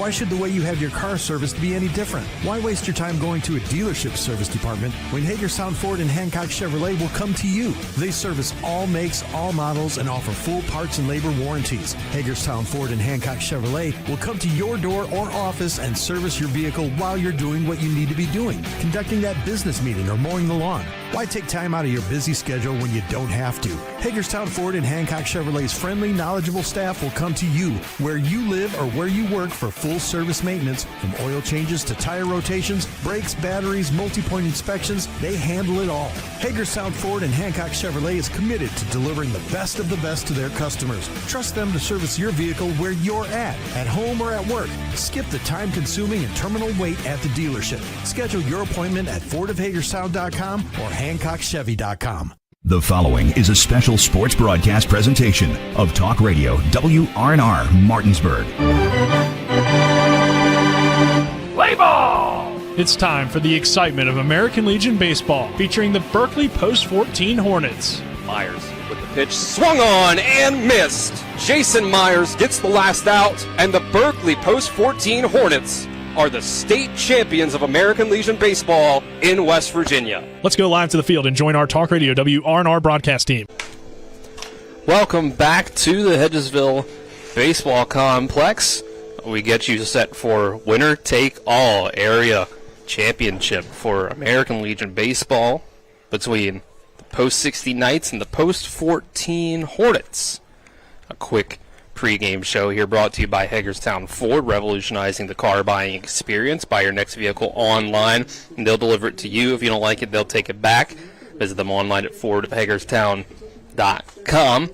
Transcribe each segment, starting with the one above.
Why should the way you have your car serviced be any different? Why waste your time going to a dealership service department when Hagerstown Ford and Hancock Chevrolet will come to you? They service all makes, all models, and offer full parts and labor warranties. Hagerstown Ford and Hancock Chevrolet will come to your door or office and service your vehicle while you're doing what you need to be doing, conducting that business meeting or mowing the lawn. Why take time out of your busy schedule when you don't have to? Hagerstown Ford and Hancock Chevrolet's friendly, knowledgeable staff will come to you where you live or where you work for full service maintenance, from oil changes to tire rotations, brakes, batteries, multi-point inspections. They handle it all. Hagerstown Ford and Hancock Chevrolet is committed to delivering the best of the best to their customers. Trust them to service your vehicle where you're at home or at work. Skip the time-consuming and terminal wait at the dealership. Schedule your appointment at fordofhagerstown.com or hancockchevy.com. The following is a special sports broadcast presentation of Talk Radio WRNR Martinsburg. Play ball! It's time for the excitement of American Legion Baseball, featuring the Berkeley Post 14 Hornets. Myers with the pitch, swung on and missed. Jason Myers gets the last out, and the Berkeley Post 14 Hornets are the state champions of American Legion Baseball in West Virginia. Let's go live to the field and join our Talk Radio WRNR broadcast team. Welcome back to the Hedgesville Baseball Complex. We get you set for winner-take-all area championship for American Legion Baseball between the Post 60 Knights and the Post 14 Hornets. A quick pregame show here brought to you by Hagerstown Ford, revolutionizing the car buying experience. Buy your next vehicle online, and they'll deliver it to you. If you don't like it, they'll take it back. Visit them online at fordofhagerstown.com.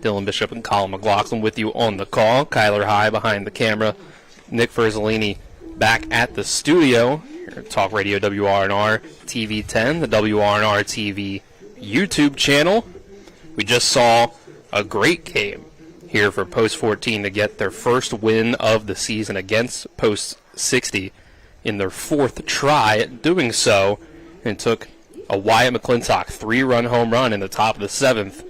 Dylan Bishop and Colin McLaughlin with you on the call. Kyler High behind the camera. Nick Verzolini back at the studio. Here at Talk Radio WRNR TV 10, the WRNR TV YouTube channel. We just saw a great game here for Post 14 to get their first win of the season against Post 60 in their fourth try at doing so, and took a Wyatt McClintock 3-run home run in the top of the seventh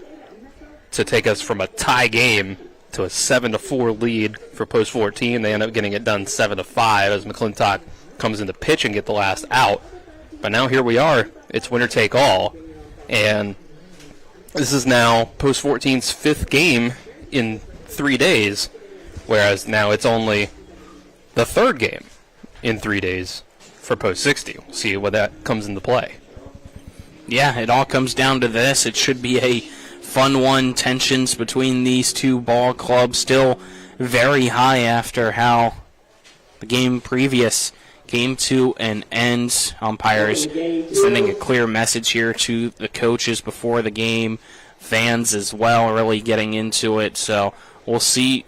to take us from a tie game to a 7-4 lead for Post 14. They end up getting it done 7-5 as McClintock comes in to pitch and get the last out. But now here we are. It's winner take all, and this is now Post 14's fifth game in 3 days, whereas now it's only the third game in 3 days for Post 60. We'll see where that comes into play. Yeah, it all comes down to this. It should be a fun one. Tensions between these two ball clubs still very high after how the game previous came to an end. Umpires sending a clear message here to the coaches before the game. Fans as well really getting into it. So we'll see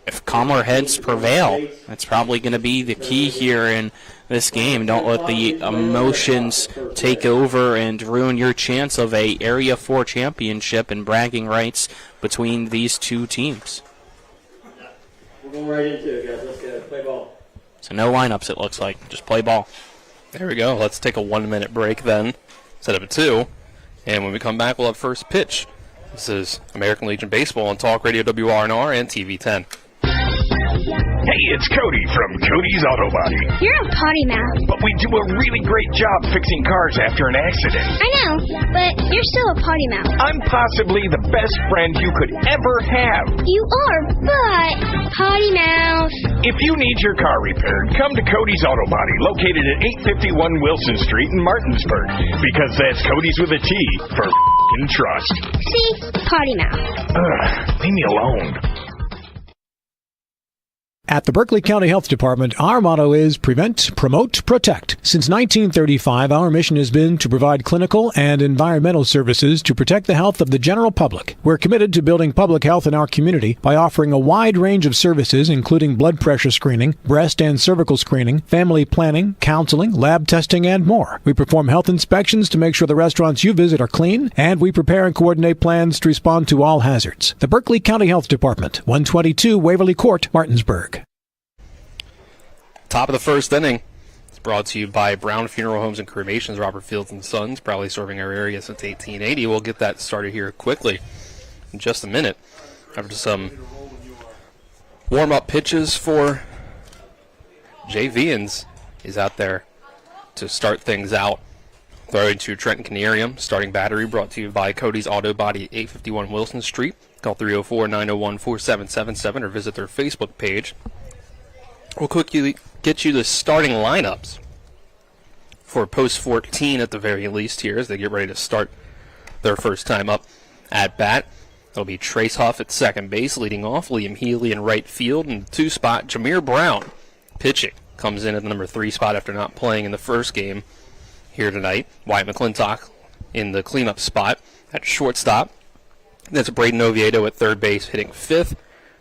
if calmer heads prevail. That's probably going to be the key here in this game. Don't let the emotions take over and ruin your chance of a Area 4 championship and bragging rights between these two teams. We're going right into it, guys. Let's go. Play ball. So no lineups, it looks like. Just play ball. There we go. Let's take a 1-minute break then, instead of a 2. And when we come back, we'll have first pitch. This is American Legion Baseball on Talk Radio WRNR and TV 10. Hey, it's Cody from Cody's Auto Body. You're a potty mouth. But we do a really great job fixing cars after an accident. I know, but you're still a potty mouth. I'm possibly the best friend you could ever have. You are, but potty mouth. If you need your car repaired, come to Cody's Auto Body, located at 851 Wilson Street in Martinsburg. Because that's Cody's with a T for f***ing trust. See? Potty mouth. Leave me alone. At the Berkeley County Health Department, our motto is prevent, promote, protect. Since 1935, our mission has been to provide clinical and environmental services to protect the health of the general public. We're committed to building public health in our community by offering a wide range of services, including blood pressure screening, breast and cervical screening, family planning, counseling, lab testing, and more. We perform health inspections to make sure the restaurants you visit are clean, and we prepare and coordinate plans to respond to all hazards. The Berkeley County Health Department, 122 Waverly Court, Martinsburg. Top of the first inning. It's brought to you by Brown Funeral Homes and Cremations, Robert Fields and Sons, proudly serving our area since 1880. We'll get that started here quickly in just a minute after some warm-up pitches for Jay Vians is out there to start things out. Throwing to Trenton Canarium. Starting battery brought to you by Cody's Auto Body, 851 Wilson Street. Call 304-901-4777 or visit their Facebook page. We'll quickly get you the starting lineups for Post 14 at the very least here as they get ready to start their first time up at bat. It'll be Trace Huff at second base, leading off. Liam Healy in right field. And the 2 spot, Jameer Brown pitching. Comes in at the number 3 spot after not playing in the first game here tonight. Wyatt McClintock in the cleanup spot at shortstop. That's Braden Oviedo at third base, hitting 5th.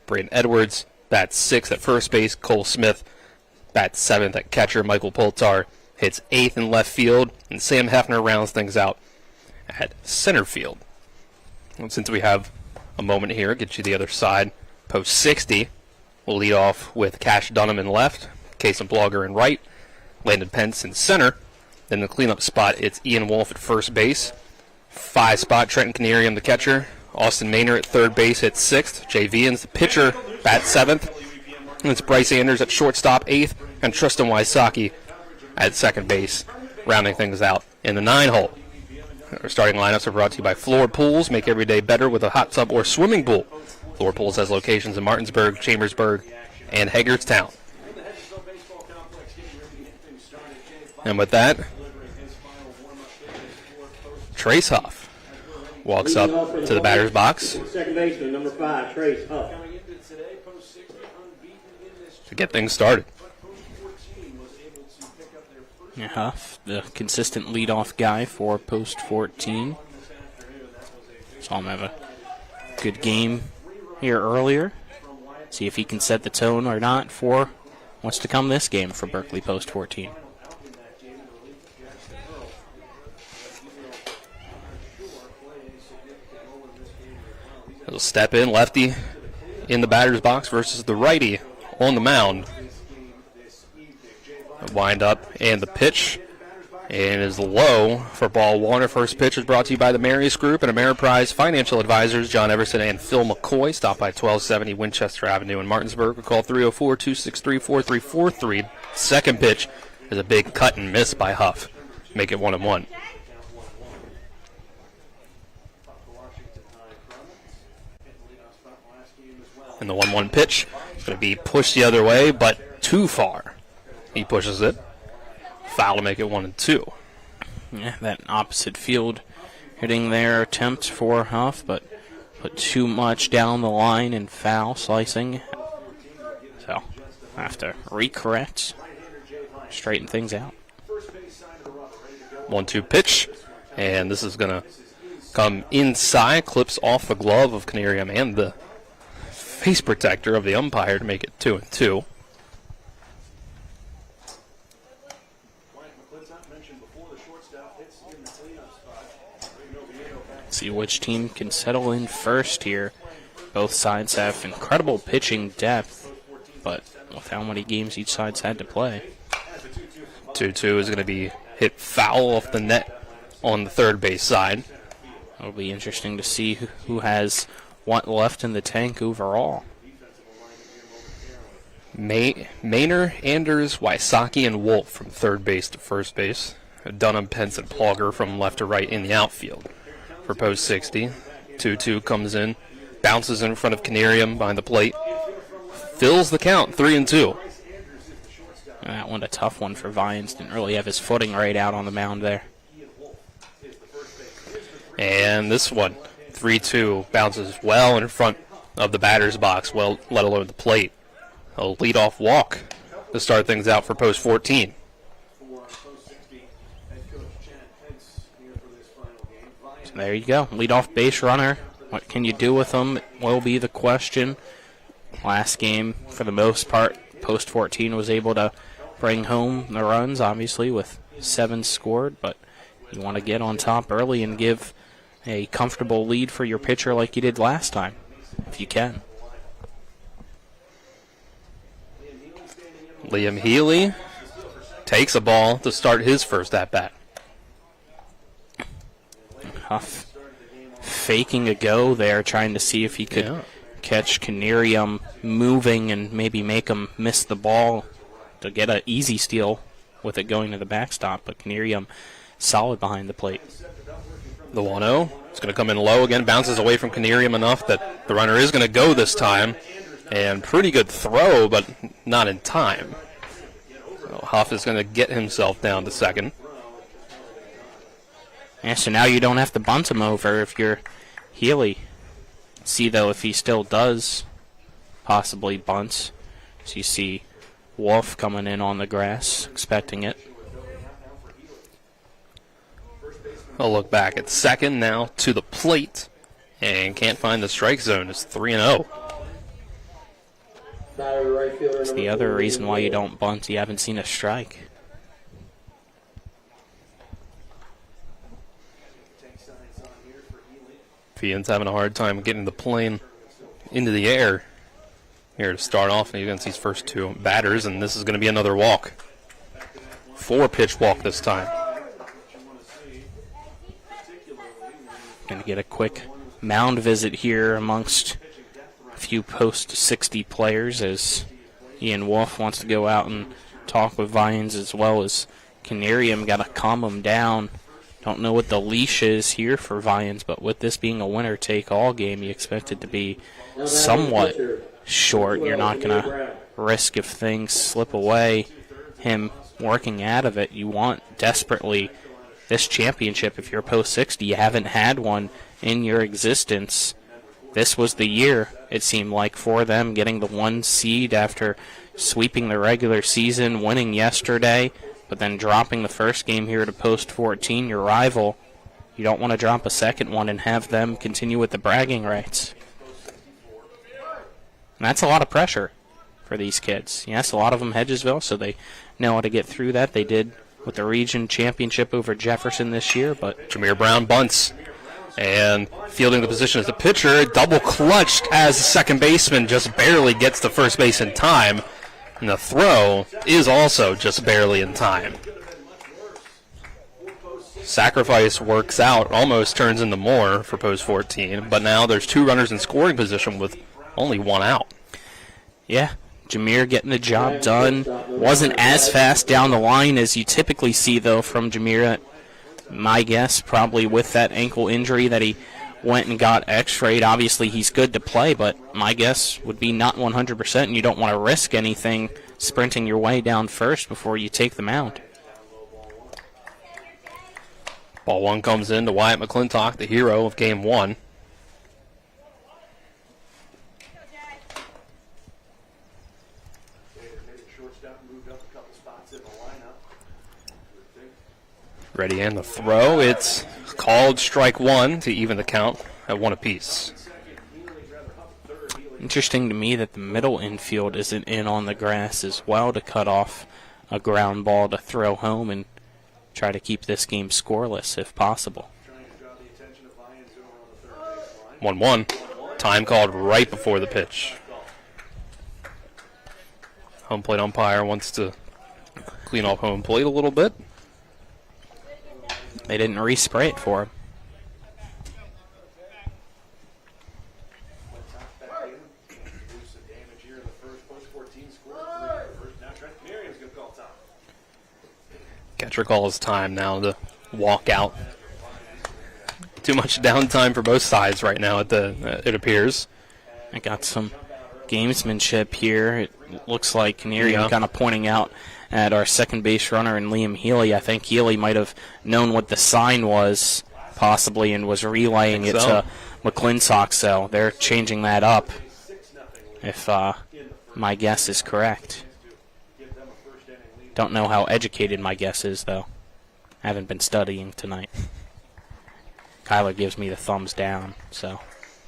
Braden Edwards bats 6th at first base. Cole Smith bats 7th at catcher. Michael Poltar hits 8th in left field. And Sam Hefner rounds things out at center field. And since we have a moment here, get you the other side. Post 60 will lead off with Cash Dunham in left. Kason Blogger in right. Landon Pence in center. Then the cleanup spot, it's Ian Wolf at first base. 5 spot, Trenton Canarium, the catcher. Austin Maynard at third base, hits 6th. Jay Vians, the pitcher, bats 7th. And it's Bryce Anders at shortstop, 8th. And Tristan Wysocki at second base, rounding things out in the 9-hole. Our starting lineups are brought to you by Floor Pools. Make every day better with a hot tub or swimming pool. Floor Pools has locations in Martinsburg, Chambersburg, and Hagerstown. And with that, Trace Huff walks up to the batter's box. Second baseman, number 5, Trace Huff. To get things started. Yeah, Huff, the consistent leadoff guy for Post 14. Saw him have a good game here earlier. See if he can set the tone or not for what's to come this game for Berkeley Post 14. He'll step in, lefty in the batter's box versus the righty on the mound. Wind up and the pitch and is low for ball 1. Our first pitch is brought to you by the Marius Group and Ameriprise Financial Advisors, John Everson and Phil McCoy. Stop by 1270 Winchester Avenue in Martinsburg or call 304-263-4343. Second pitch is a big cut and miss by Huff. Make it 1-1. And the 1-1 pitch is going to be pushed the other way, but too far. He pushes it. Foul to make it 1-2. Yeah, that opposite field hitting their attempt for Huff, but put too much down the line and foul slicing. So, have to recorrect, straighten things out. 1-2 pitch, and this is going to come inside, clips off the glove of Canarium and the face protector of the umpire to make it 2-2. See which team can settle in first here. Both sides have incredible pitching depth, but with how many games each side's had to play. 2-2 is going to be hit foul off the net on the third base side. It'll be interesting to see who has what left in the tank overall. Maynard, Anders, Wysocki, and Wolf from third base to first base. Dunham, Pence, and Plogger from left to right in the outfield. For Post 60, 2-2 comes in, bounces in front of Canarium behind the plate, fills the count, 3-2. That one a tough one for Vines. Didn't really have his footing right out on the mound there. And this one, 3-2, bounces well in front of the batter's box, well, let alone the plate. A leadoff walk to start things out for Post 14. So there you go, leadoff base runner. What can you do with him will be the question. Last game, for the most part, Post 14 was able to bring home the runs, obviously, with 7 scored, but you want to get on top early and give a comfortable lead for your pitcher like you did last time, if you can. Liam Healy takes a ball to start his first at-bat. Huff faking a go there, trying to see if he could catch Canarium moving and maybe make him miss the ball to get an easy steal with it going to the backstop, but Canarium solid behind the plate. The 1-0. It's going to come in low again. Bounces away from Canarium enough that the runner is going to go this time. And pretty good throw, but not in time. So Huff is going to get himself down to second. Yeah, so now you don't have to bunt him over if you're Healy. See, though, if he still does possibly bunt. So you see Wolf coming in on the grass, expecting it. I'll look back at second now to the plate. And can't find the strike zone. It's 3-0. It's the other reason why you don't bunt. You haven't seen a strike. Fian's having a hard time getting the plane into the air here to start off against these first two batters, and this is going to be another walk. 4-pitch walk this time. Going to get a quick mound visit here amongst a few post-60 players as Ian Wolf wants to go out and talk with Vines as well as Canarium. Got to calm them down. Don't know what the leash is here for Vines, but with this being a winner-take-all game, you expect it to be somewhat short. You're not going to risk if things slip away him working out of it. You want desperately this championship. If you're post-60, you haven't had one in your existence. This was the year, it seemed like, for them, getting the 1 seed after sweeping the regular season, winning yesterday, but then dropping the first game here to post-14, your rival. You don't want to drop a second one and have them continue with the bragging rights. And that's a lot of pressure for these kids. Yes, a lot of them Hedgesville, so they know how to get through that. They did with the region championship over Jefferson this year, but Jameer Brown bunts. And fielding the position as the pitcher, double clutched as the second baseman just barely gets to first base in time. And the throw is also just barely in time. Sacrifice works out, almost turns into more for post 14, but now there's 2 runners in scoring position with only 1 out. Yeah, Jameer getting the job done. Wasn't as fast down the line as you typically see, though, from Jameer. My guess, probably with that ankle injury that he went and got x-rayed. Obviously, he's good to play, but my guess would be not 100%, and you don't want to risk anything sprinting your way down first before you take the mound. Ball 1 comes in to Wyatt McClintock, the hero of Game 1. Ready and the throw. It's called strike 1 to even the count at 1 apiece. Interesting to me that the middle infield isn't in on the grass as well to cut off a ground ball to throw home and try to keep this game scoreless if possible. 1-1. Time called right before the pitch. Home plate umpire wants to clean off home plate a little bit. They didn't respray it for him. Catcher calls time now to walk out. Too much downtime for both sides right now. It appears. I got some gamesmanship here. It looks like Canarium kind of pointing out at our second base runner and Liam Healy. I think Healy might have known what the sign was, possibly, and was relaying it to McClintock. So they're changing that up, if my guess is correct. Don't know how educated my guess is, though. I haven't been studying tonight. Kyler gives me the thumbs down, so,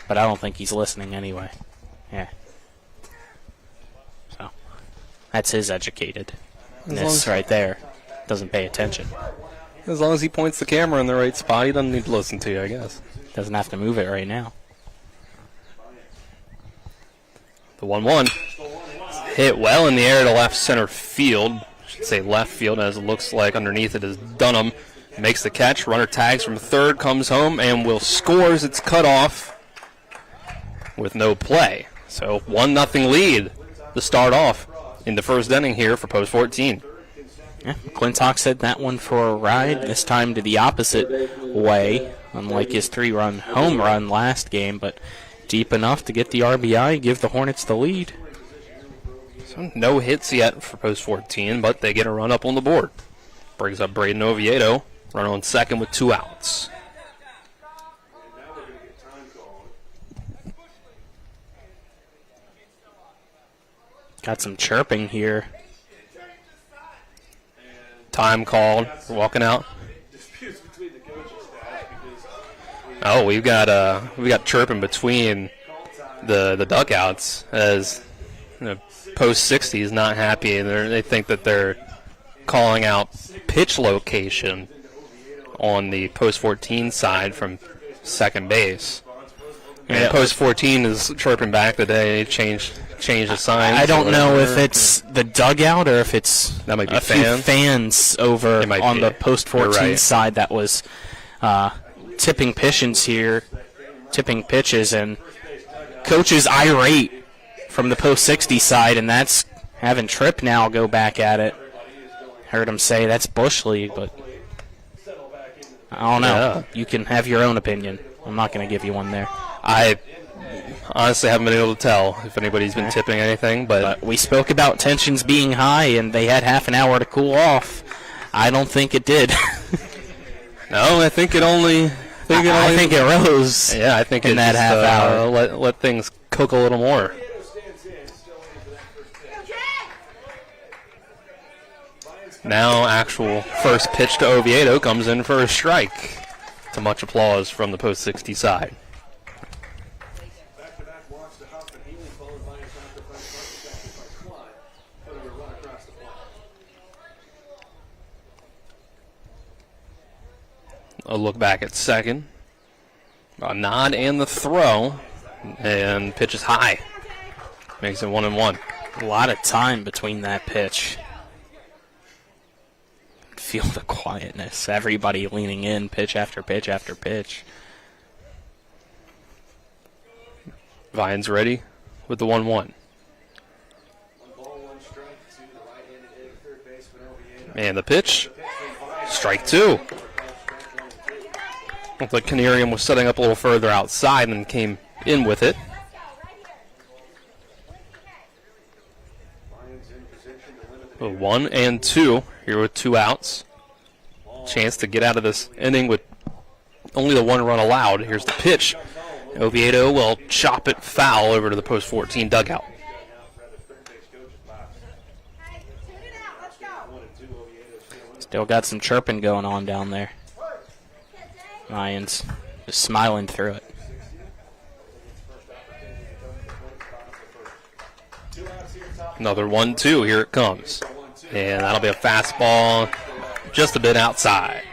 but I don't think he's listening anyway. Yeah. So that's his educated. This right there doesn't pay attention. As long as he points the camera in the right spot, he doesn't need to listen to you, I guess. Doesn't have to move it right now. The 1-1 hit well in the air to left center field. I should say left field, as it looks like underneath it is Dunham. Makes the catch. Runner tags from third, comes home, and will scores. It's cut off with no play. So 1-0 lead to start off in the first inning here for Post 14. Yeah, Clintock said that one for a ride, this time to the opposite way, unlike his 3-run home run last game, but deep enough to get the RBI, give the Hornets the lead. So no hits yet for Post 14, but they get a run up on the board. Brings up Braden Oviedo, run on second with 2 outs. Got some chirping here. Time called. We're walking out. Oh, we've got chirping between the dugouts as Post 60 is not happy, and they think that they're calling out pitch location on the Post 14 side from second base. And Post 14 is chirping back today. They changed the sign. I don't know if it's the dugout or if it's that might be a few fans over on the Post 14 side that was tipping pitches, and coach is irate from the Post 60 side, and that's having Tripp now go back at it. Heard him say that's Bush League, but I don't know. Yeah. You can have your own opinion. I'm not going to give you one there. I honestly haven't been able to tell if anybody's been tipping anything, but we spoke about tensions being high, and they had half an hour to cool off. I don't think it did. No, I think it only. I think it rose. Yeah, I think in that half hour. Let things cook a little more. Now, actual first pitch to Oviedo comes in for a strike. To much applause from the Post 60 side. A look back at second. A nod and the throw. And pitch is high. Makes it 1-1. A lot of time between that pitch. Feel the quietness. Everybody leaning in, pitch after pitch after pitch. Vines ready with the 1-1. And the pitch. Strike 2. Looked like Canarium was setting up a little further outside and came in with it. A 1-2 here with 2 outs. Chance to get out of this inning with only the 1 run allowed. Here's the pitch. Oviedo will chop it foul over to the Post 14 dugout. Still got some chirping going on down there. Lions just smiling through it. Another 1-2. Here it comes. And that'll be a fastball just a bit outside.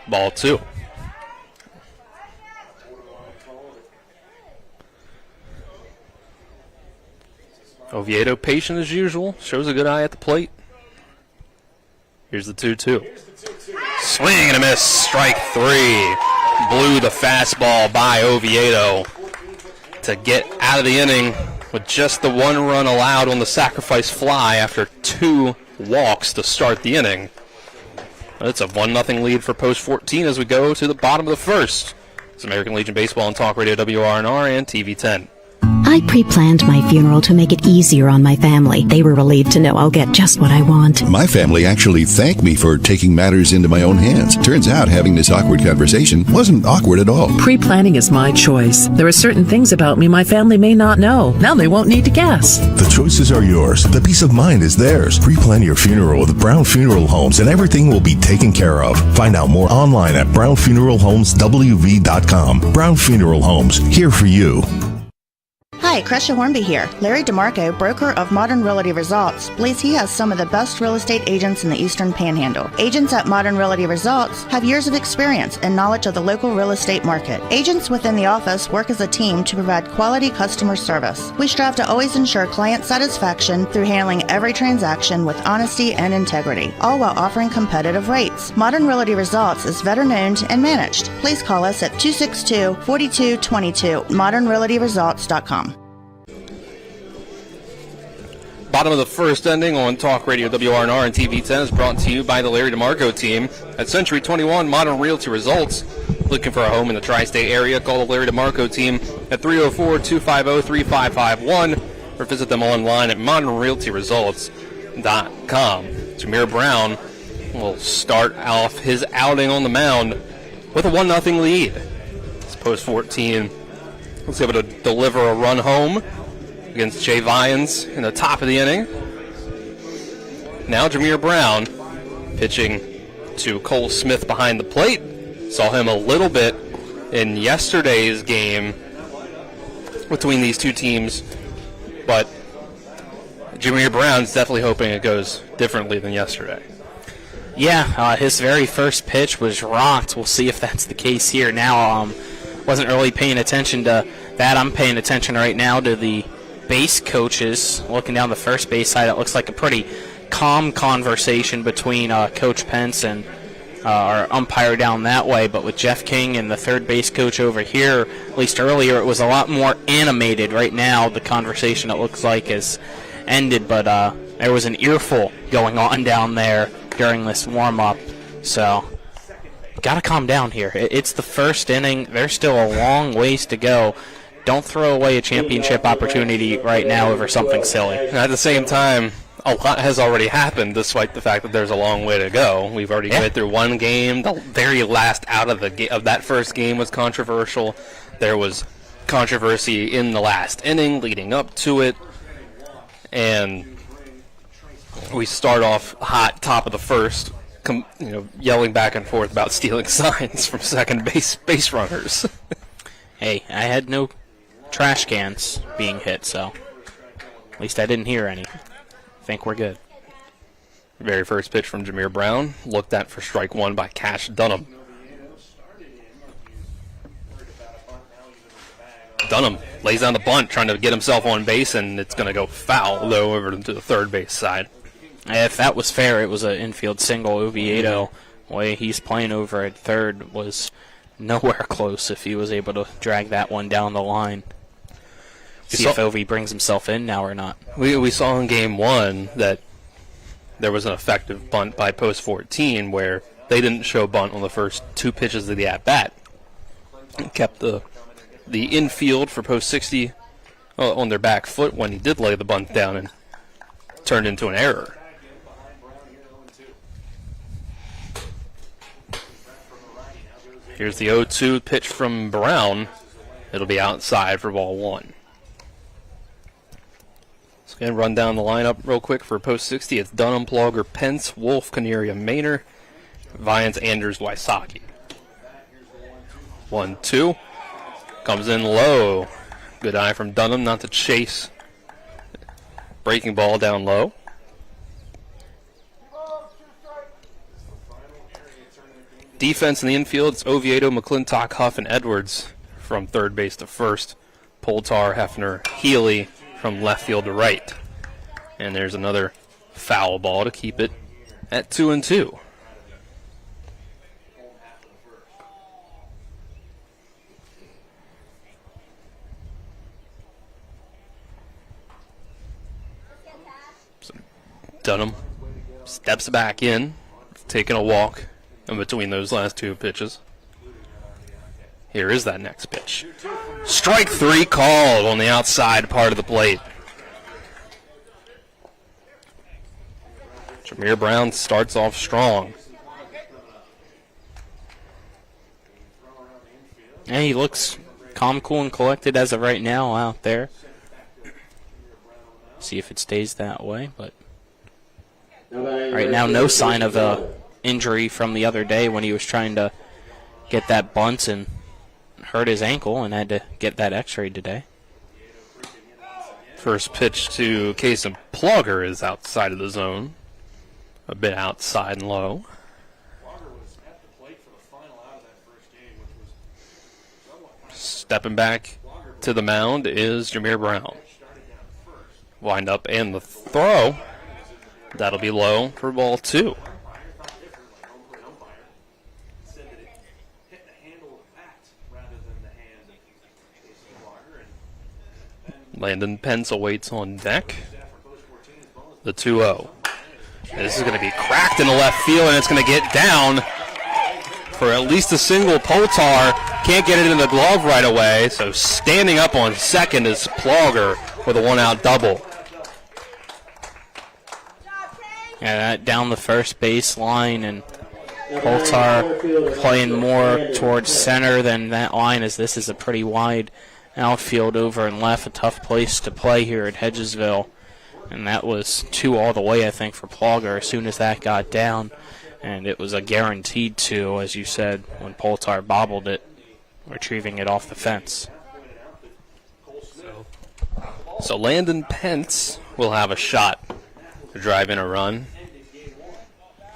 Ball 2. Oviedo patient as usual. Shows a good eye at the plate. Here's the 2-2. Swing and a miss. Strike 3. Blew the fastball by Oviedo to get out of the inning with just the 1 run allowed on the sacrifice fly after 2 walks to start the inning. It's a 1-0 lead for Post 14 as we go to the bottom of the first. It's American Legion Baseball on Talk Radio WRNR and TV 10. I pre-planned my funeral to make it easier on my family. They were relieved to know I'll get just what I want. My family actually thanked me for taking matters into my own hands. Turns out having this awkward conversation wasn't awkward at all. Pre-planning is my choice. There are certain things about me my family may not know. Now they won't need to guess. The choices are yours. The peace of mind is theirs. Pre-plan your funeral with Brown Funeral Homes and everything will be taken care of. Find out more online at brownfuneralhomeswv.com. Brown Funeral Homes, here for you. Hi, Crescia Hornby here. Larry DeMarco, broker of Modern Realty Results, believes he has some of the best real estate agents in the Eastern Panhandle. Agents at Modern Realty Results have years of experience and knowledge of the local real estate market. Agents within the office work as a team to provide quality customer service. We strive to always ensure client satisfaction through handling every transaction with honesty and integrity, all while offering competitive rates. Modern Realty Results is veteran-owned and managed. Please call us at 262-4222, modernrealtyresults.com. Bottom of the first inning on Talk Radio WRNR and TV10 is brought to you by the Larry DeMarco team. At Century 21 Modern Realty Results. Looking for a home in the tri-state area? Call the Larry DeMarco team at 304-250-3551 or visit them online at modernrealtyresults.com. Jameer Brown will start off his outing on the mound with a 1-0 lead. It's post 14 was able to deliver a run home against Jay Vyans in the top of the inning. Now Jameer Brown pitching to Cole Smith behind the plate. Saw him a little bit in yesterday's game between these two teams, but Jameer Brown's definitely hoping it goes differently than yesterday. Yeah, his very first pitch was rocked. We'll see if that's the case here. Now, wasn't really paying attention to that. I'm paying attention right now to the base coaches. Looking down the first base side, it looks like a pretty calm conversation between Coach Pence and our umpire down that way. But with Jeff King and the third base coach over here, at least earlier, it was a lot more animated. Right now, the conversation, it looks like, is ended. But there was an earful going on down there during this warm-up. So, got to calm down here. It's the first inning. There's still a long ways to go. Don't throw away a championship opportunity right now over something silly. And at the same time, a lot has already happened, despite the fact that there's a long way to go. We've already went through one game. The very last out of that first game was controversial. There was controversy in the last inning leading up to it. And we start off hot, top of the first, yelling back and forth about stealing signs from second base runners. Hey, I had no trash cans being hit, so at least I didn't hear any. I think we're good. Very first pitch from Jameer Brown, looked at for strike one by Cash Dunham. Dunham lays down the bunt, trying to get himself on base, and it's going to go foul, though, over to the third base side. If that was fair, it was an infield single. Oviedo, the way he's playing over at third, was nowhere close if he was able to drag that one down the line. See if Ovi brings himself in now or not. We saw in game one that there was an effective bunt by post 14 where they didn't show bunt on the first two pitches of the at-bat. Kept the infield for post 60 on their back foot when he did lay the bunt down and turned into an error. Here's the 0-2 pitch from Brown. It'll be outside for ball one. So going to run down the lineup real quick for post 60. It's Dunham, Plogger, Pence, Wolf, Caneria, Maynor, Vyans, Anders, Wysocki. 1-2. Comes in low. Good eye from Dunham not to chase. Breaking ball down low. Defense in the infield, it's Oviedo, McClintock, Huff, and Edwards from third base to first. Poltar, Hefner, Healy from left field to right. And there's another foul ball to keep it at 2-2. So Dunham steps back in, taking a walk in between those last two pitches. Here is that next pitch. Strike three called on the outside part of the plate. Jameer Brown starts off strong. Yeah, he looks calm, cool, and collected as of right now out there. See if it stays that way, but right now no sign of a injury from the other day when he was trying to get that bunt and hurt his ankle and had to get that x-rayed today. First pitch to Kasem Plogger is outside of the zone. A bit outside and low. Stepping back to the mound is Jameer Brown. Wind up and the throw. That'll be low for ball two. Landon Pence awaits on deck. The 2-0. This is going to be cracked in the left field, and it's going to get down for at least a single. Poltar can't get it in the glove right away, so standing up on second is Plogger with a one-out double. Yeah, that down the first base line, and Poltar playing more towards center than that line, as this is a pretty wide outfield over and left. A tough place to play here at Hedgesville. And that was 2 all the way, I think, for Plogger as soon as that got down. And it was a guaranteed 2, as you said, when Poltar bobbled it, retrieving it off the fence. So Landon Pence will have a shot to drive in a run.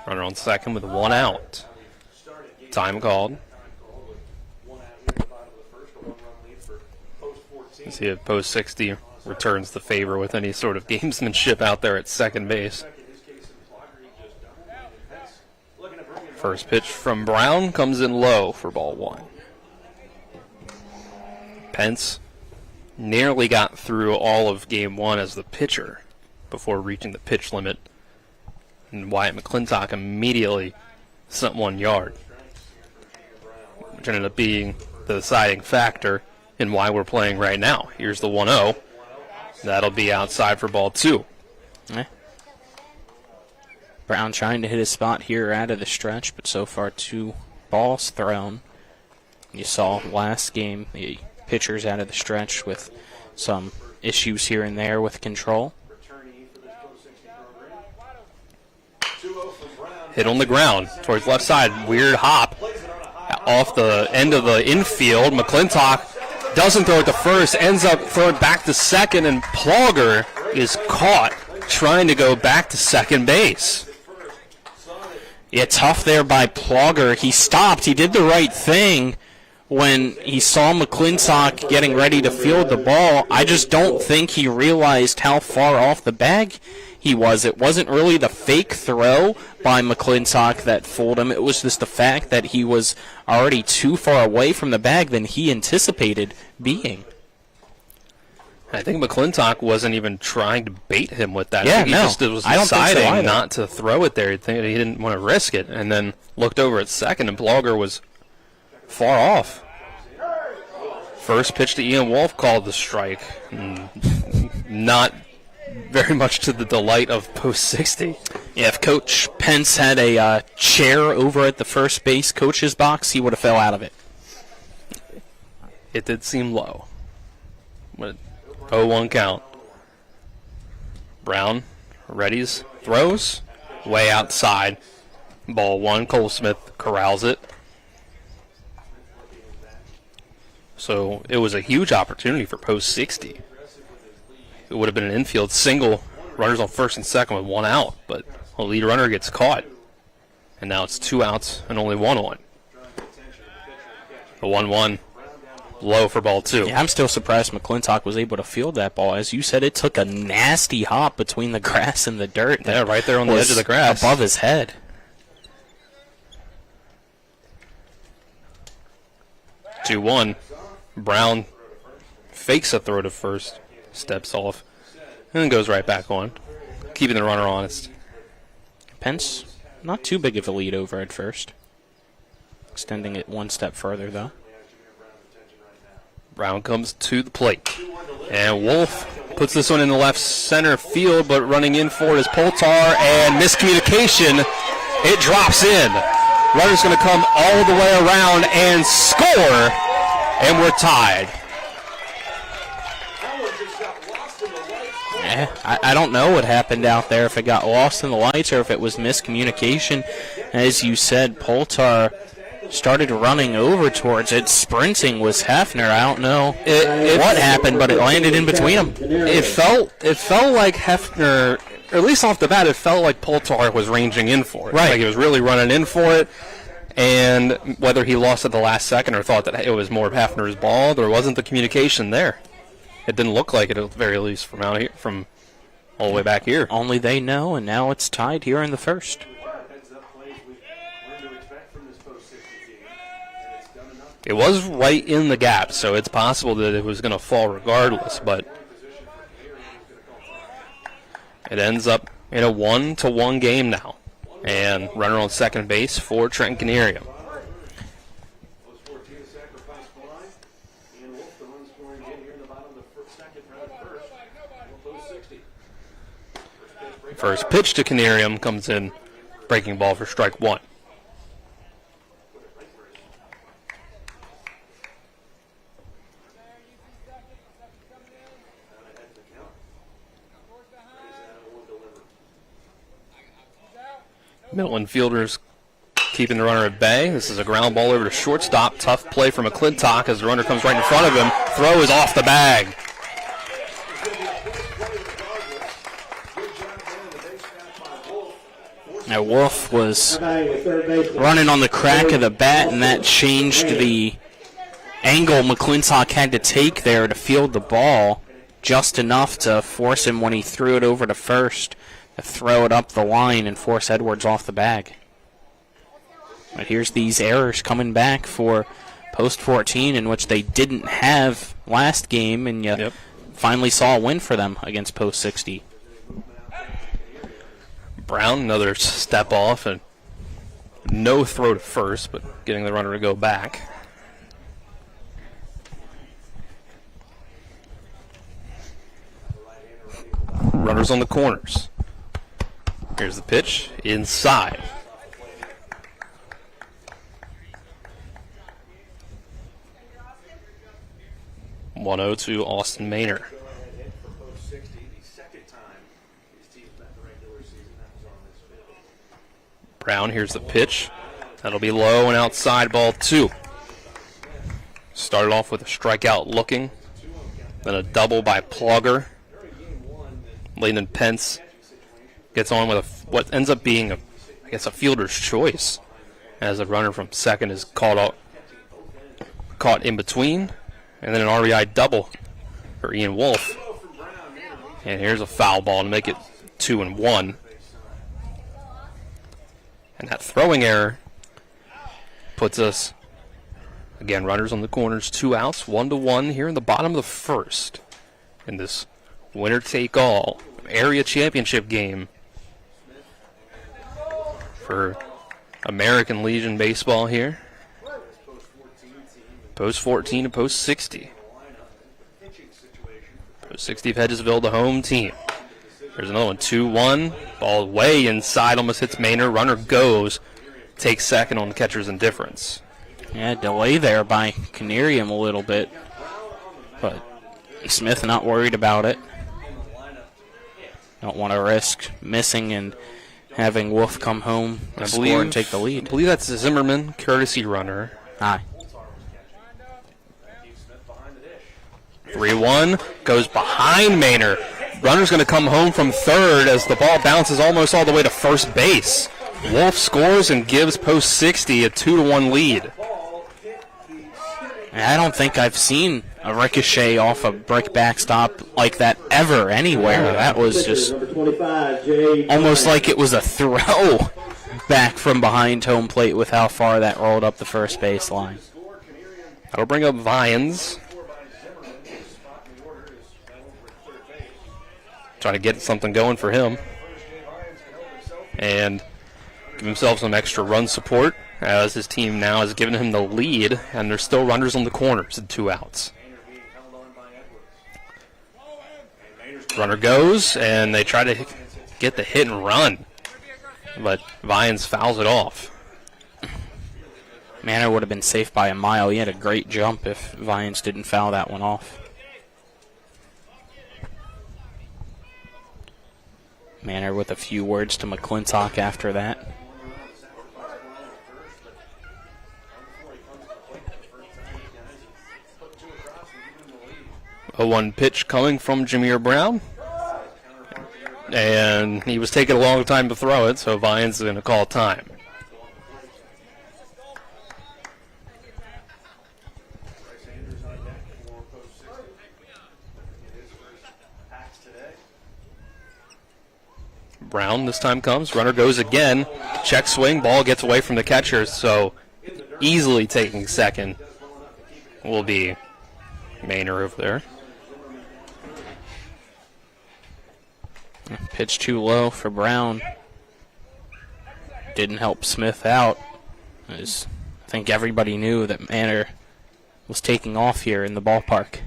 Runner on second with 1 out. Time called. Let's see if Post 60 returns the favor with any sort of gamesmanship out there at second base. First pitch from Brown comes in low for ball 1. Pence nearly got through all of game 1 as the pitcher before reaching the pitch limit. And Wyatt McClintock immediately sent 1 yard, which ended up being the deciding factor in why we're playing right now. Here's the 1-0. That'll be outside for ball 2. Brown trying to hit his spot here out of the stretch, but so far 2 balls thrown. You saw last game the pitchers out of the stretch with some issues here and there with control. Hit on the ground towards left side. Weird hop off the end of the infield. McClintock doesn't throw it to first, ends up throwing back to second, and Plogger is caught trying to go back to second base. Yeah, tough there by Plogger. He stopped. He did the right thing when he saw McClintock getting ready to field the ball. I just don't think he realized how far off the bag he was. It wasn't really the fake throw by McClintock that fooled him. It was just the fact that he was already too far away from the bag than he anticipated being. I think McClintock wasn't even trying to bait him with that. Yeah, I think he just was deciding not to throw it there. He didn't want to risk it, and then looked over at second, and Plogger was far off. First pitch to Ian Wolf called the strike. Not very much to the delight of Post 60. Yeah, if Coach Pence had a chair over at the first base coach's box, he would have fell out of it. It did seem low. But 0-1 count. Brown readies, throws, way outside. Ball 1, Cole Smith corrals it. So it was a huge opportunity for Post 60. It would have been an infield single, runners on first and second with 1 out, but a lead runner gets caught. And now it's 2 outs and only 1 on. The 1-1, low for ball 2. Yeah, I'm still surprised McClintock was able to field that ball. As you said, it took a nasty hop between the grass and the dirt. Yeah, right there on the edge of the grass. Above his head. Two 2-1. Brown fakes a throw to first, steps off, and then goes right back on, keeping the runner honest. Pence, not too big of a lead over at first. Extending it 1 step further, though. Brown comes to the plate, and Wolf puts this one in the left center field, but running in for it is Poltar, and miscommunication. It drops in. Runner's going to come all the way around and score, and we're tied. Yeah, I don't know what happened out there, if it got lost in the lights or if it was miscommunication. As you said, Poltar started running over towards it. Sprinting was Hefner. I don't know what happened, but it landed in between them. It felt like Hefner, or at least off the bat, it felt like Poltar was ranging in for it. Right. Like he was really running in for it. And whether he lost at the last second or thought that it was more of Hefner's ball, there wasn't the communication there. It didn't look like it, at the very least, from out here, from all the way back here. Only they know, and now it's tied here in the first. It was right in the gap, so it's possible that it was going to fall regardless, but it ends up in a 1-1 game now. And runner on second base for Trenton Canerium. First pitch to Canerium comes in, breaking ball for strike one. Middle infielders keeping the runner at bay. This is a ground ball over to shortstop. Tough play from McClintock as the runner comes right in front of him. Throw is off the bag. Now Wolf was running on the crack of the bat, and that changed the angle McClintock had to take there to field the ball just enough to force him when he threw it over to first to throw it up the line and force Edwards off the bag. But here's these errors coming back for Post 14, in which they didn't have last game, and you finally saw a win for them against Post 60. Brown, another step off, and no throw to first, but getting the runner to go back. Runners on the corners. Here's the pitch, inside. (1-0) to Austin Maynard. Brown, here's the pitch. That'll be low and outside, ball two. Started off with a strikeout looking, then a double by Plugger. Landon Pence gets on with what ends up being, a fielder's choice, as a runner from second is caught in between, and then an RBI double for Ian Wolf. And here's a foul ball to make it 2-1. And that throwing error puts us, again, runners on the corners, 2 outs, 1-1 here in the bottom of the first in this winner-take-all area championship game for American Legion Baseball here. Post 14 to Post 60. Post 60 of Hedgesville, the home team. There's another one, 2-1. Ball way inside, almost hits Maynard. Runner goes, takes second on the catcher's indifference. Yeah, delay there by Canerium a little bit, but Smith not worried about it. Don't want to risk missing and having Wolf come home and score and take the lead. I believe that's the Zimmerman courtesy runner. Aye. 3-1, goes behind Maynard. Runner's going to come home from third as the ball bounces almost all the way to first base. Wolf scores and gives Post 60 a 2-1 lead. I don't think I've seen a ricochet off a brick backstop like that ever anywhere. That was just almost like it was a throw back from behind home plate with how far that rolled up the first base line. That'll bring up Vyans. Trying to get something going for him. And give himself some extra run support, as his team now has given him the lead, and there's still runners on the corners and 2 outs. Runner goes, and they try to get the hit and run, but Vyans fouls it off. Manor would have been safe by a mile. He had a great jump if Vyans didn't foul that one off. Manor with a few words to McClintock after that. A 1 pitch coming from Jameer Brown. And he was taking a long time to throw it, so Vyans is going to call time. Brown this time comes. Runner goes again. Check swing. Ball gets away from the catcher, so easily taking second will be Maynard over there. Pitch too low for Brown. Didn't help Smith out, as I think everybody knew that Manor was taking off here in the ballpark.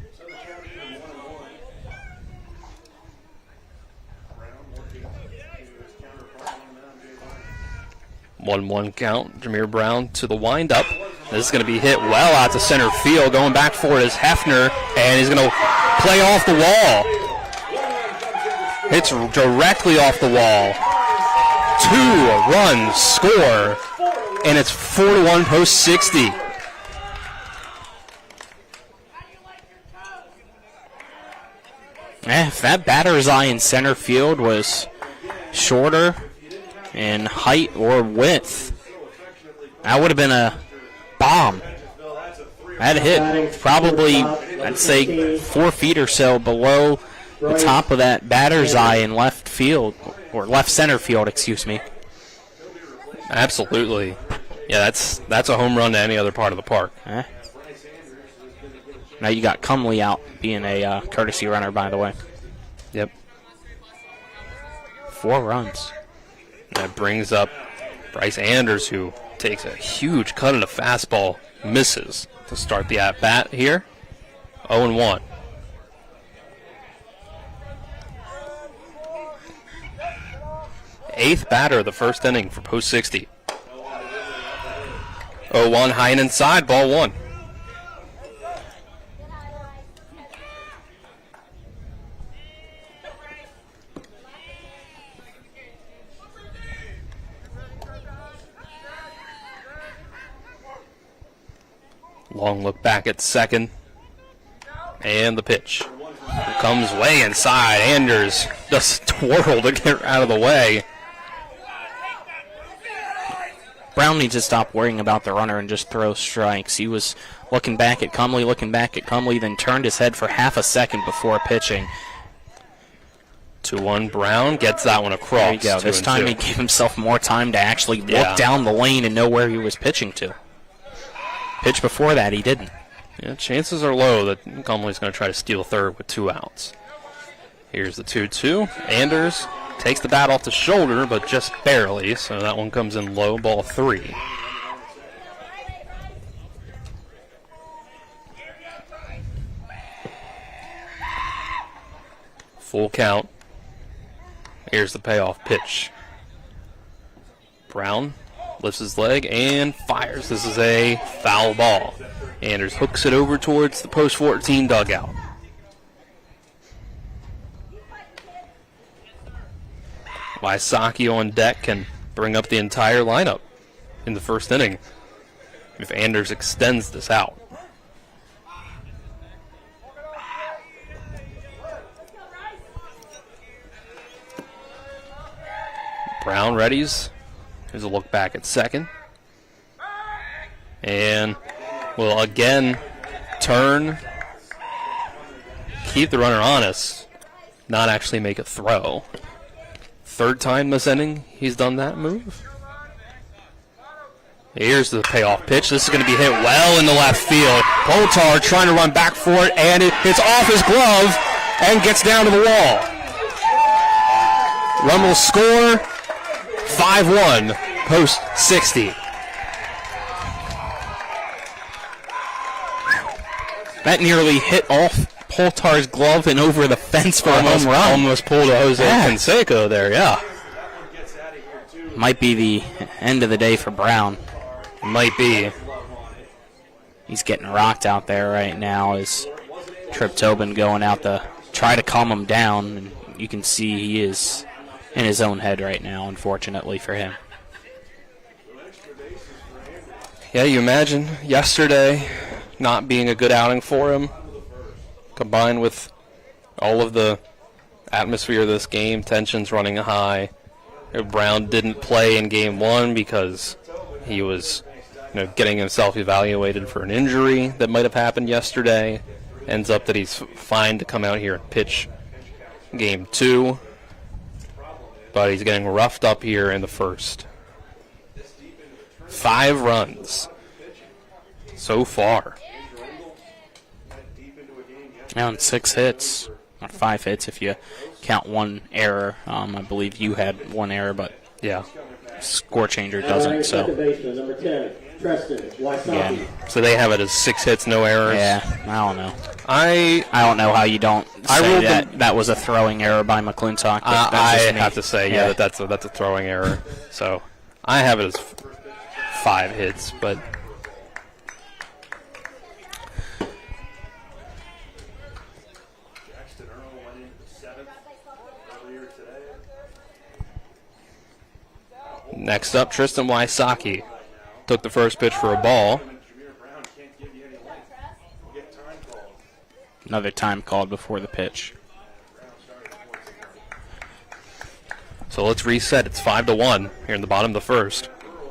One count. Jameer Brown to the windup. This is going to be hit well out to center field. Going back for it is Hefner, and he's going to play off the wall. Hits directly off the wall. 2 runs score, and it's 4-1 post 60. If that batter's eye in center field was shorter in height or width, that would have been a bomb. That hit probably, I'd say, 4 feet or so below the top of that batter's eye in left field, or left center field, excuse me. Absolutely. Yeah, that's a home run to any other part of the park. Now you got Cumley out, being a courtesy runner, by the way. Yep. 4 runs. That brings up Bryce Anders, who takes a huge cut at a fastball, misses to start the at-bat here. 0-1. Eighth batter of the first inning for post 60. 0-1, high and inside, ball 1. Long look back at second. And the pitch comes way inside. Anders just twirled to get out of the way. Brown needs to stop worrying about the runner and just throw strikes. He was looking back at Cumley, then turned his head for half a second before pitching. 2-1, Brown gets that one across. There you go. This time he gave himself more time to actually look down the lane and know where he was pitching to. Pitch before that, he didn't. Yeah, chances are low that Cumley's going to try to steal third with 2 outs. Here's the 2-2. Anders takes the bat off the shoulder, but just barely, so that one comes in low, ball 3. Full count. Here's the payoff pitch. Brown lifts his leg and fires. This is a foul ball. Anders hooks it over towards the post 14 dugout. Wysocki on deck can bring up the entire lineup in the first inning if Anders extends this out. Brown readies. Here's a look back at second. And will again turn, keep the runner honest, not actually make a throw. Third time this inning he's done that move. Here's the payoff pitch. This is going to be hit well in the left field. Poltar trying to run back for it, and it's off his glove and gets down to the wall. Run will score. 5-1, post 60. That nearly hit off Poltar's glove and over the fence for a home run. Almost pulled a Jose Canseco there, yeah. Might be the end of the day for Brown. Might be. He's getting rocked out there right now as Trip Tobin going out to try to calm him down. And you can see he is in his own head right now, unfortunately for him. Yeah, you imagine yesterday not being a good outing for him, combined with all of the atmosphere of this game, tensions running high. Brown didn't play in game 1 because he was getting himself evaluated for an injury that might have happened yesterday. Ends up that he's fine to come out here and pitch game 2. But he's getting roughed up here in the first. 5 runs so far. Now in 6 hits. or 5 hits if you count one error. I believe you had one error, but yeah, score changer doesn't. So number 10, Preston Wysocki. Yeah. So they have it as 6 hits, no errors. Yeah, I don't know. I don't know how you don't say that was a throwing error by McClintock. I have to say, that's a throwing error. So I have it as 5 hits, but next up, Tristan Wysocki took the first pitch for a ball. Another time called before the pitch. So let's reset. It's 5-1 here in the bottom of the first.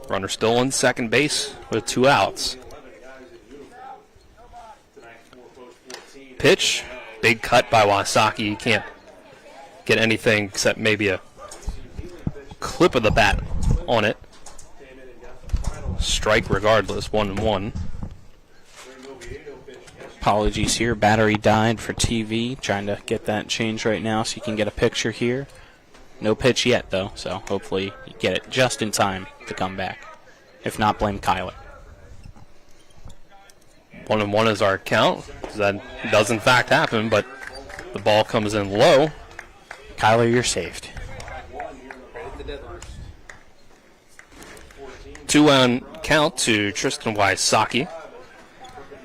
Runner still on second base with 2 outs. Pitch, big cut by Wysocki. You can't get anything except maybe a clip of the bat on it. Strike regardless, 1-1. Apologies here, battery died for TV. Trying to get that changed right now so you can get a picture here. No pitch yet though, so hopefully you get it just in time to come back. If not, blame Kyler. 1-1 is our count. That does in fact happen, but the ball comes in low. Kyler, you're saved. 2-1 count to Tristan Wysocki.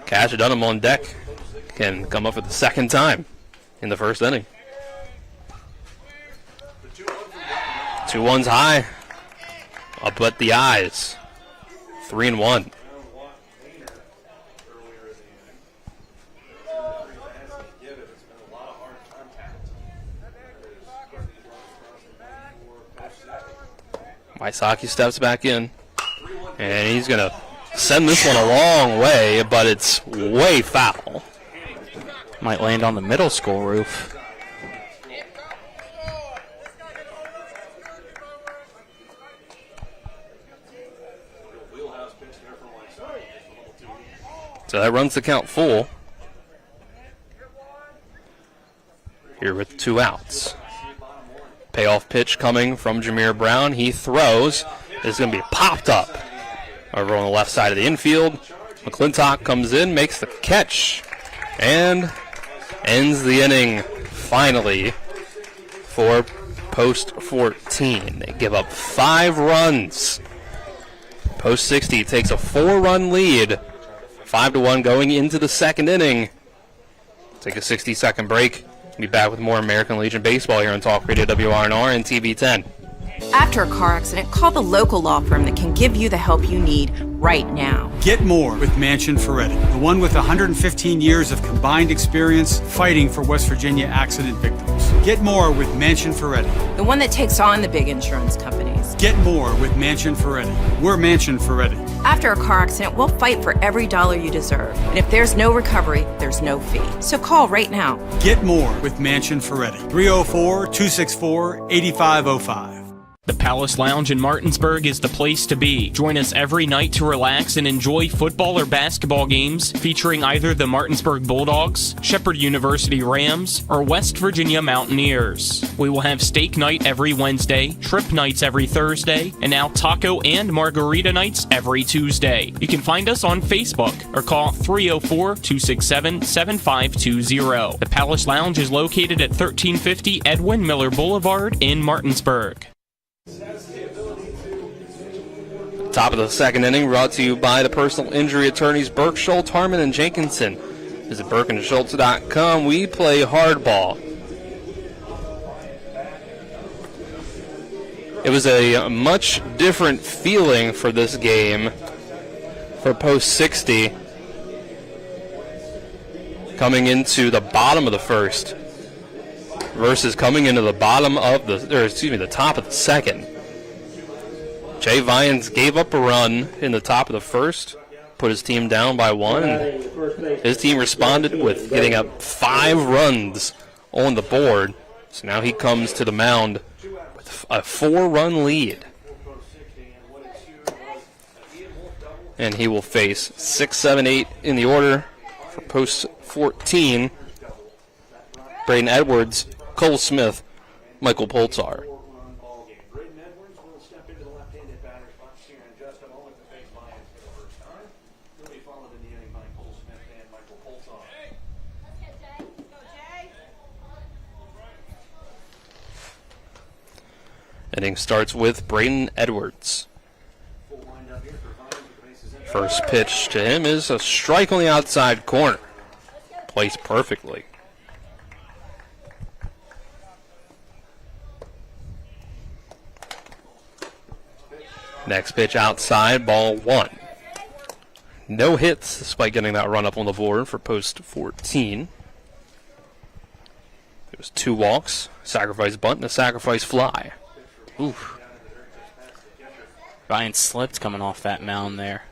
Cash Dunham on deck can come up for the second time in the first inning. 2-1's high. Up at the eyes. 3-1. Wysocki steps back in. And he's going to send this one a long way, but it's way foul. Might land on the middle school roof. So that runs the count full. Here with 2 outs. Payoff pitch coming from Jameer Brown. He throws. It's going to be popped up over on the left side of the infield. McClintock comes in, makes the catch, and ends the inning finally for Post 14. They give up 5 runs. Post 60 takes a 4-run lead. 5-1 going into the second inning. Take a 60-second break. Be back with more American Legion baseball here on Talk Radio WRNR and TV 10. After a car accident, call the local law firm that can give you the help you need right now. Get more with Manchin Ferretti, the one with 115 years of combined experience fighting for West Virginia accident victims. Get more with Manchin Ferretti. The one that takes on the big insurance companies. Get more with Manchin Ferretti. We're Manchin Ferretti. After a car accident, we'll fight for every dollar you deserve. And if there's no recovery, there's no fee. So call right now. Get more with Manchin Ferretti. 304-264-8505. The Palace Lounge in Martinsburg is the place to be. Join us every night to relax and enjoy football or basketball games featuring either the Martinsburg Bulldogs, Shepherd University Rams, or West Virginia Mountaineers. We will have steak night every Wednesday, trip nights every Thursday, and now taco and margarita nights every Tuesday. You can find us on Facebook or call 304-267-7520. The Palace Lounge is located at 1350 Edwin Miller Boulevard in Martinsburg. Top of the second inning brought to you by the personal injury attorneys Burke, Schultz, Harmon, and Jenkinson. Visit burkeandschultz.com. We play hardball. It was a much different feeling for this game for Post 60 coming into the bottom of the first versus coming into the the top of the second. Jay Vyans gave up a run in the top of the first, put his team down by 1. And his team responded with getting up 5 runs on the board. So now he comes to the mound with a 4-run lead. And he will face 6, 7, 8 in the order for Post 14. Braden Edwards, Cole Smith, Michael Polzar. Inning starts with Braden Edwards. First pitch to him is a strike on the outside corner. Placed perfectly. Next pitch outside, ball 1. No hits despite getting that run up on the board for post 14. It was 2 walks, sacrifice bunt, and a sacrifice fly. Oof. Ryan slipped coming off that mound there.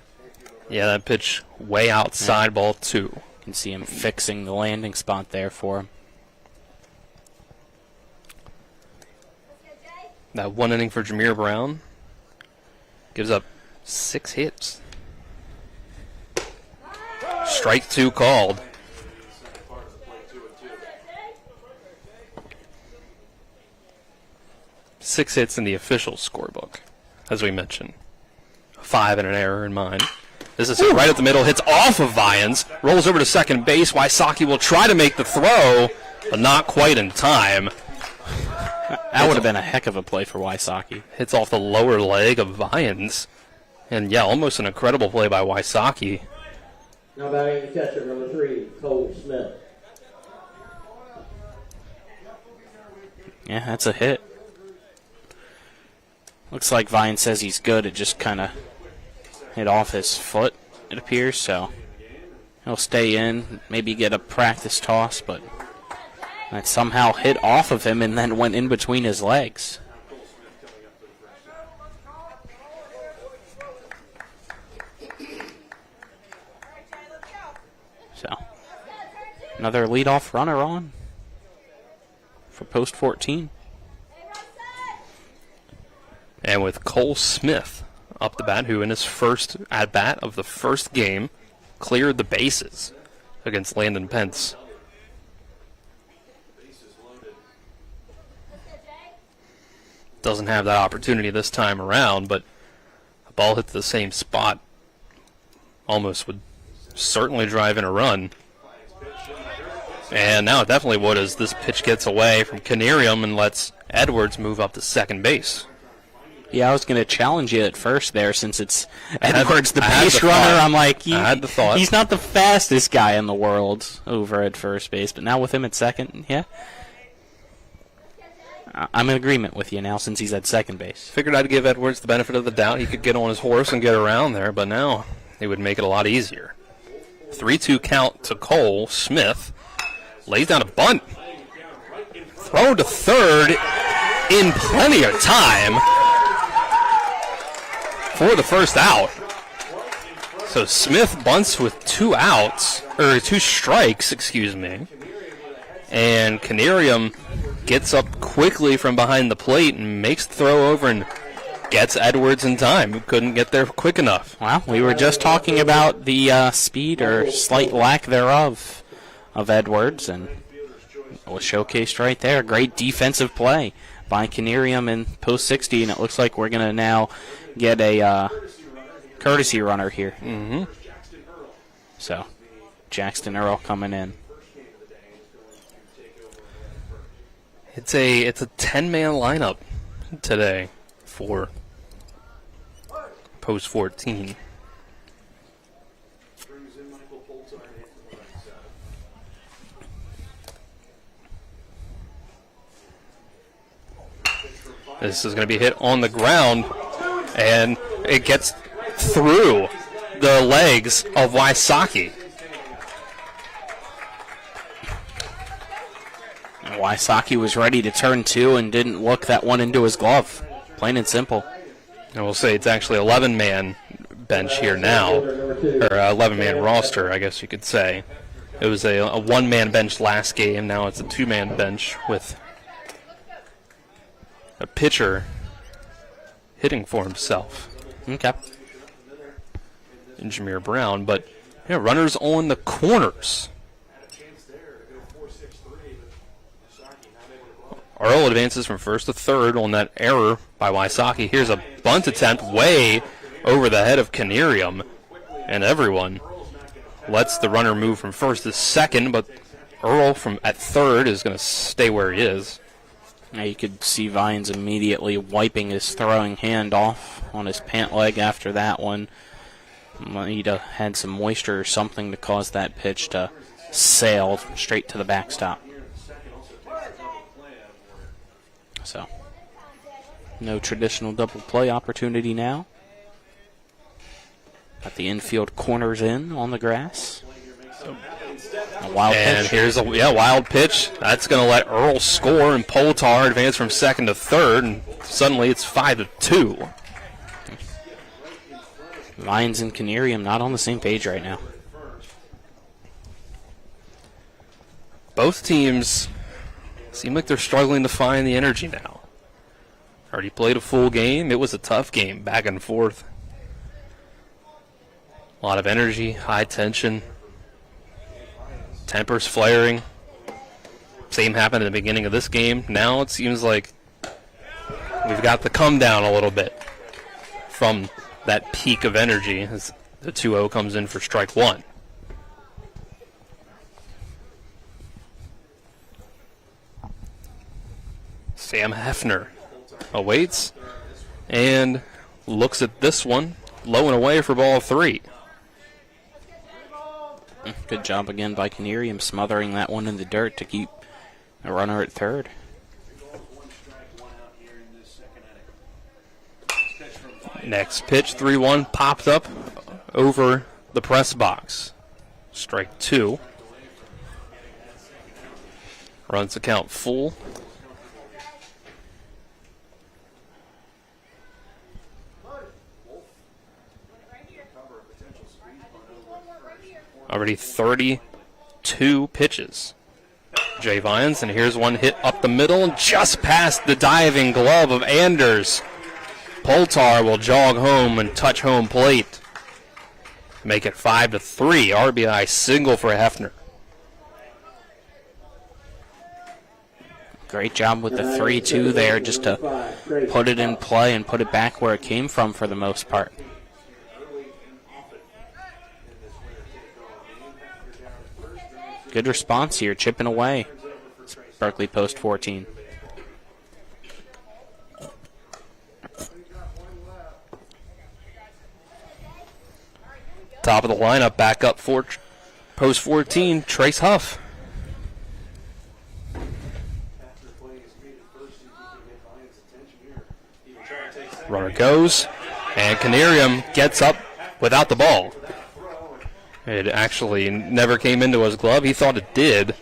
Yeah, that pitch way outside, ball 2. You can see him fixing the landing spot there for him. That 1 inning for Jameer Brown gives up 6 hits. Strike 2 called. Six hits in the official scorebook, as we mentioned. 5 and an error in mine. This is hit right up the middle, hits off of Vians, rolls over to second base. Wysocki will try to make the throw, but not quite in time. That would have been a heck of a play for Wysocki. Hits off the lower leg of Vians. And yeah, almost an incredible play by Wysocki. Now batting the catcher, number 3, Cole Smith. Yeah, that's a hit. Looks like Vine says he's good. It just kind of hit off his foot, it appears, so he'll stay in, maybe get a practice toss, but that somehow hit off of him and then went in between his legs. So, another leadoff runner on for post 14. And with Cole Smith up the bat, who in his first at-bat of the first game cleared the bases against Landon Pence. Doesn't have that opportunity this time around, but a ball hit the same spot almost would certainly drive in a run. And now it definitely would, as this pitch gets away from Canarium and lets Edwards move up to second base. Yeah, I was going to challenge you at first there, since it's Edwards, the base runner. I'm like, I had the thought. He's not the fastest guy in the world over at first base, but now with him at second, yeah. I'm in agreement with you now, since he's at second base. Figured I'd give Edwards the benefit of the doubt. He could get on his horse and get around there, but now it would make it a lot easier. 3-2 count to Cole Smith. Lays down a bunt. Throw to third in plenty of time for the first out. So Smith bunts with 2 outs, or 2 strikes, excuse me. And Canarium gets up quickly from behind the plate and makes the throw over and gets Edwards in time, who couldn't get there quick enough. Well, we were just talking about the speed or slight lack thereof of Edwards, and it was showcased right there. Great defensive play by Canarium in post 60, and it looks like we're going to now get a courtesy runner here. Mm-hmm. So, Jackson Earl coming in. It's a 10-man lineup today for post 14. This is going to be hit on the ground, and it gets through the legs of Wysocki. Wysocki was ready to turn 2 and didn't look that one into his glove. Plain and simple. And we'll say it's actually 11-man bench here now, or 11-man roster, I guess you could say. It was a one-man bench last game. Now it's a 2-man bench with a pitcher hitting for himself. Okay. And Jameer Brown, but yeah, runners on the corners. Earl advances from first to third on that error by Wysocki. Here's a bunt attempt way over the head of Canerium, and everyone lets the runner move from first to second, but Earl at third is going to stay where he is. Now you could see Vines immediately wiping his throwing hand off on his pant leg after that one. He'd have had some moisture or something to cause that pitch to sail straight to the backstop. So, no traditional double play opportunity now. Got the infield corners in on the grass. A wild pitch. And here's a wild pitch. That's going to let Earl score, and Poltar advance from second to third, and suddenly it's 5-2. Vines and Canerium not on the same page right now. Both teams seem like they're struggling to find the energy now. Already played a full game. It was a tough game, back and forth. A lot of energy, high tension. Tempers flaring. Same happened at the beginning of this game. Now it seems like we've got the come down a little bit from that peak of energy as the 2-0 comes in for strike one. Sam Hefner awaits and looks at this one, low and away for ball 3. Good job again by Canerium, smothering that one in the dirt to keep a runner at third. Next pitch, 3-1, popped up over the press box. Strike 2. Runs the count full. Already 32 pitches. Jay Vines, and here's one hit up the middle and just past the diving glove of Anders. Poltar will jog home and touch home plate. Make it 5-3. RBI single for Hefner. Great job with the 3-2 there, just to put it in play and put it back where it came from for the most part. Good response here, chipping away. It's Berkeley Post 14. Top of the lineup, back up for Post 14, Trace Huff. Runner goes, and Canerium gets up without the ball. It actually never came into his glove. He thought it did.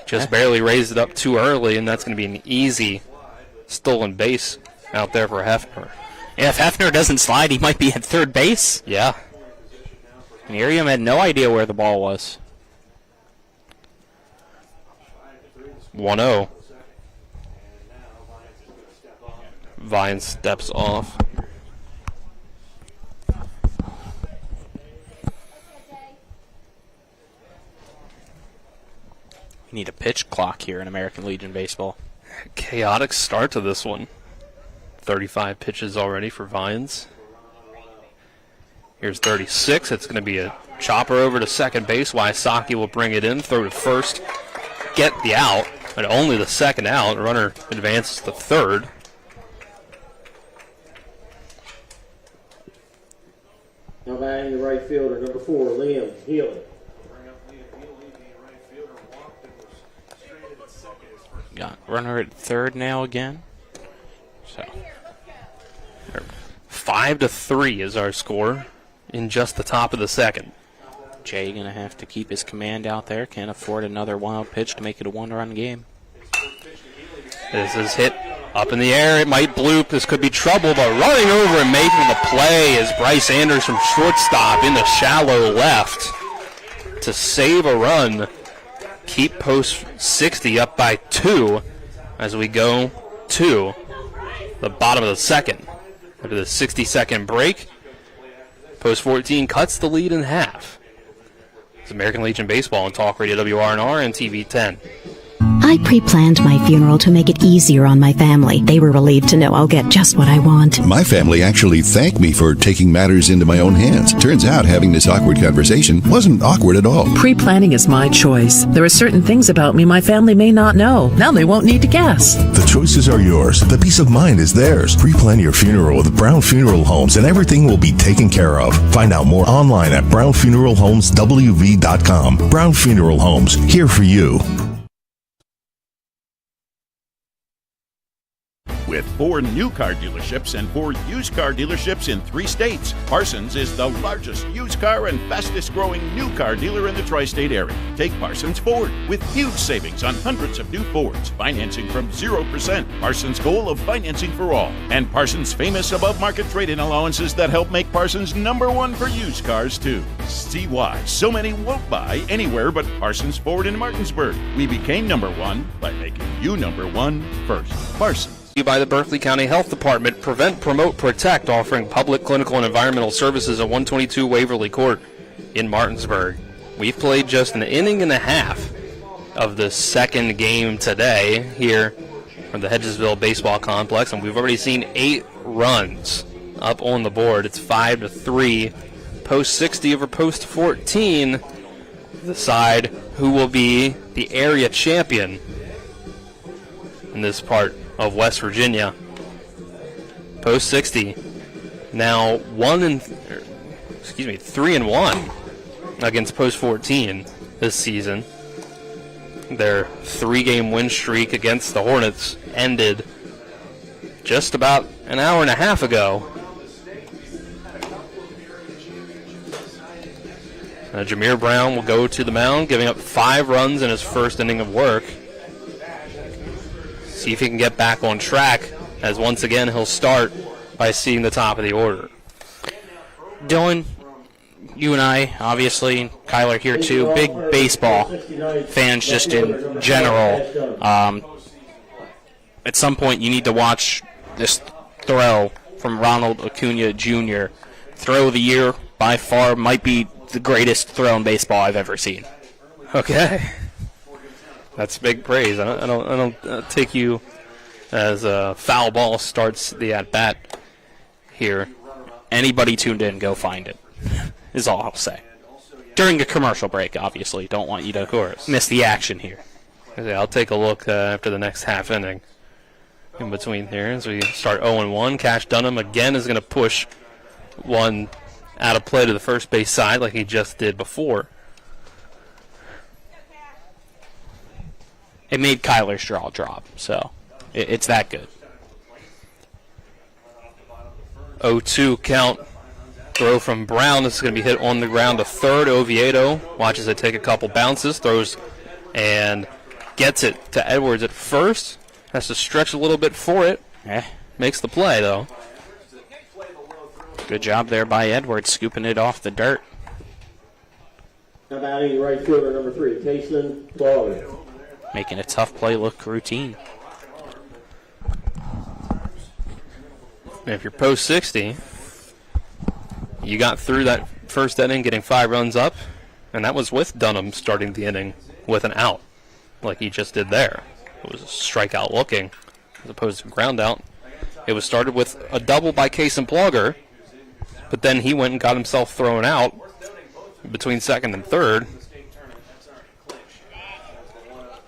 Just barely raised it up too early, and that's going to be an easy stolen base out there for Hefner. Yeah, if Hefner doesn't slide, he might be at third base. Yeah. Canerium had no idea where the ball was. 1-0. Vine steps off. We need a pitch clock here in American Legion Baseball. Chaotic start to this one. 35 pitches already for Vines. Here's 36. It's going to be a chopper over to second base. Wysocki will bring it in, throw to first, get the out, but only the second out. The runner advances to third. Now batting the right fielder, number 4, Liam Healy. Got runner at third now again. So 5-3 is our score in just the top of the second. Jay going to have to keep his command out there. Can't afford another wild pitch to make it a one-run game. This is hit up in the air. It might bloop. This could be trouble, but running over and making the play is Bryce Anders from shortstop in the shallow left to save a run. Keep Post 60 up by 2 as we go to the bottom of the second. After the 60-second break, Post 14 cuts the lead in half. It's American Legion Baseball on Talk Radio WRNR and TV 10. I I pre-planned my funeral to make it easier on my family. They were relieved to know I'll get just what I want. My family actually thanked me for taking matters into my own hands. Turns out having this awkward conversation wasn't awkward at all. Pre-planning is my choice. There are certain things about me my family may not know. Now they won't need to guess. The choices are yours. The peace of mind is theirs. Pre-plan your funeral with Brown Funeral Homes and everything will be taken care of. Find out more online at brownfuneralhomeswv.com. Brown Funeral Homes, here for you. With 4 new car dealerships and 4 used car dealerships in 3 states, Parsons is the largest used car and fastest growing new car dealer in the tri-state area. Take Parsons Ford with huge savings on hundreds of new Fords, financing from 0%. Parsons' goal of financing for all. And Parsons' famous above-market trade-in allowances that help make Parsons #1 for used cars, too. See why so many won't buy anywhere but Parsons Ford in Martinsburg. We became #1 by making you #1 first. Parsons. By the Berkeley County Health Department, Prevent, Promote, Protect, offering public, clinical, and environmental services at 122 Waverly Court in Martinsburg. We've played just an inning and a half of the second game today here from the Hedgesville Baseball Complex, and we've already seen 8 runs up on the board. It's 5-3. Post 60 over post 14. Decide who will be the area champion in this part of West Virginia. Post 60 now 3-1 against post 14 this season. Their 3-game win streak against the Hornets ended just about an hour and a half ago. Jameer Brown will go to the mound, giving up 5 runs in his first inning of work. See if he can get back on track, as once again he'll start by seeing the top of the order. Dylan, you and I, obviously, Kyler here too, big baseball fans just in general. At some point you need to watch this throw from Ronald Acuna Jr. Throw of the year, by far, might be the greatest throw in baseball I've ever seen. Okay. That's big praise. I don't take you as a foul ball starts the at-bat here. Anybody tuned in, go find it, is all I'll say. During a commercial break, obviously. Don't want you to miss the action here. I'll take a look after the next half inning. In between here, as we start 0-1, Cash Dunham again is going to push one out of play to the first base side like he just did before. It made Kyler's draw drop, so it's that good. 0-2 count. Throw from Brown. This is going to be hit on the ground to third. Oviedo watches it take a couple bounces, throws and gets it to Edwards at first. Has to stretch a little bit for it. Makes the play, though. Good job there by Edwards, scooping it off the dirt. Now batting right fielder number 3, Kason Ballard. Making a tough play look routine. And if you're post 60, you got through that first inning getting 5 runs up, and that was with Dunham starting the inning with an out, like he just did there. It was a strikeout looking, as opposed to ground out. It was started with a double by Kason Plogger, but then he went and got himself thrown out between second and third.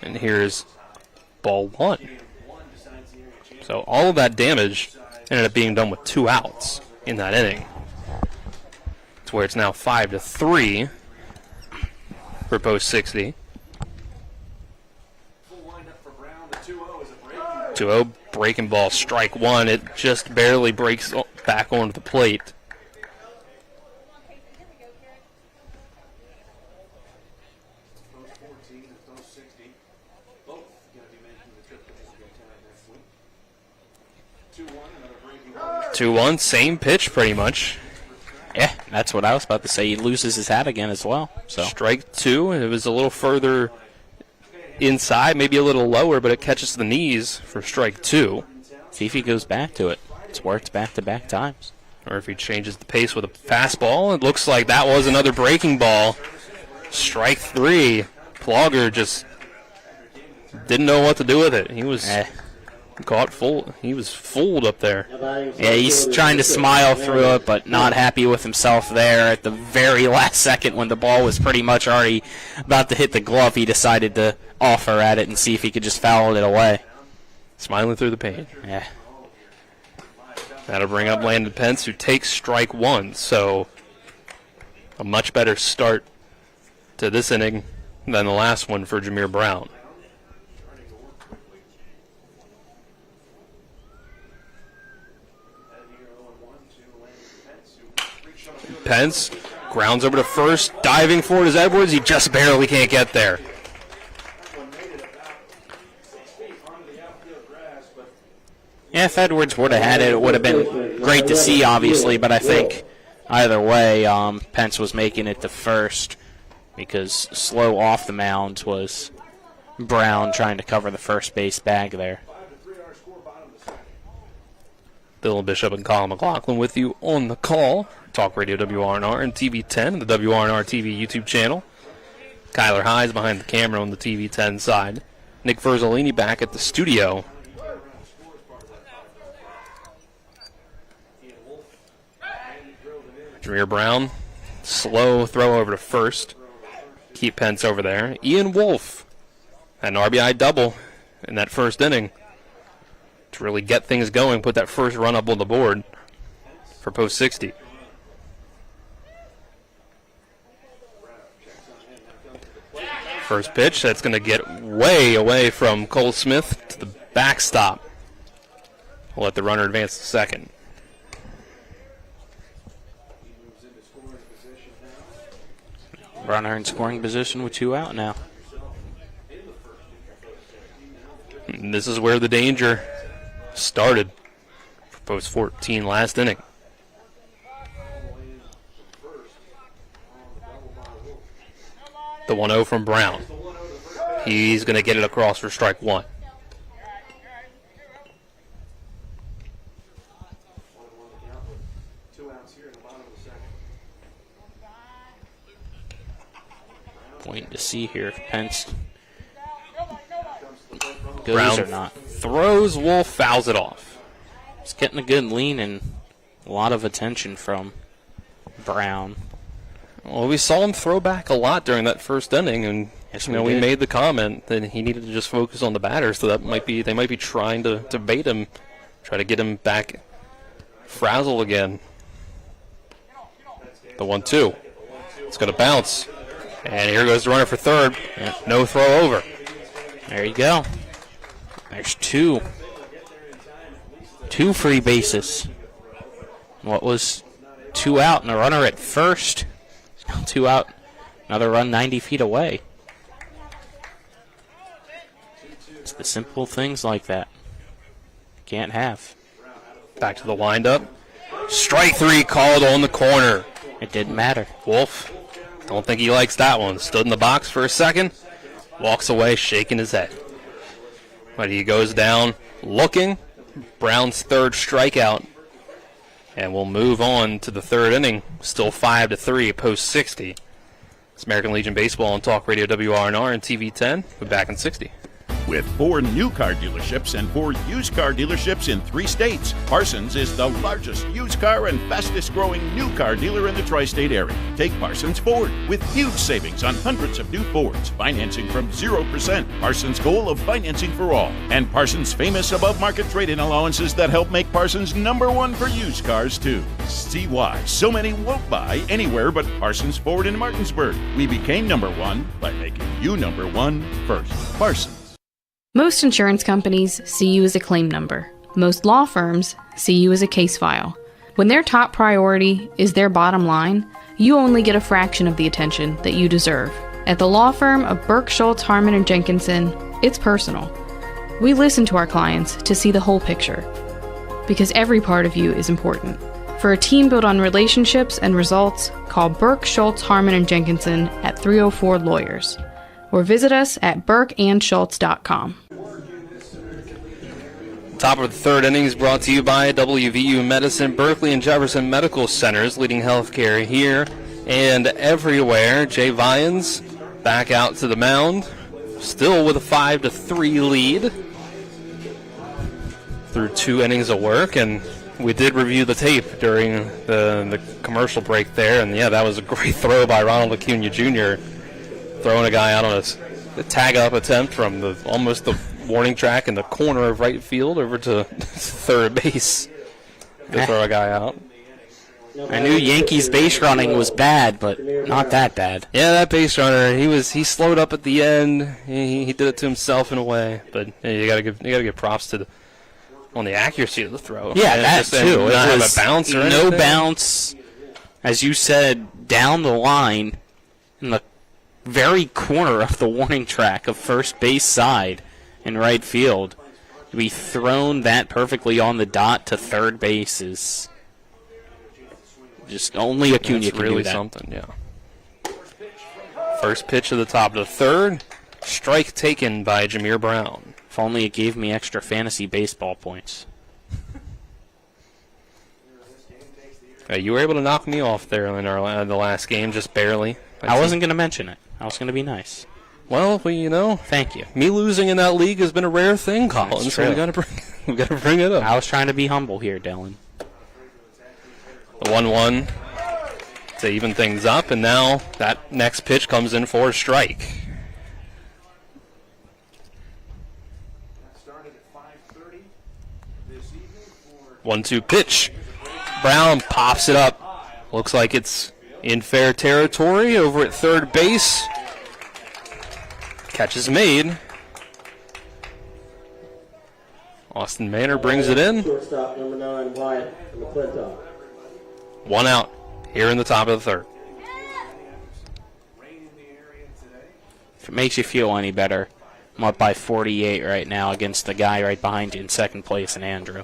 And here's ball 1. So all of that damage ended up being done with 2 outs in that inning. It's where it's now 5-3 for post 60. 2-0 breaking ball, strike 1. It just barely breaks back onto the plate. Two one, same pitch pretty much. Yeah, that's what I was about to say. He loses his hat again as well. So strike 2. It was a little further inside, maybe a little lower, but it catches the knees for strike 2. See if he goes back to it. It's worked back-to-back times. Or if he changes the pace with a fastball. It looks like that was another breaking ball. Strike 3. Plogger just didn't know what to do with it. He was caught full. He was fooled up there. Yeah, he's trying to smile through it, but not happy with himself there. At the very last second, when the ball was pretty much already about to hit the glove, he decided to offer at it and see if he could just foul it away. Smiling through the pain. Yeah. That'll bring up Landon Pence, who takes strike one. So a much better start to this inning than the last one for Jameer Brown. Pence grounds over to first, diving for it is Edwards. He just barely can't get there. Yeah, if Edwards would have had it, it would have been great to see, obviously, but I think either way, Pence was making it to first because slow off the mound was Brown trying to cover the first base bag there. Dylan Bishop and Colin McLaughlin with you on the call. Talk Radio WRNR and TV10 and the WRNR TV YouTube channel. Kyler Highs behind the camera on the TV10 side. Nick Verzolini back at the studio. Jameer Brown, slow throw over to first. Keep Pence over there. Ian Wolf, an RBI double in that first inning to really get things going, put that first run up on the board for post 60. First pitch, that's going to get way away from Cole Smith to the backstop. We'll let the runner advance to second. Runner in scoring position with 2 out now. And this is where the danger started for post 14 last inning. The 1-0 from Brown. He's going to get it across for strike one. Waiting to see here if Pence goes Brown or not. Throws, Wolf fouls it off. It's getting a good lean and a lot of attention from Brown. Well, we saw him throw back a lot during that first inning, and yes, we made the comment that he needed to just focus on the batter. So they might be trying to bait him, try to get him back frazzled again. The 1-2. It's going to bounce. And here goes the runner for third. No throw over. There you go. There's two free bases. What was 2 out and a runner at first? Now 2 out. Another run 90 feet away. It's the simple things like that. Can't have. Back to the windup. Strike 3 called on the corner. It didn't matter. Wolf, don't think he likes that one. Stood in the box for a second. Walks away shaking his head. But he goes down looking. Brown's third strikeout. And we'll move on to the third inning. Still 5-3, post 60. It's American Legion Baseball on Talk Radio WRNR and TV10. We're back in 60. With 4 new car dealerships and 4 used car dealerships in 3 states, Parsons is the largest used car and fastest growing new car dealer in the tri-state area. Take Parsons Ford with huge savings on hundreds of new Fords, financing from 0%, Parsons' goal of financing for all, and Parsons' famous above-market trade-in allowances that help make Parsons #1 for used cars too. See why so many won't buy anywhere but Parsons Ford in Martinsburg. We became #1 by making you #1 first. Parsons. Most insurance companies see you as a claim number. Most law firms see you as a case file. When their top priority is their bottom line, you only get a fraction of the attention that you deserve. At the law firm of Burke, Schultz, Harmon, and Jenkinson, it's personal. We listen to our clients to see the whole picture, because every part of you is important. For a team built on relationships and results, call Burke, Schultz, Harmon, and Jenkinson at 304 Lawyers, or visit us at burkeandschultz.com. Top of the third inning is brought to you by WVU Medicine, Berkeley and Jefferson Medical Centers, leading healthcare here and everywhere. Jay Vyans back out to the mound. still with a 5-3 lead through 2 innings of work, and we did review the tape during the commercial break there, and yeah, that was a great throw by Ronald Acuna Jr., throwing a guy out on a tag-up attempt from almost the warning track in the corner of right field over to third base to throw a guy out. I knew Yankees base running was bad, but not that bad. Yeah, that base runner, he slowed up at the end. He did it to himself in a way, but you gotta give props to on the accuracy of the throw. Yeah, that too. It not have a bounce or anything. No bounce, as you said, down the line in the very corner of the warning track of first base side in right field. To be thrown that perfectly on the dot to third base is just only Acuna can really do that. Something, yeah. First pitch of the top of the third. Strike taken by Jameer Brown. If only it gave me extra fantasy baseball points. You were able to knock me off there in the last game, just barely. I wasn't going to mention it. I was going to be nice. Well, thank you. Me losing in that league has been a rare thing, Colin. So we got to bring it up. I was trying to be humble here, Dylan. The 1-1 to even things up, and now that next pitch comes in for a strike. 1-2 pitch. Brown pops it up. Looks like it's in fair territory over at third base. Catch is made. Austin Manor brings it in. Shortstop number 9, Wyatt McClintock. 1 out here in the top of the third. If it makes you feel any better, I'm up by 48 right now against the guy right behind you in second place in Andrew.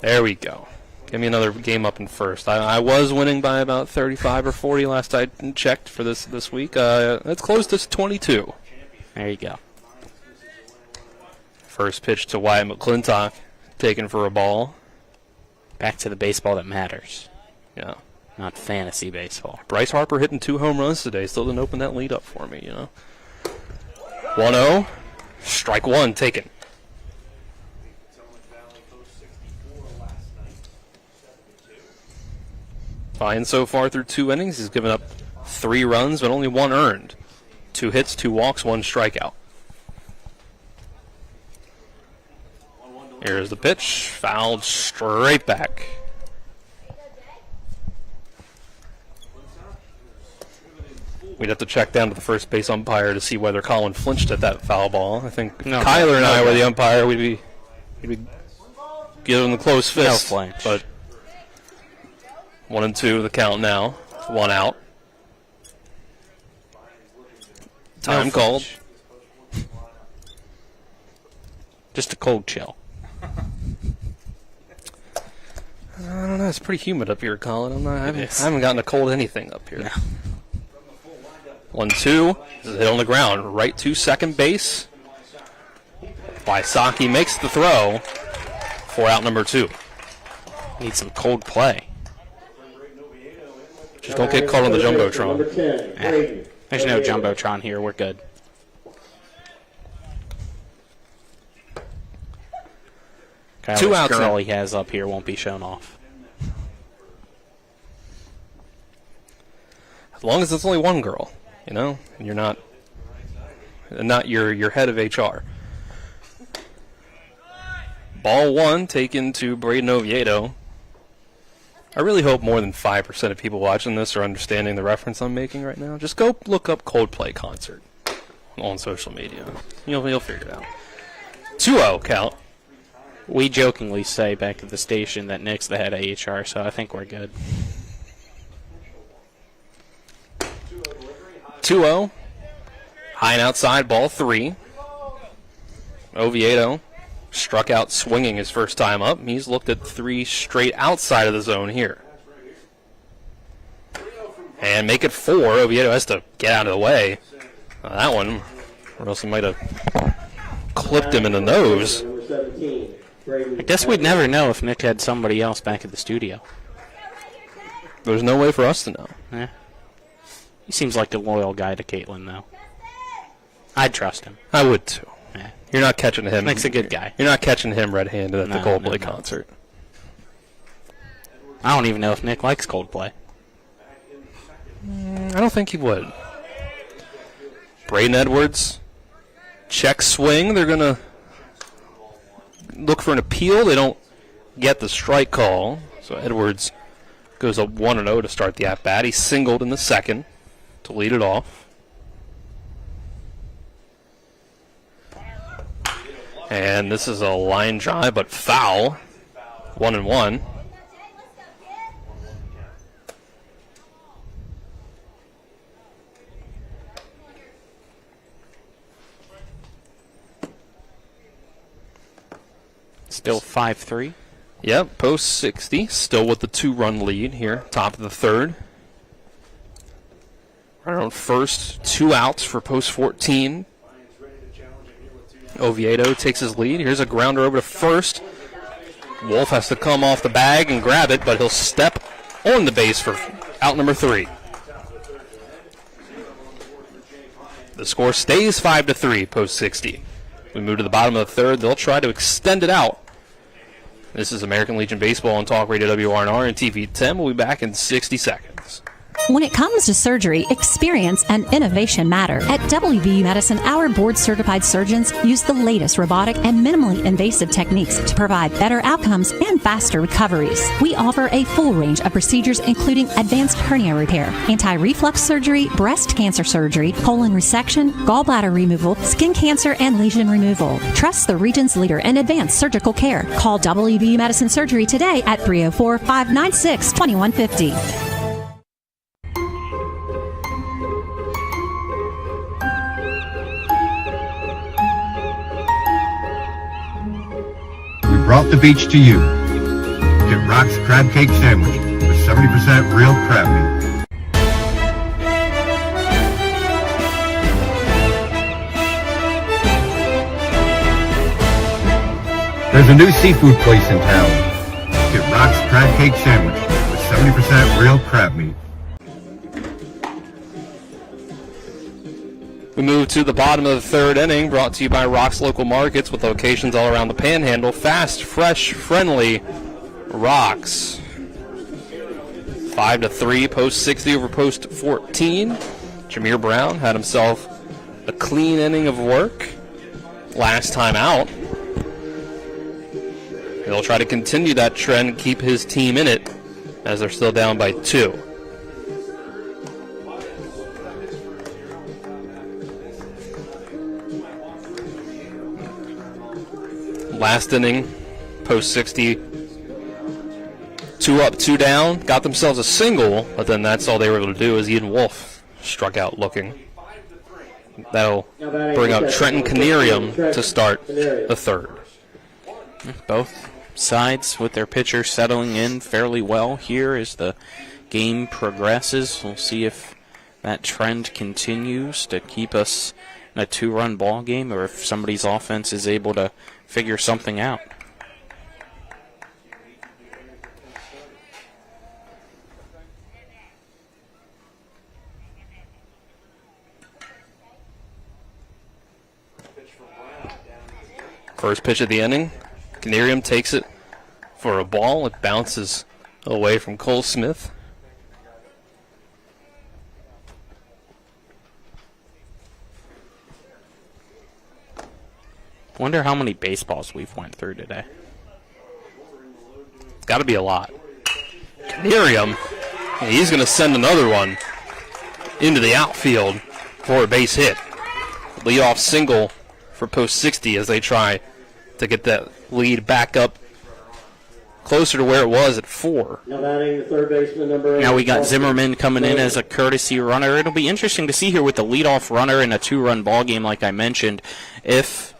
There we go. Give me another game up in first. I was winning by about 35 or 40 last I checked for this week. It's close to 22. There you go. First pitch to Wyatt McClintock, taken for a ball. Back to the baseball that matters. Yeah. Not fantasy baseball. Bryce Harper hitting 2 home runs today. Still didn't open that lead up for me, 1-0. Strike 1 taken. Fine so far through 2 innings. He's given up 3 runs, but only 1 earned. 2 hits, 2 walks, 1 strikeout. Here's the pitch. Fouled straight back. We'd have to check down to the first base umpire to see whether Colin flinched at that foul ball. I think Kyler and I were the umpire. We'd be giving the close fist. No flinch. But 1-2 the count now. 1 out. Time called. Just a cold chill. I don't know. It's pretty humid up here, Colin. I haven't gotten a cold anything up here. No. 1-2. This is hit on the ground. Right to second base. Wysocki makes the throw for out number 2. Need some cold play. Just don't get caught on the Jumbotron. There's no Jumbotron here. We're good. Kyle's 2 outs. Girl he has up here won't be shown off. As long as it's only one girl, and you're not your head of HR. Ball 1 taken to Braden Oviedo. I really hope more than 5% of people watching this are understanding the reference I'm making right now. Just go look up Coldplay concert on social media. You'll figure it out. 2-0 count. We jokingly say back at the station that Nick's the head of HR, so I think we're good. 2-0. High and outside, ball 3. Oviedo struck out swinging his first time up. He's looked at 3 straight outside of the zone here. And make it 4. Oviedo has to get out of the way. That one, or else he might have clipped him in the nose. I guess we'd never know if Nick had somebody else back at the studio. There's no way for us to know. Yeah. He seems like a loyal guy to Caitlin, though. I'd trust him. I would too. Yeah. You're not catching him. Nick's a good guy. You're not catching him red-handed at the Coldplay concert. I don't even know if Nick likes Coldplay. I don't think he would. Braden Edwards, check swing. They're going to look for an appeal. They don't get the strike call. So Edwards goes up 1-0 to start the at-bat. He singled in the second to lead it off. And this is a line drive, but foul. 1-1. Still 5-3. Yep, post 60. Still with the 2-run lead here, top of the third. Runner on first, 2 outs for post 14. Oviedo takes his lead. Here's a grounder over to first. Wolf has to come off the bag and grab it, but he'll step on the base for out number 3. The score stays 5-3, post 60. We move to the bottom of the third. They'll try to extend it out. This is American Legion Baseball on Talk Radio WRNR and TV 10. We'll be back in 60 seconds. When it comes to surgery, experience and innovation matter. At WVU Medicine, our board-certified surgeons use the latest robotic and minimally invasive techniques to provide better outcomes and faster recoveries. We offer a full range of procedures including advanced hernia repair, anti-reflux surgery, breast cancer surgery, colon resection, gallbladder removal, skin cancer, and lesion removal. Trust the region's leader in advanced surgical care. Call WVU Medicine Surgery today at 304-596-2150. Brought the beach to you. Get Rock's Crab Cake Sandwich with 70% real crab meat. There's a new seafood place in town. Get Rock's Crab Cake Sandwich with 70% real crab meat. We move to the bottom of the third inning, brought to you by Rock's Local Markets with locations all around the Panhandle. Fast, fresh, friendly Rock's. 5-3, post 60 over post 14. Jameer Brown had himself a clean inning of work last time out. He'll try to continue that trend and keep his team in it as they're still down by 2. Last inning, post 60, 2 up, 2 down, got themselves a single, but then that's all they were able to do as Eden Wolf struck out looking. That'll bring out Trenton Canarium to start the third. Both sides with their pitchers settling in fairly well here as the game progresses. We'll see if that trend continues to keep us in a 2-run ball game or if somebody's offense is able to figure something out. First pitch of the inning, Canarium takes it for a ball. It bounces away from Cole Smith. Wonder how many baseballs we've went through today. It's got to be a lot. Canarium, he's going to send another one into the outfield for a base hit. Leadoff single for post 60 as they try to get that lead back up closer to where it was at 4. Now batting the third baseman, number 8. Now we got Zimmerman coming in as a courtesy runner. It'll be interesting to see here with the leadoff runner in a 2-run ball game like I mentioned if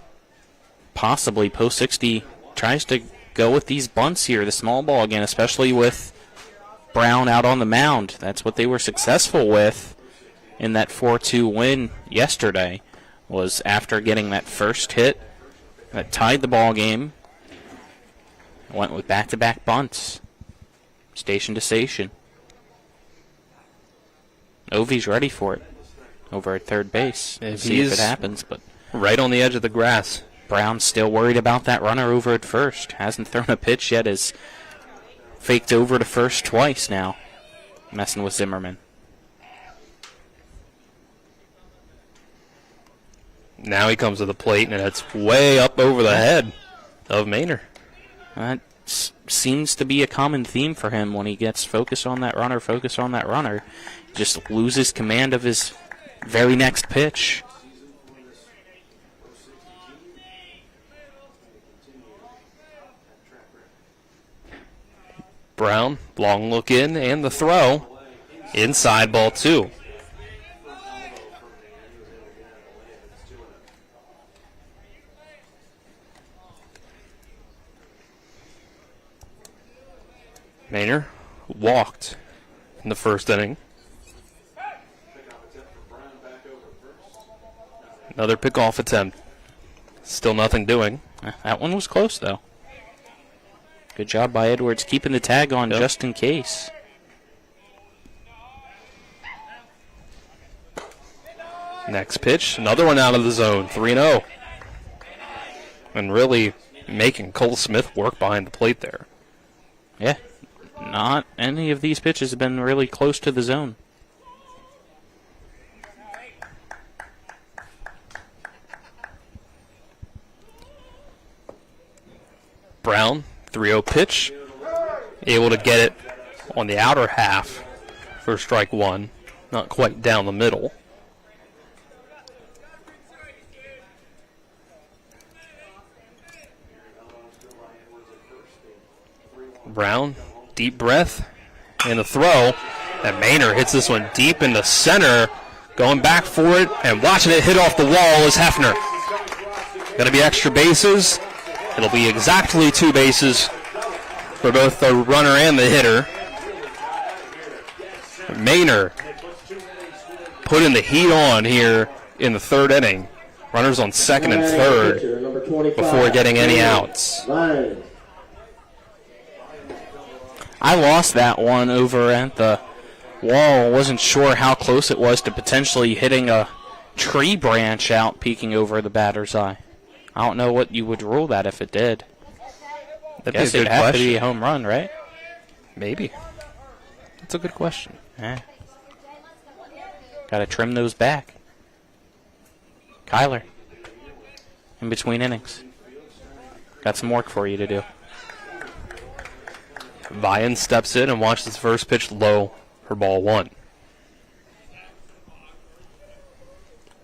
possibly post 60 tries to go with these bunts here, the small ball again, especially with Brown out on the mound. That's what they were successful with in that 4-2 win yesterday, was after getting that first hit that tied the ball game, went with back-to-back bunts, station to station. Ovi's ready for it. over at third base. If See if it happens. But right on the edge of the grass. Brown's still worried about that runner over at first. Hasn't thrown a pitch yet. Has faked over to first twice now. Messing with Zimmerman. Now he comes to the plate, and it's way up over the head of Maynard. That seems to be a common theme for him when he gets focus on that runner. He just loses command of his very next pitch. Brown, long look in, and the throw. Inside, ball 2. Maynard walked in the first inning. Another pickoff attempt. Still nothing doing. That one was close, though. Good job by Edwards keeping the tag on just in case. Next pitch, another one out of the zone, 3-0. And really making Cole Smith work behind the plate there. Yeah, not any of these pitches have been really close to the zone. Brown, 3-0 pitch, able to get it on the outer half for strike 1, not quite down the middle. Brown, deep breath, and the throw, and Maynard hits this one deep in the center, going back for it, and watching it hit off the wall is Hefner. Going to be extra bases. It'll be exactly 2 bases for both the runner and the hitter. Maynard putting the heat on here in the third inning. Runners on second and third before getting any outs. I lost that one over at the wall. Wasn't sure how close it was to potentially hitting a tree branch out peeking over the batter's eye. I don't know what you would rule that if it did. I guess it'd have to be a home run, right? Maybe. That's a good question. Yeah. Got to trim those back. Kyler, in between innings. Got some work for you to do. Vian steps in and watches his first pitch low for ball 1.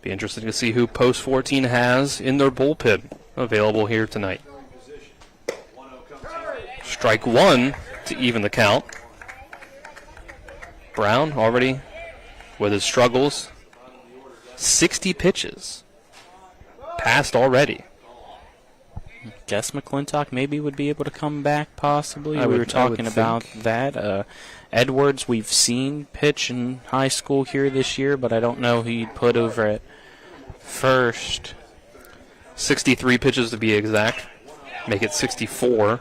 Be interesting to see who Post 14 has in their bullpen available here tonight. Strike 1 to even the count. Brown already with his struggles. 60 pitches passed already. Guess McClintock maybe would be able to come back possibly. We were talking about that. Edwards we've seen pitch in high school here this year, but I don't know who you'd put over at first. 63 pitches to be exact. Make it 64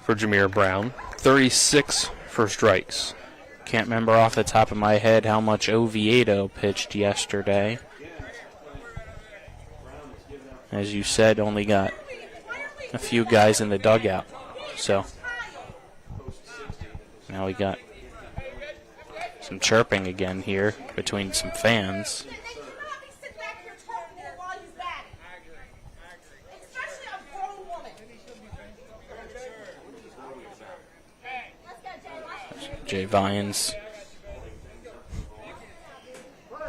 for Jameer Brown. 36 for strikes. Can't remember off the top of my head how much Oviedo pitched yesterday. As you said, only got a few guys in the dugout. So now we got some chirping again here between some fans. Jay Vian's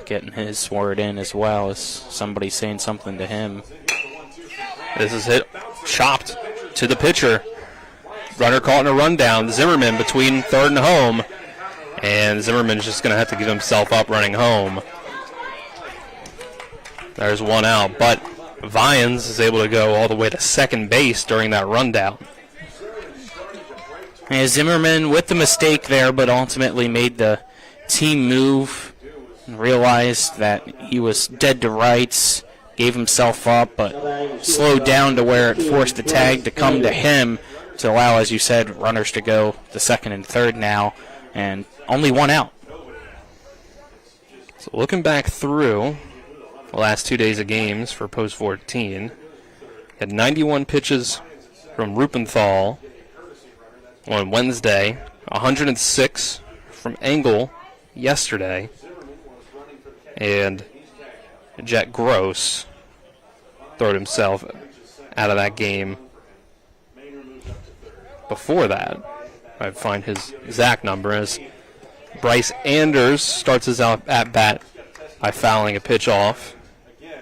getting his word in as well as somebody saying something to him. This is hit, chopped to the pitcher. Runner caught in a rundown. Zimmerman between third and home. And Zimmerman's just going to have to give himself up running home. There's one out. But Vians is able to go all the way to second base during that rundown. Yeah, Zimmerman with the mistake there, but ultimately made the team move and realized that he was dead to rights, gave himself up, but slowed down to where it forced the tag to come to him to allow, as you said, runners to go to second and third now, and only one out. So looking back through the last 2 days of games for Post 14, had 91 pitches from Rupenthal on Wednesday, 106 from Engel yesterday, and Jet Gross throwed himself out of that game before that. I find his exact number as Bryce Anders starts his at bat by fouling a pitch off.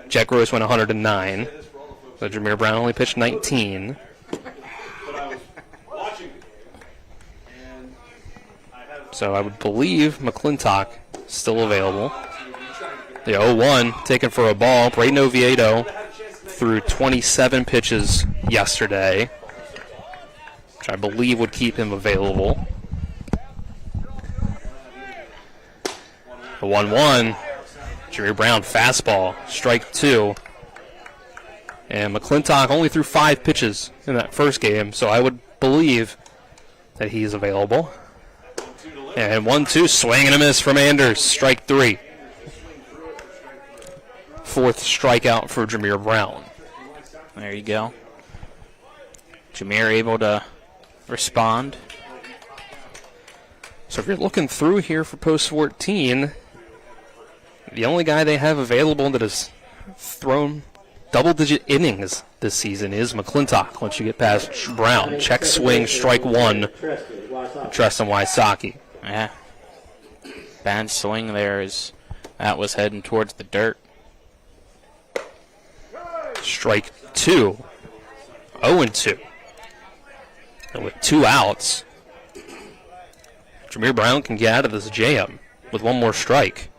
Jet Gross went 109. So Jameer Brown only pitched 19. So I would believe McClintock still available. The 0-1 taken for a ball. Braden Oviedo threw 27 pitches yesterday, which I believe would keep him available. The 1-1, Jameer Brown fastball, strike 2. And McClintock only threw 5 pitches in that first game, so I would believe that he's available. And 1-2, swing and a miss from Anders, strike 3. Fourth strikeout for Jameer Brown. There you go. Jameer able to respond. So if you're looking through here for Post 14, the only guy they have available that has thrown double-digit innings this season is McClintock. Once you get past Brown, check swing, strike 1, Tristan Wysocki. Yeah. Bad swing there as that was heading towards the dirt. Strike 2. 0-2. And with 2 outs, Jameer Brown can get out of this jam with 1 more strike.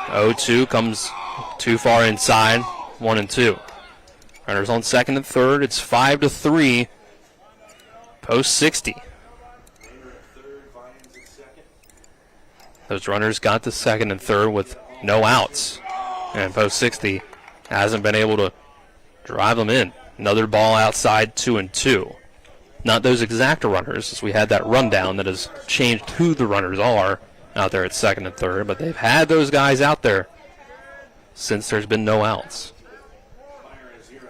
0-2 comes too far inside. 1-2. Runners on second and third. It's 5-3. Post 60. Those runners got to second and third with no outs. And Post 60 hasn't been able to drive them in. Another ball outside, 2-2. Not those exact runners, as we had that rundown that has changed who the runners are out there at second and third, but they've had those guys out there since there's been no outs.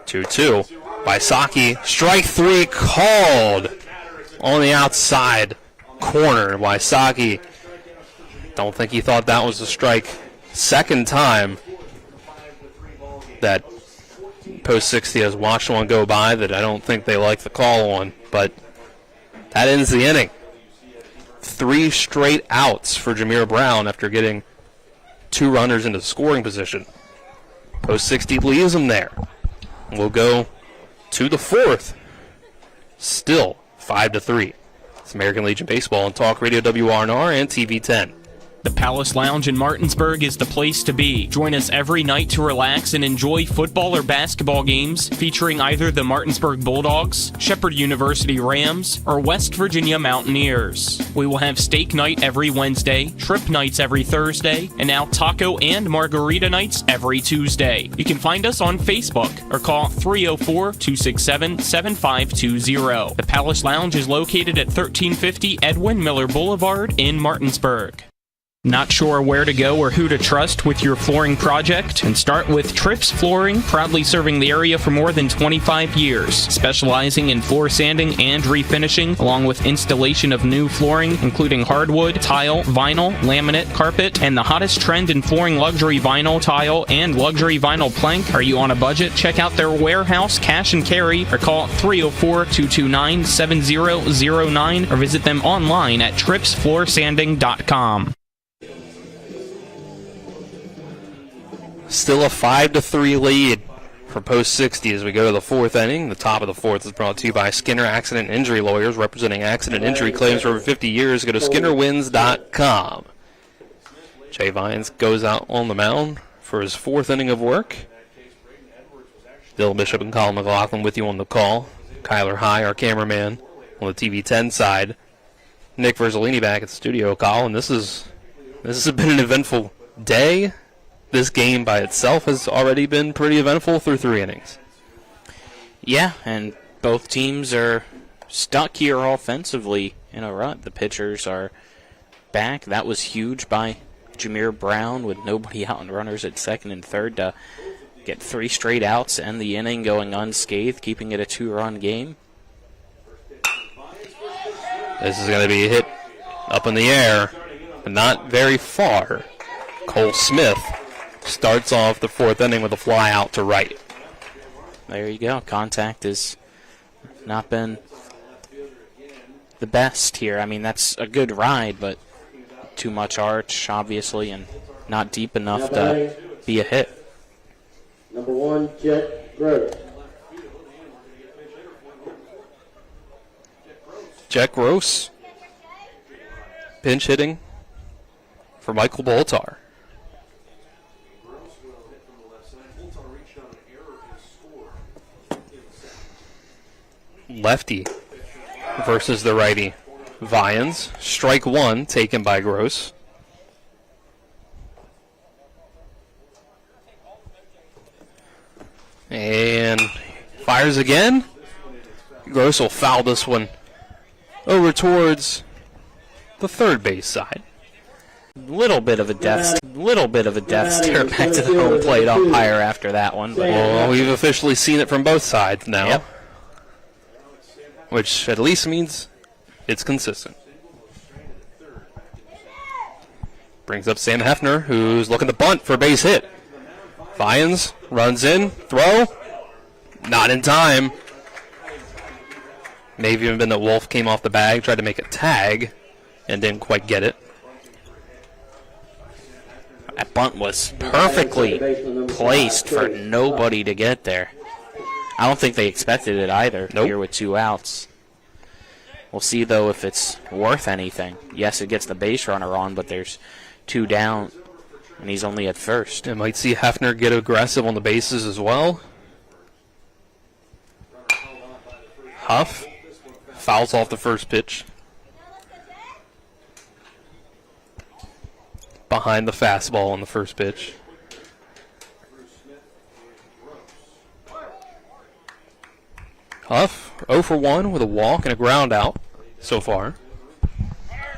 2-2. Wysocki, strike 3 called on the outside corner. Wysocki, don't think he thought that was a strike. Second time that Post 60 has watched one go by that I don't think they like the call on, but that ends the inning. 3 straight outs for Jameer Brown after getting 2 runners into scoring position. Post 60 leaves him there. We'll go to the 4th. Still 5-3. It's American Legion Baseball on Talk Radio WRNR and TV 10. The Palace Lounge in Martinsburg is the place to be. Join us every night to relax and enjoy football or basketball games featuring either the Martinsburg Bulldogs, Shepherd University Rams, or West Virginia Mountaineers. We will have steak night every Wednesday, trip nights every Thursday, and now taco and margarita nights every Tuesday. You can find us on Facebook or call 304-267-7520. The Palace Lounge is located at 1350 Edwin Miller Boulevard in Martinsburg. Not sure where to go or who to trust with your flooring project? And start with Trips Flooring, proudly serving the area for more than 25 years, specializing in floor sanding and refinishing, along with installation of new flooring, including hardwood, tile, vinyl, laminate, carpet, and the hottest trend in flooring, luxury vinyl, tile, and luxury vinyl plank. Are you on a budget? Check out their warehouse, cash and carry, or call 304-229-7009, or visit them online at tripsfloorsanding.com. Still a 5-3 lead for Post 60 as we go to the 4th inning. The top of the 4th is brought to you by Skinner Accident and Injury Lawyers, representing accident injury claims for over 50 years. Go to SkinnerWins.com. Jay Vines goes out on the mound for his 4th inning of work. Dylan Bishop and Colin McLaughlin with you on the call. Kyler High, our cameraman, on the TV 10 side. Nick Verzolini back at the studio. Colin, this has been an eventful day. This game by itself has already been pretty eventful through 3 innings. Yeah, and both teams are stuck here offensively in a rut. The pitchers are back. That was huge by Jameer Brown with nobody out and runners at second and third to get 3 straight outs and the inning going unscathed, keeping it a 2-run game. This is going to be a hit up in the air, but not very far. Cole Smith starts off the 4th inning with a fly out to right. There you go. Contact has not been the best here. I mean, that's a good ride, but too much arch, obviously, and not deep enough to be a hit. Number 1, Jet Gross. Jet Gross, pinch hitting for Michael Boltar. Lefty versus the righty. Vians, strike 1 taken by Gross. And fires again. Gross will foul this one over towards the third base side. Little bit of a death stare back to the home plate umpire after that one. But well, we've officially seen it from both sides now. Yep. Which at least means it's consistent. Brings up Sam Hefner, who's looking to bunt for a base hit. Vians runs in, throw, not in time. Maybe even been that Wolf came off the bag, tried to make a tag, and didn't quite get it. That bunt was perfectly placed for nobody to get there. I don't think they expected it either. Nope. Here with 2 outs. We'll see, though, if it's worth anything. Yes, it gets the base runner on, but there's 2 down, and he's only at first. And might see Hefner get aggressive on the bases as well. Huff fouls off the first pitch. Behind the fastball on the first pitch. Huff 0 for 1 with a walk and a ground out so far.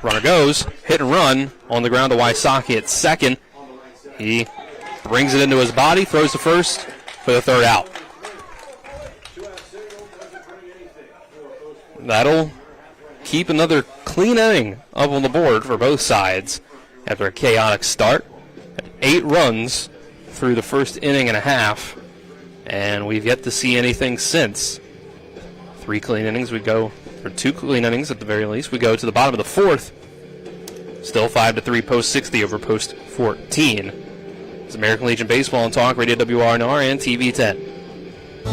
Runner goes, hit and run on the ground to Wysocki at second. He brings it into his body, throws to first for the 3rd out. That'll keep another clean inning up on the board for both sides after a chaotic start. 8 runs through the first inning and a half, and we've yet to see anything since. 3 clean innings, we go, or 2 clean innings at the very least. We go to the bottom of the 4th. Still 5-3 post 60 over post 14. It's American Legion Baseball on Talk Radio WRNR and TV 10.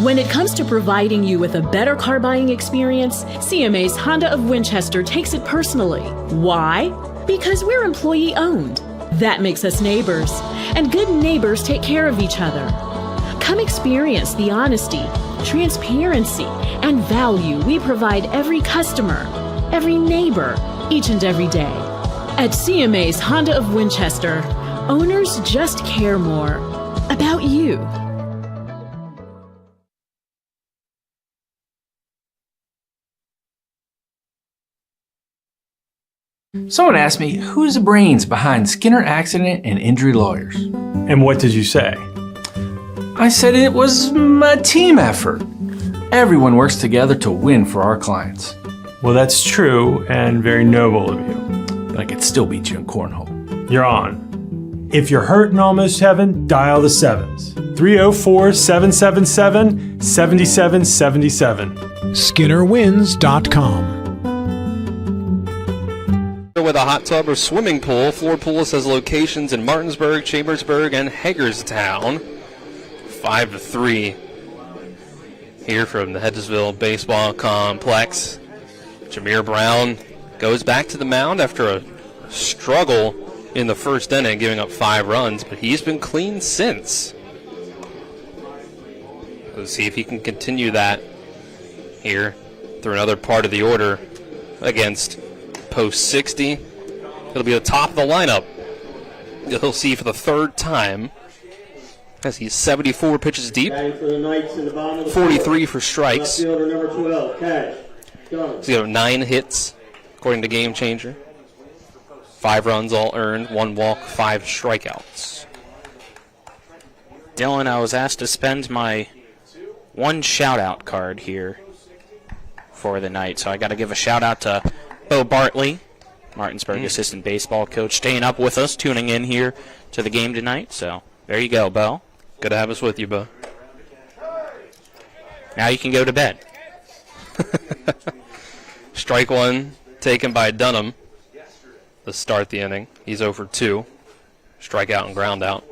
When it comes to providing you with a better car buying experience, CMA's Honda of Winchester takes it personally. Why? Because we're employee owned. That makes us neighbors. And good neighbors take care of each other. Come experience the honesty, transparency, and value we provide every customer, every neighbor, each and every day. At CMA's Honda of Winchester, owners just care more about you. Someone asked me, who's the brains behind Skinner Accident and Injury Lawyers? And what did you say? I said it was a team effort. Everyone works together to win for our clients. Well, that's true and very noble of you. But I could still beat you in cornhole. You're on. If you're hurt and almost heaven, dial the 7s. 304-777-7777. SkinnerWins.com. With a hot tub or swimming pool, Floor Pools has locations in Martinsburg, Chambersburg, and Hagerstown. 5-3 here from the Hedgesville Baseball Complex. Jameer Brown goes back to the mound after a struggle in the first inning, giving up 5 runs, but he's been clean since. Let's see if he can continue that here through another part of the order against post 60. It'll be the top of the lineup. He'll see for the 3rd time as he's 74 pitches deep, 43 for strikes. He's got 9 hits according to Game Changer. 5 runs all earned, 1 walk, 5 strikeouts. Dylan, I was asked to spend my one shout-out card here for the night, so I got to give a shout-out to Bo Bartley, Martinsburg assistant baseball coach, staying up with us, tuning in here to the game tonight. So there you go, Bo. Good to have us with you, Bo. Now you can go to bed. Strike 1 taken by Dunham to start the inning. He's 0 for 2. Strikeout and ground out.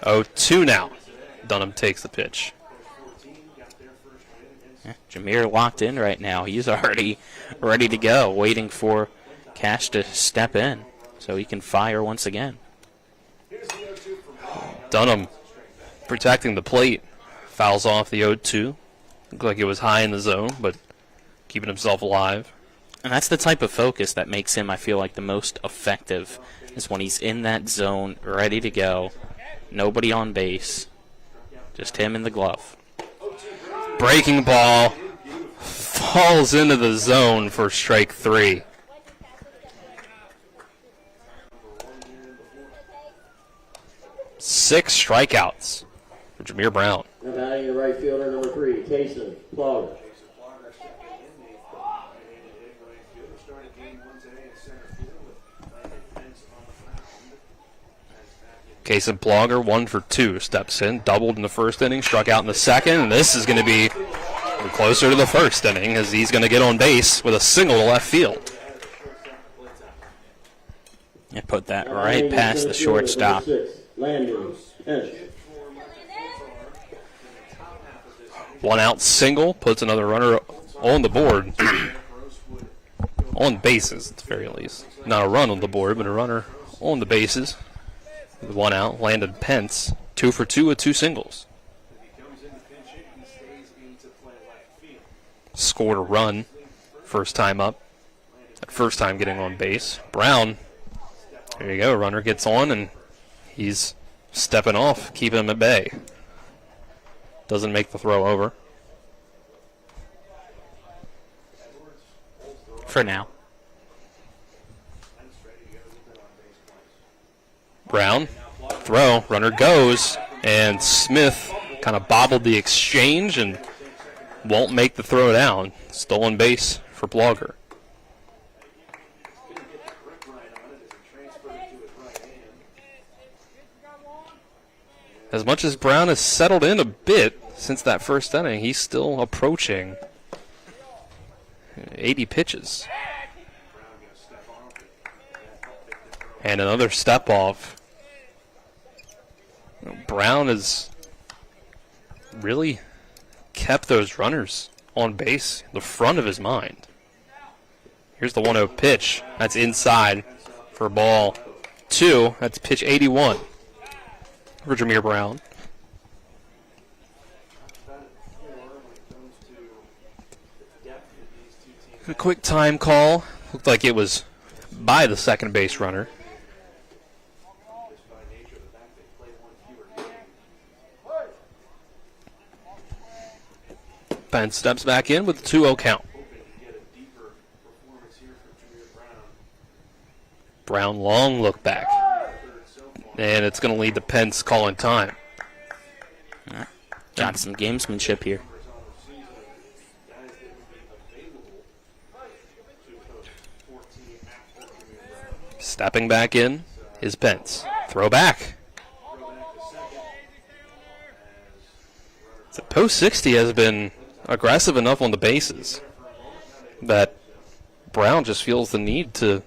0-2 now. Dunham takes the pitch. Yeah, Jameer locked in right now. He's already ready to go, waiting for Cash to step in so he can fire once again. Dunham protecting the plate. Fouls off the 0-2. Looked like it was high in the zone, but keeping himself alive. And that's the type of focus that makes him, I feel like, the most effective, is when he's in that zone, ready to go. Nobody on base. Just him in the glove. Breaking ball. Falls into the zone for strike 3. Six strikeouts for Jameer Brown. Now batting in right fielder number 3, Kason Plogger. Kason Plogger, 1 for 2, steps in, doubled in the first inning, struck out in the second, and this is going to be closer to the first inning as he's going to get on base with a single to left field. And put that right past the shortstop. One out single, puts another runner on the board. On bases, at the very least. Not a run on the board, but a runner on the bases. With 1 out, Landon Pence, 2 for 2 with 2 singles. Scored a run, first time up. That first time getting on base. Brown, there you go, runner gets on and he's stepping off, keeping him at bay. Doesn't make the throw over. For now. Brown, throw, runner goes, and Smith kind of bobbled the exchange and won't make the throw down. Stolen base for Plogger. As much as Brown has settled in a bit since that first inning, he's still approaching 80 pitches. And another step off. Brown has really kept those runners on base in the front of his mind. Here's the 1-0 pitch. That's inside for ball 2. That's pitch 81 for Jameer Brown. A quick time call. Looked like it was by the second base runner. Pence steps back in with the 2-0 count. Brown long look back. And it's going to lead to Pence calling time. Got some gamesmanship here. Stepping back in is Pence. Throw back. The post 60 has been aggressive enough on the bases that Brown just feels the need to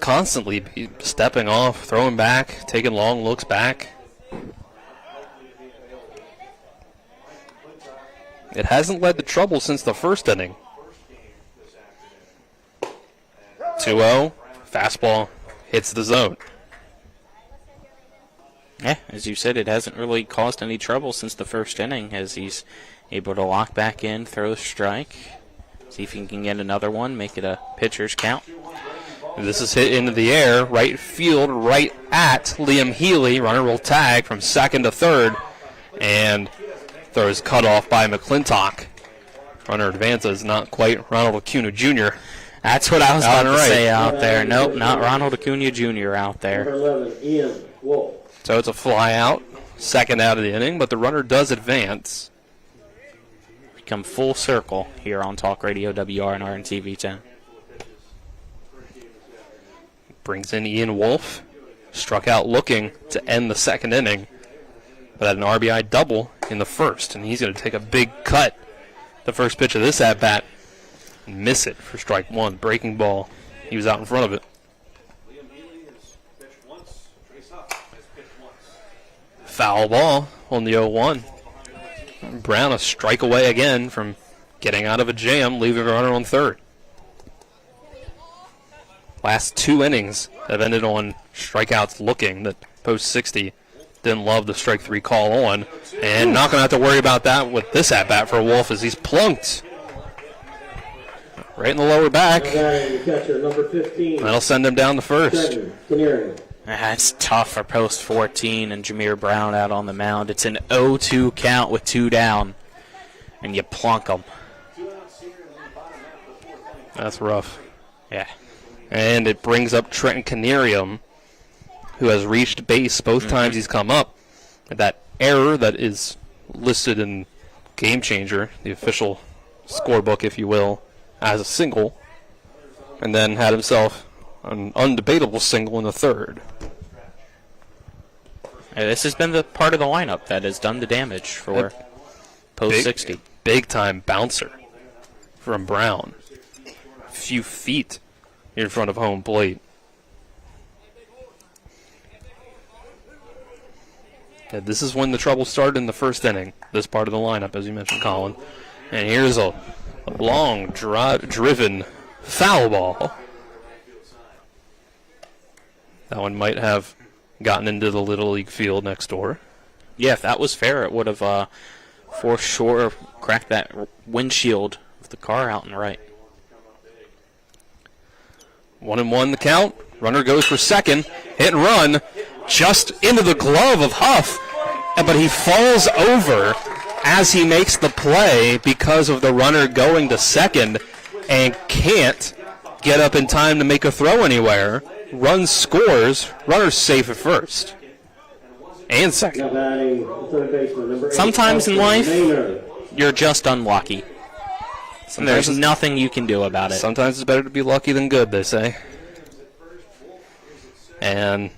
constantly be stepping off, throwing back, taking long looks back. It hasn't led to trouble since the first inning. 2-0, fastball hits the zone. Yeah, as you said, it hasn't really caused any trouble since the first inning as he's able to lock back in, throw a strike, see if he can get another one, make it a pitcher's count. This is hit into the air, right field, right at Liam Healy. Runner will tag from second to third, and throw is cut off by McClintock. Runner advances, not quite Ronald Acuna Jr. That's what I was about to right. say out there. Nope, not Ronald Acuna Jr. out there. Number 11, Ian Wolf. So it's a fly out, second out of the inning, but the runner does advance. Come full circle here on Talk Radio WRNR and TV10. Brings in Ian Wolf. Struck out looking to end the second inning, but had an RBI double in the first, and he's going to take a big cut the first pitch of this at-bat and miss it for strike one. Breaking ball. He was out in front of it. Foul ball on the 0-1. Brown a strike away again from getting out of a jam, leaving a runner on third. Last two innings have ended on strikeouts looking that Post 60 didn't love the strike three call on. And not going to have to worry about that with this at-bat for Wolf as he's plunked. Right in the lower back. Catcher, number 15. That'll send him down to first. That's tough for Post 14 and Jameer Brown out on the mound. It's an 0-2 count with two down, and you plunk them. That's rough. Yeah. And it brings up Trenton Canarium, who has reached base both times he's come up. That error that is listed in Game Changer, the official scorebook, if you will, as a single, and then had himself an undebatable single in the third. This has been the part of the lineup that has done the damage for Post 60. Big-time bouncer from Brown. A few feet in front of home plate. Yeah, this is when the trouble started in the first inning, this part of the lineup, as you mentioned, Colin. And here's a long, driven foul ball. That one might have gotten into the Little League field next door. Yeah, if that was fair, it would have for sure cracked that windshield of the car out and right. 1-1 the count. Runner goes for second. Hit and run just into the glove of Huff. But he falls over as he makes the play because of the runner going to second and can't get up in time to make a throw anywhere. Run scores. Runner's safe at first. And second. Sometimes in life, you're just unlucky. There's nothing you can do about it. Sometimes it's better to be lucky than good, they say. And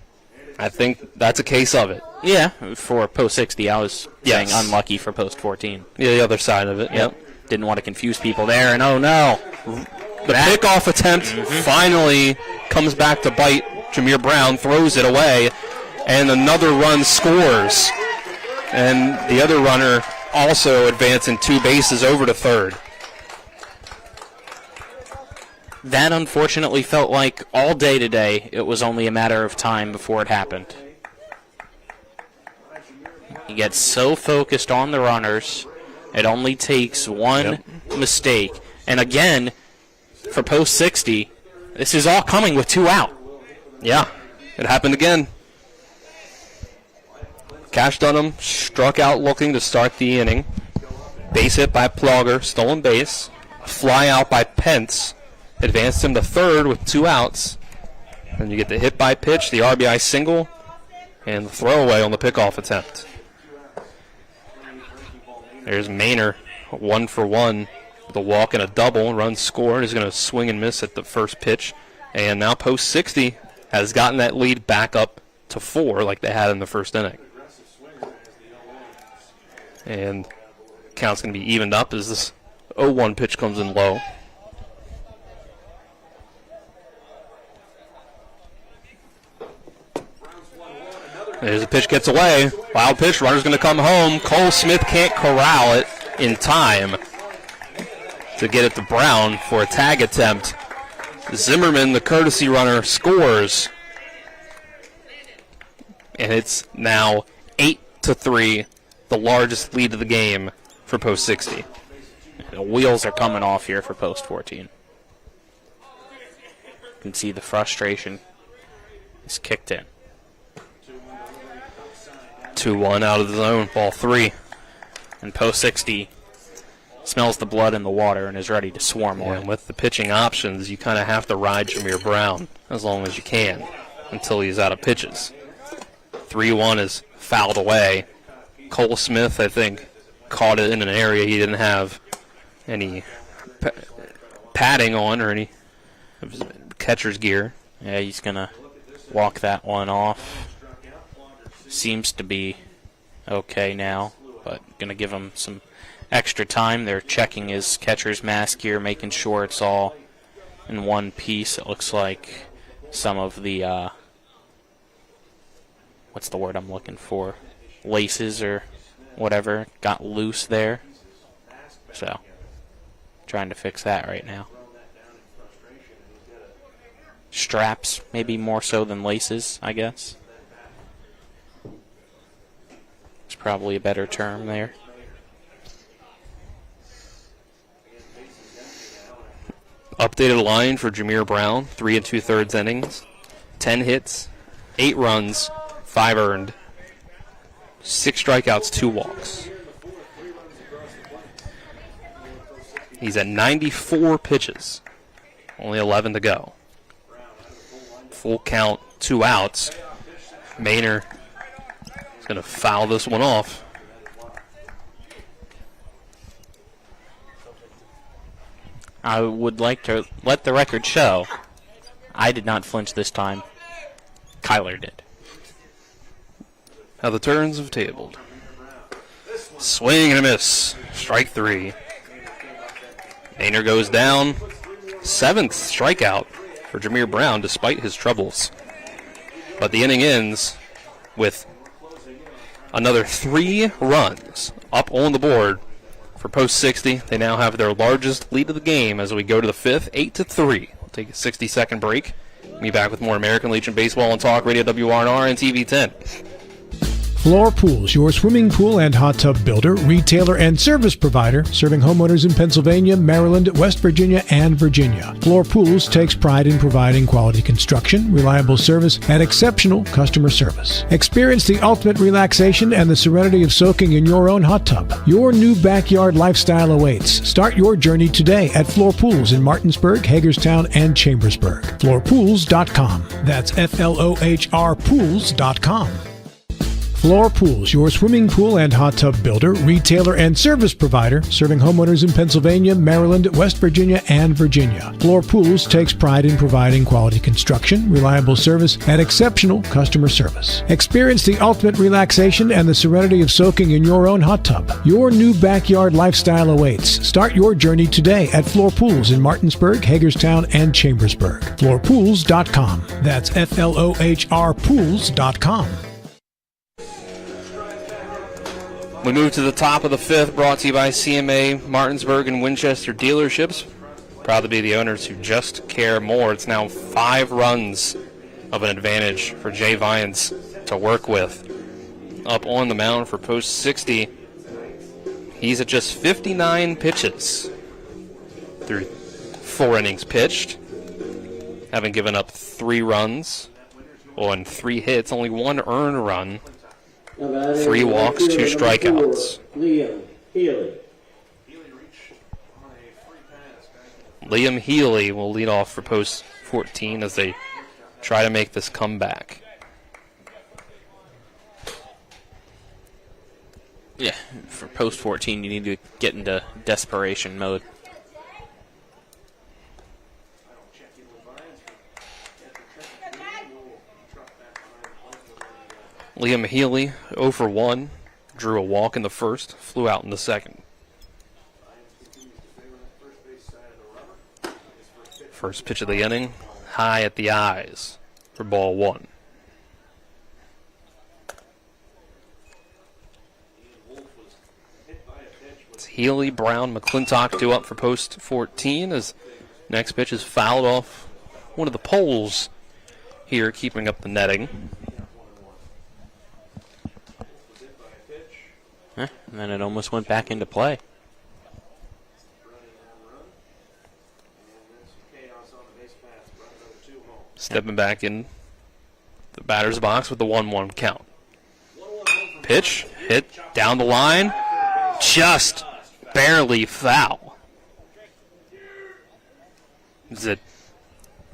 I think that's a case of it. Yeah, for Post 60, I was saying unlucky for Post 14. Yeah, the other side of it, yep. Didn't want to confuse people there, and oh no. The pickoff attempt finally comes back to bite. Jameer Brown throws it away, and another run scores. And the other runner also advancing two bases over to third. That unfortunately felt like all day today it was only a matter of time before it happened. He gets so focused on the runners, it only takes one mistake. And again, for Post 60, this is all coming with two out. Yeah, it happened again. Cash Dunham struck out looking to start the inning. Base hit by Plogger, stolen base. A fly out by Pence. Advanced him to third with two outs. Then you get the hit by pitch, the RBI single, and the throwaway on the pickoff attempt. There's Maynor, 1-for-1 with a walk and a double. Run scored. He's going to swing and miss at the first pitch. And now Post 60 has gotten that lead back up to 4 like they had in the first inning. And count's going to be evened up as this 0-1 pitch comes in low. There's a pitch, gets away. Wild pitch, runner's going to come home. Cole Smith can't corral it in time to get it to Brown for a tag attempt. Zimmerman, the courtesy runner, scores. And it's now 8-3, the largest lead of the game for Post 60. The wheels are coming off here for Post 14. You can see the frustration is kicked in. 2-1 out of the zone, ball 3. And Post 60 smells the blood in the water and is ready to swarm on And with the pitching options, you kind of have to ride Jameer Brown as long as you can until he's out of pitches. 3-1 is fouled away. Cole Smith, I think, caught it in an area he didn't have any padding on or any of his catcher's gear. Yeah, he's going to walk that one off. Seems to be okay now, but going to give him some extra time. They're checking his catcher's mask here, making sure it's all in one piece. It looks like some of the, what's the word I'm looking for? Laces or whatever got loose there. So, trying to fix that right now. Straps, maybe more so than laces, I guess. It's probably a better term there. Updated line for Jameer Brown, 3 2/3 innings, 10 hits, 8 runs, 5 earned, 6 strikeouts, 2 walks. He's at 94 pitches, only 11 to go. Full count, 2 outs. Maynard is going to foul this one off. I would like to let the record show I did not flinch this time. Kyler did. How the turns have tabled. Swing and a miss. Strike 3. Maynard goes down. 7th strikeout for Jameer Brown despite his troubles. But the inning ends with another 3 runs up on the board for Post 60. They now have their largest lead of the game as we go to the 5th, 8-3. We'll take a 60-second break. Be back with more American Legion Baseball on Talk Radio WRNR and TV 10. Floor Pools, your swimming pool and hot tub builder, retailer, and service provider, serving homeowners in Pennsylvania, Maryland, West Virginia, and Virginia. Floor Pools takes pride in providing quality construction, reliable service, and exceptional customer service. Experience the ultimate relaxation and the serenity of soaking in your own hot tub. Your new backyard lifestyle awaits. Start your journey today at Floor Pools in Martinsburg, Hagerstown, and Chambersburg. FloorPools.com. That's FLOHR Pools.com. Floor Pools, your swimming pool and hot tub builder, retailer, and service provider, serving homeowners in Pennsylvania, Maryland, West Virginia, and Virginia. Floor Pools takes pride in providing quality construction, reliable service, and exceptional customer service. Experience the ultimate relaxation and the serenity of soaking in your own hot tub. Your new backyard lifestyle awaits. Start your journey today at Floor Pools in Martinsburg, Hagerstown, and Chambersburg. FloorPools.com. That's FLOHR Pools.com. We move to the top of the 5th, brought to you by CMA, Martinsburg, and Winchester dealerships. Proud to be the owners who just care more. It's now 5 runs of an advantage for Jay Vines to work with. Up on the mound for Post 60, he's at just 59 pitches through 4 innings pitched, having given up 3 runs on 3 hits, only 1 earned run. 3 walks, 2 strikeouts. Liam Healy. Liam Healy will lead off for Post 14 as they try to make this comeback. Yeah, for Post 14, you need to get into desperation mode. Liam Healy, 0 for 1, drew a walk in the first, flew out in the second. First pitch of the inning, high at the eyes for ball 1. It's Healy, Brown, McClintock due up for Post 14 as next pitch is fouled off one of the poles here, keeping up the netting. And then it almost went back into play. Stepping back in the batter's box with the 1-1 count. Pitch, hit down the line, just barely foul. It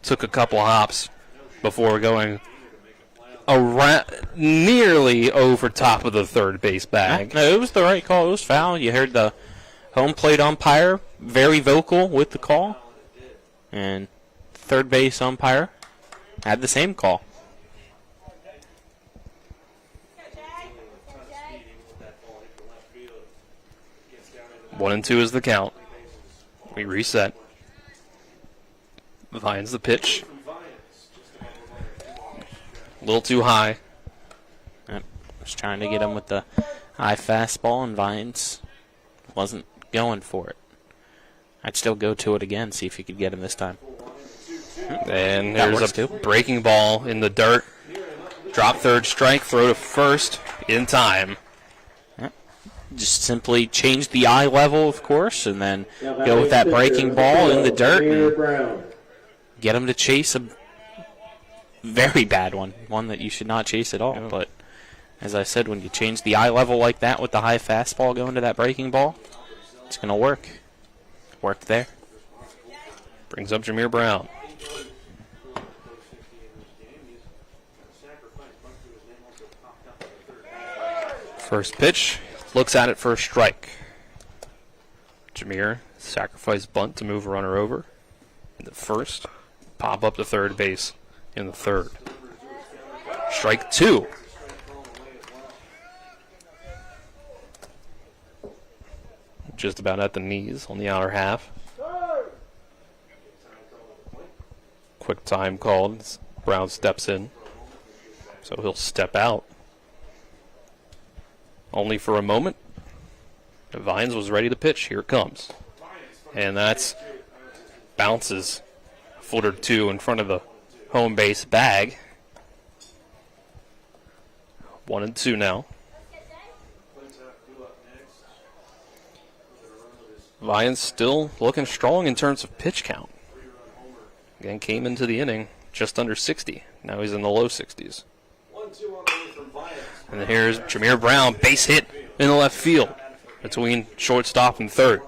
took a couple hops before going around, nearly over top of the third base bag. No, it was the right call. It was foul. You heard the home plate umpire very vocal with the call, and third base umpire had the same call. One and two is the count. We reset. Vines the pitch. A little too high. Yep. Was trying to get him with the high fastball, and Vines wasn't going for it. I'd still go to it again, see if you could get him this time. And there's a breaking ball in the dirt. Drop third strike, throw to first in time. Yep. Just simply change the eye level, of course, and then go with that breaking ball in the dirt and get him to chase a very bad one that you should not chase at all. Yeah. But as I said, when you change the eye level like that with the high fastball going to that breaking ball, it's going to work. Worked there. Brings up Jameer Brown. First pitch, looks at it for a strike. Jameer, sacrifice bunt to move a runner over. In the first, pop up to third base in the third. Strike two. Just about at the knees on the outer half. Quick time called as Brown steps in. So he'll step out. Only for a moment. Vines was ready to pitch. Here it comes. And that's bounces a foot or two in front of the home base bag. 1-2 now. Vines still looking strong in terms of pitch count. Again, came into the inning just under 60. Now he's in the low 60s. And then here's Jameer Brown, base hit in the left field between shortstop and third.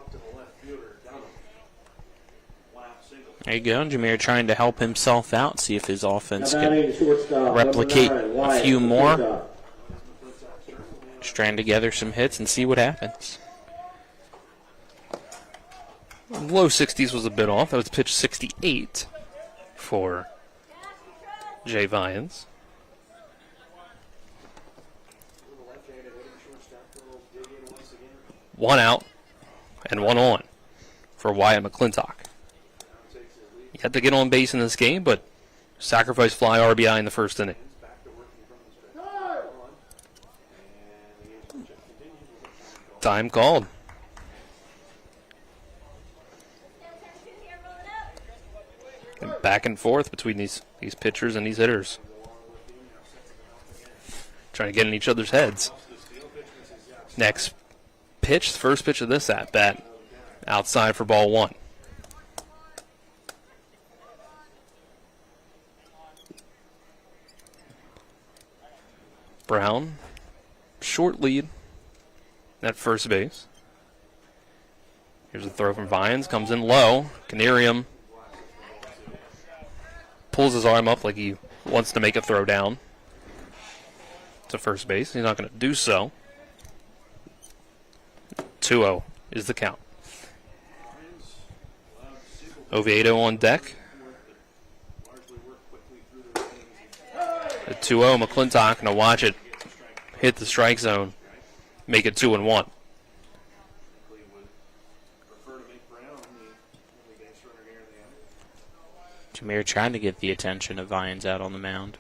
There you go. Jameer trying to help himself out, see if his offense can replicate a few more. Strand together some hits and see what happens. Low 60s was a bit off. That was pitch 68 for Jay Vines. One out and one on for Wyatt McClintock. He had to get on base in this game, but sacrifice fly RBI in the first inning. Time called. And back and forth between these pitchers and these hitters. Trying to get in each other's heads. Next pitch, the first pitch of this at-bat. Outside for ball one. Brown, short lead at first base. Here's a throw from Vines, comes in low. Canarium pulls his arm up like he wants to make a throw down to first base. He's not going to do so. 2-0 is the count. Oviedo on deck. At 2-0, McClintock going to watch it hit the strike zone, make it 2-1. Jameer trying to get the attention of Vines out on the mound.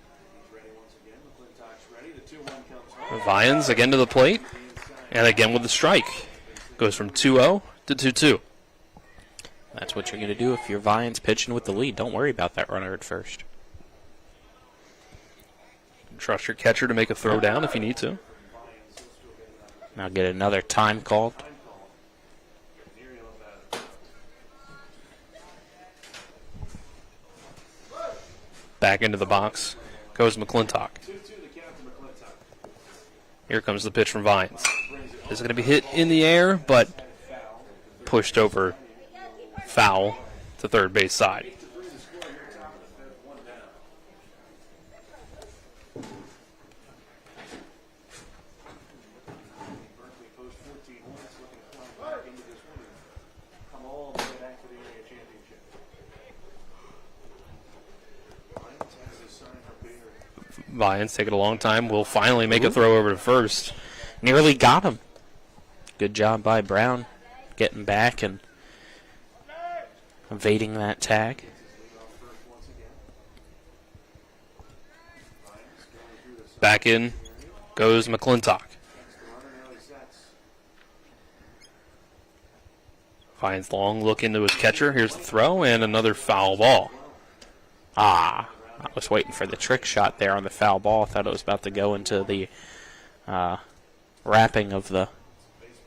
Vines again to the plate, and again with the strike. Goes from 2-0 to 2-2. That's what you're going to do if you're Vines pitching with the lead. Don't worry about that runner at first. Trust your catcher to make a throw down if you need to. Now get another time called. Back into the box goes McClintock. Here comes the pitch from Vines. This is going to be hit in the air, but pushed over foul to third base side. Vians taking a long time. Will finally make a throw over to first. Nearly got him. Good job by Brown getting back and evading that tag. Back in goes McClintock. Finds long look into his catcher. Here's the throw and another foul ball. I was waiting for the trick shot there on the foul ball. I thought it was about to go into the wrapping of the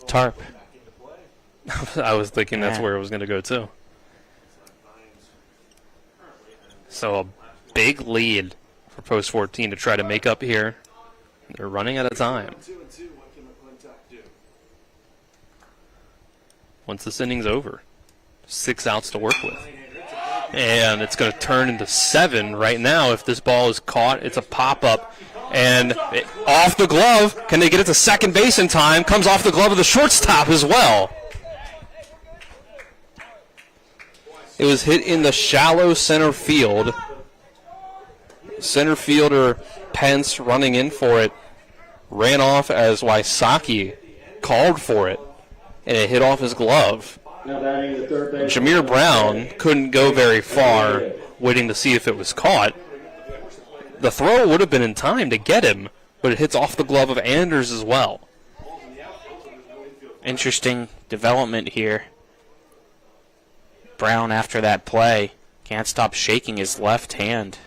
tarp. I was thinking that's where it was going to go too. So a big lead for Post 14 to try to make up here. They're running out of time. Once this inning's over, 6 outs to work with. And it's going to turn into 7 right now. If this ball is caught, it's a pop-up. And off the glove. Can they get it to second base in time? Comes off the glove of the shortstop as well. It was hit in the shallow center field. Center fielder Pence running in for it. Ran off as Wysocki called for it. And it hit off his glove. Jameer Brown couldn't go very far, waiting to see if it was caught. The throw would have been in time to get him, but it hits off the glove of Anders as well. Interesting development here. Brown, after that play, can't stop shaking his left hand.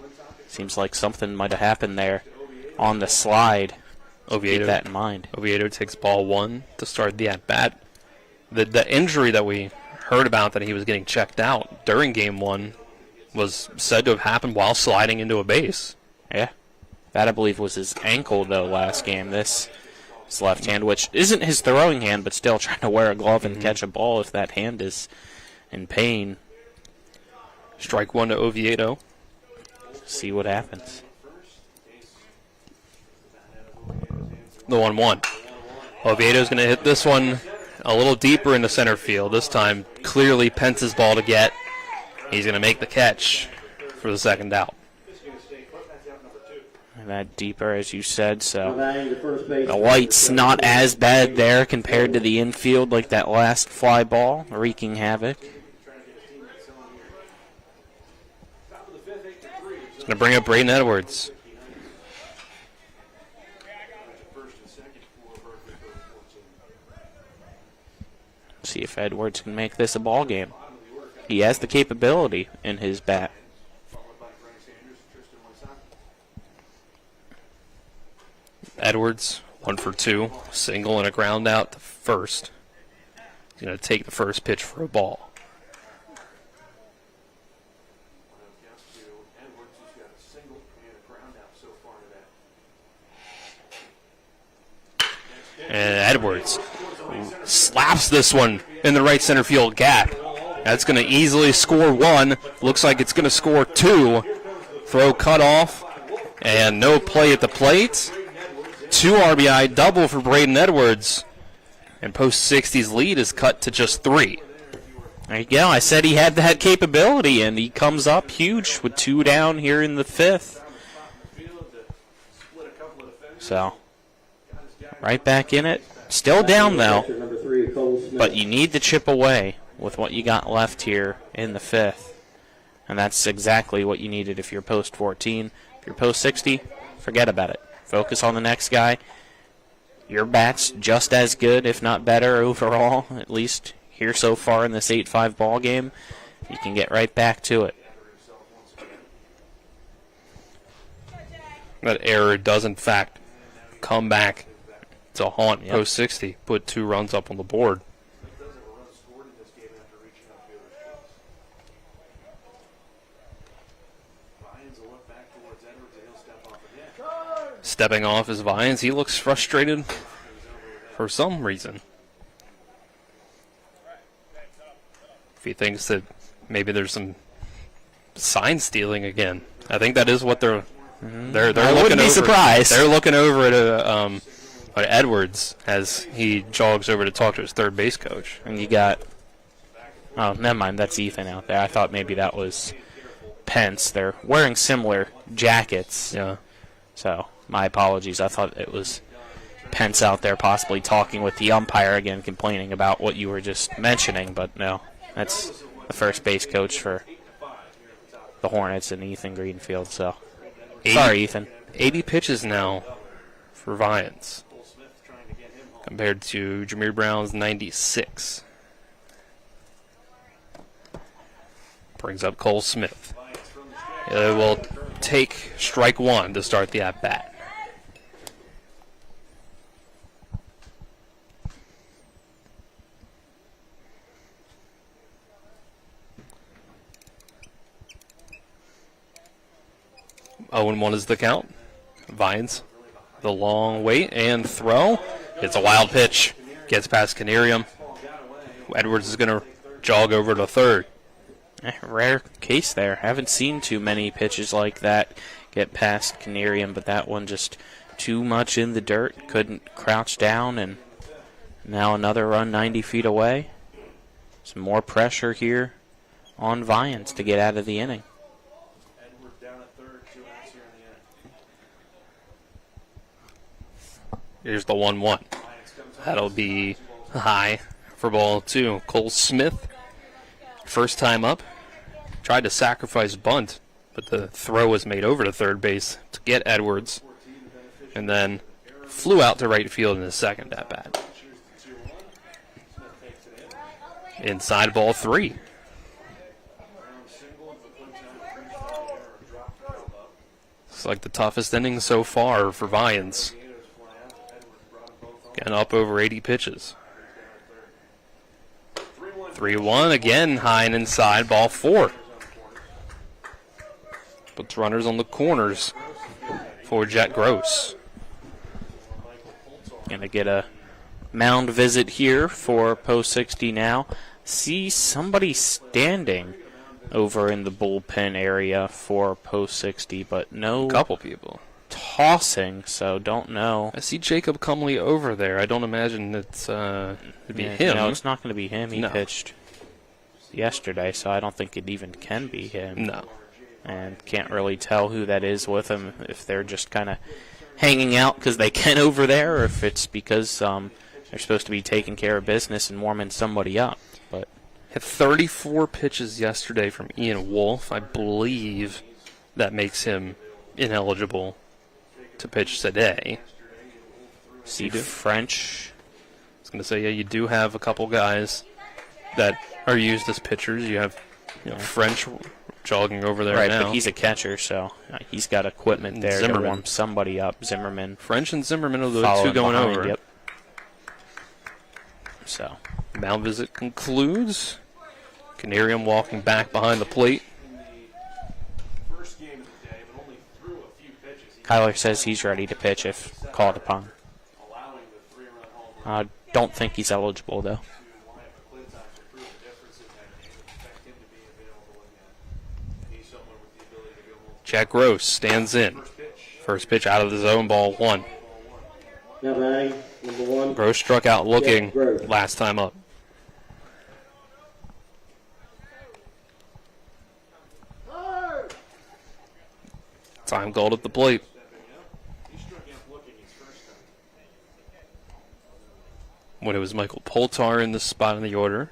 Seems like something might have happened there on the slide. Oviedo, keep that in mind. Oviedo takes ball 1 to start the at-bat. The injury that we heard about that he was getting checked out during Game 1 was said to have happened while sliding into a base. Yeah. That, I believe, was his ankle, though, last game. This is left hand, which isn't his throwing hand, but still trying to wear a glove and catch a ball if that hand is in pain. Strike 1 to Oviedo. See what happens. The 1-1. Oviedo's going to hit this one a little deeper into center field. This time, clearly Pence's ball to get. He's going to make the catch for the second out. And that deeper, as you said, so the light's not as bad there compared to the infield, like that last fly ball, wreaking havoc. He's going to bring up Braden Edwards. See if Edwards can make this a ball game. He has the capability in his bat. Edwards, 1 for 2, single and a ground out to first. He's going to take the first pitch for a ball. And Edwards slaps this one in the right center field gap. That's going to easily score 1. Looks like it's going to score 2. Throw cut off and no play at the plate. 2 RBI double for Braden Edwards. And Post 60's lead is cut to just 3. There you go. I said he had that capability, and he comes up huge with 2 down here in the 5th. So, right back in it. Still down, though. But you need to chip away with what you got left here in the 5th. And that's exactly what you needed if you're Post 14. If you're Post 60, forget about it. Focus on the next guy. Your bat's just as good, if not better, overall, at least here so far in this 8-5 ball game. You can get right back to it. That error does, in fact, come back to haunt Post 60. Put 2 runs up on the board. Stepping off is Vians. He looks frustrated for some reason. if he thinks that maybe there's some sign stealing again. I think that is what they're looking I wouldn't be surprised. They're looking over at Edwards as he jogs over to talk to his third base coach. And you got, oh, never mind, that's Ethan out there. I thought maybe that was Pence. They're wearing similar jackets. Yeah. So, my apologies. I thought it was Pence out there possibly talking with the umpire again, complaining about what you were just mentioning. But no, that's the first base coach for the Hornets and Ethan Greenfield. So, sorry, Ethan. 80 pitches now for Vians compared to Jameer Brown's 96. Brings up Cole Smith. It will take strike one to start the at-bat. Oh, and 1 is the count. Vines, the long wait and throw. It's a wild pitch. Gets past Canarium. Edwards is going to jog over to third. Rare case there. Haven't seen too many pitches like that get past Canarium, but that one just too much in the dirt. Couldn't crouch down, and now another run 90 feet away. Some more pressure here on Vians to get out of the inning. Here's the 1-1. That'll be high for ball 2. Cole Smith, first time up, tried to sacrifice bunt, but the throw was made over to third base to get Edwards, and then flew out to right field in his second at-bat. Inside ball 3. It's like the toughest inning so far for Vians. Getting up over 80 pitches. 3-1 again, high and inside, ball 4. Puts runners on the corners for Jet Gross. Gonna get a mound visit here for Post 60 now. See somebody standing over in the bullpen area for Post 60, but no. A couple people. Tossing, so don't know. I see Jacob Cumley over there. I don't imagine it'd be him. No, it's not going to be him. He pitched yesterday, so I don't think it even can be him. No. And can't really tell who that is with him, if they're just kind of hanging out because they can over there, or if it's because they're supposed to be taking care of business and warming somebody up. But had 34 pitches yesterday from Ian Wolf. I believe that makes him ineligible to pitch today. See French. I was going to say, yeah, you do have a couple guys that are used as pitchers. You have French jogging over there now. Right, but he's a catcher, so he's got equipment there to warm somebody up. Zimmerman. French and Zimmerman are the two going over. Yep. So, mound visit concludes. Canarium walking back behind the plate. Kyler says he's ready to pitch if called upon. Don't think he's eligible, though. Jack Gross stands in. First pitch out of the zone, ball 1. Now batting, number 1. Gross struck out looking last time up. Time called at the plate. When it was Michael Poltar in this spot in the order,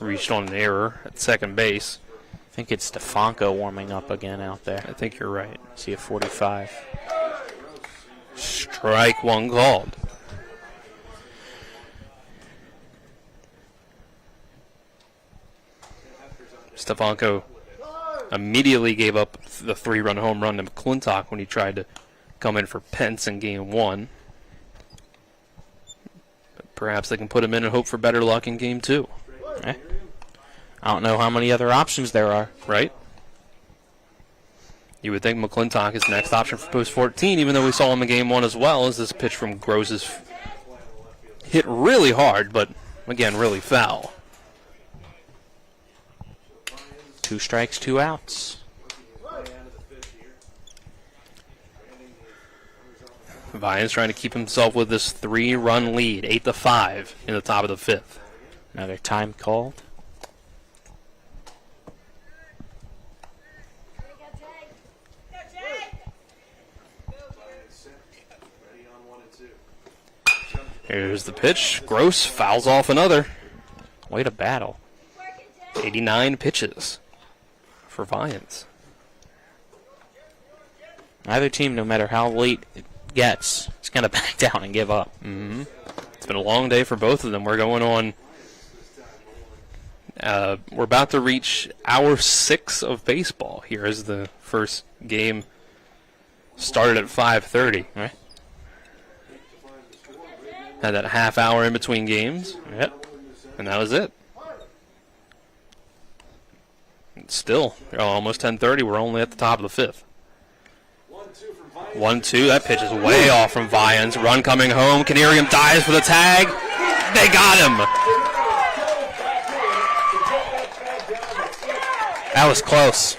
reached on an error at second base. I think it's Stefanko warming up again out there. I think you're right. See a 45. Strike 1 called. Stefanko immediately gave up the 3-run home run to McClintock when he tried to come in for Pence in game 1. But perhaps they can put him in and hope for better luck in game 2. I don't know how many other options there are. Right? You would think McClintock is the next option for Post 14, even though we saw him in game 1 as well, as this pitch from Gross is hit really hard, but again, really foul. 2 strikes, 2 outs. Vians trying to keep himself with this 3-run lead, 8-5 in the top of the 5th. Another time called. Here's the pitch. Gross fouls off another. Way to battle. 89 pitches for Vians. Either team, no matter how late it gets, it's going to back down and give up. Mm-hmm. It's been a long day for both of them. We're going on. We're about to reach hour 6 of baseball here as the first game started at 5:30. Right. Had that half hour in between games. Yep. And that was it. Still, almost 10:30. We're only at the top of the 5th. 1-2. That pitch is way off from Vians. Run coming home. Canarium dives for the tag. They got him. That was close.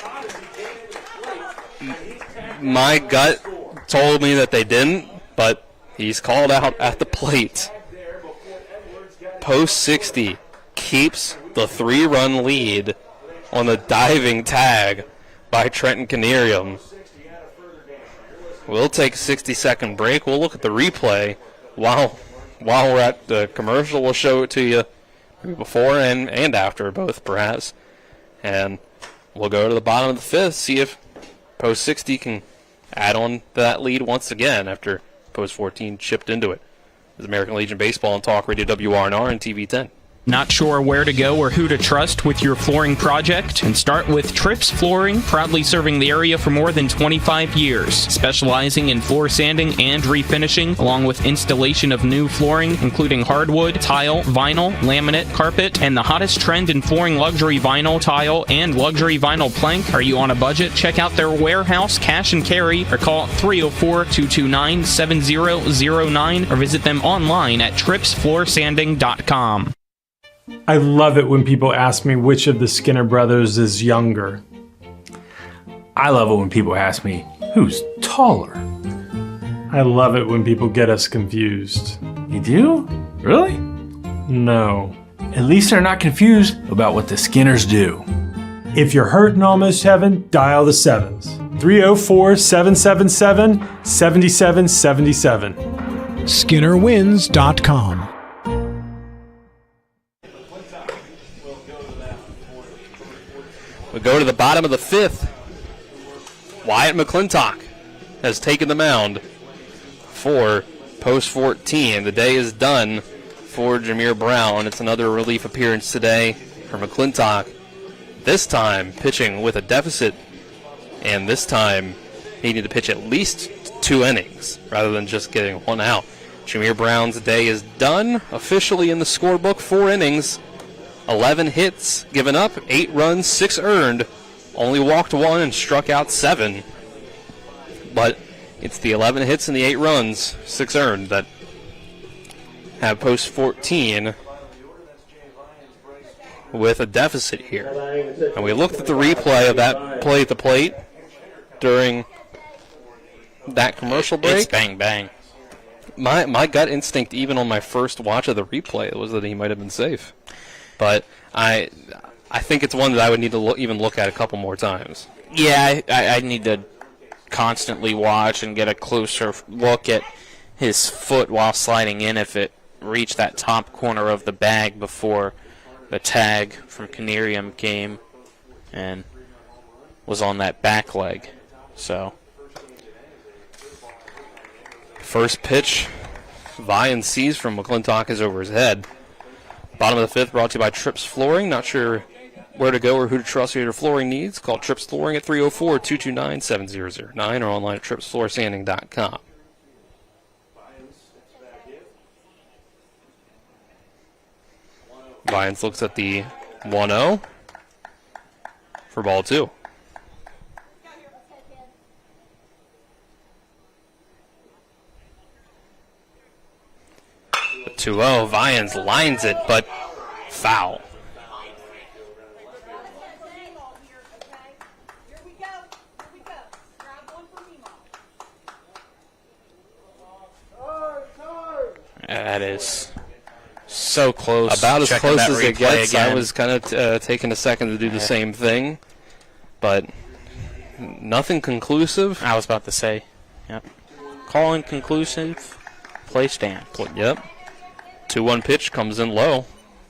My gut told me that they didn't, but he's called out at the plate. Post 60 keeps the 3-run lead on the diving tag by Trenton Canarium. We'll take a 60-second break. We'll look at the replay while we're at the commercial. We'll show it to you before and after both, perhaps. And we'll go to the bottom of the 5th, see if Post 60 can add on to that lead once again after Post 14 chipped into it. This is American Legion Baseball on Talk Radio WRNR and TV 10. Not sure where to go or who to trust with your flooring project? And start with Trips Flooring, proudly serving the area for more than 25 years, specializing in floor sanding and refinishing, along with installation of new flooring, including hardwood, tile, vinyl, laminate, carpet, and the hottest trend in flooring, luxury vinyl, tile, and luxury vinyl plank. Are you on a budget? Check out their warehouse, cash and carry, or call 304-229-7009, or visit them online at tripsfloorsanding.com. I love it when people ask me which of the Skinner brothers is younger. I love it when people ask me who's taller. I love it when people get us confused. You do? Really? No. At least they're not confused about what the Skinners do. If you're hurt in almost heaven, dial the 7s. 304-777-7777. SkinnerWins.com. We go to the bottom of the 5th. Wyatt McClintock has taken the mound for Post 14. The day is done for Jameer Brown. It's another relief appearance today for McClintock. This time pitching with a deficit, and this time needing to pitch at least 2 innings rather than just getting 1 out. Jameer Brown's day is done officially in the scorebook. 4 innings. 11 hits given up, 8 runs, 6 earned, only walked 1 and struck out 7. But it's the 11 hits and the 8 runs, 6 earned that have Post 14 with a deficit here. And we looked at the replay of that play at the plate during that commercial break. It's bang, bang. My gut instinct, even on my first watch of the replay, was that he might have been safe. But I think it's one that I would need to even look at a couple more times. Yeah, I need to constantly watch and get a closer look at his foot while sliding in if it reached that top corner of the bag before the tag from Canarium came and was on that back leg. So, first pitch, Vian sees from McClintock is over his head. Bottom of the 5th brought to you by Trips Flooring. Not sure where to go or who to trust with your flooring needs. Call Trips Flooring at 304-229-7009 or online at tripsfloorsanding.com. Vians looks at the 1-0 for ball 2. The 2-0, Vians lines it, but foul. That is so close. About as Checking close that as it replay gets. I again. was kind of taking a second to do the same thing, but nothing conclusive. I was about to say, yep. Call inconclusive, play stand. Yep. 2-1 pitch comes in low.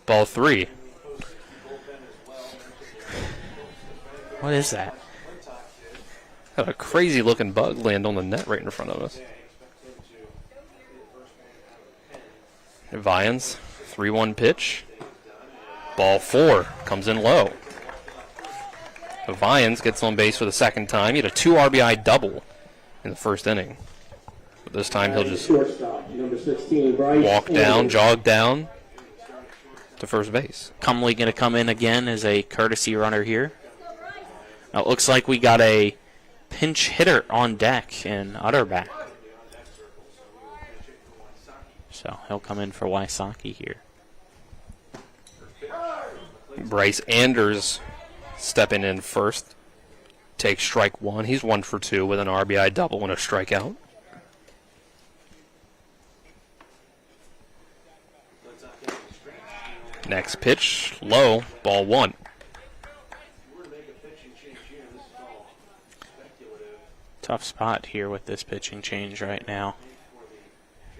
Ball 3. What is that? Had a crazy looking bug land on the net right in front of us. Vians, 3-1 pitch. Ball 4 comes in low. Vians gets on base for the second time. He had a 2 RBI double in the first inning. But this time he'll just walk down, jog down to first base. Cumley going to come in again as a courtesy runner here. Now it looks like we got a pinch hitter on deck in Utterback. So he'll come in for Wysocki here. Bryce Anders stepping in first. Takes strike 1. He's 1 for 2 with an RBI double and a strikeout. Next pitch, low, ball 1. Tough spot here with this pitching change right now.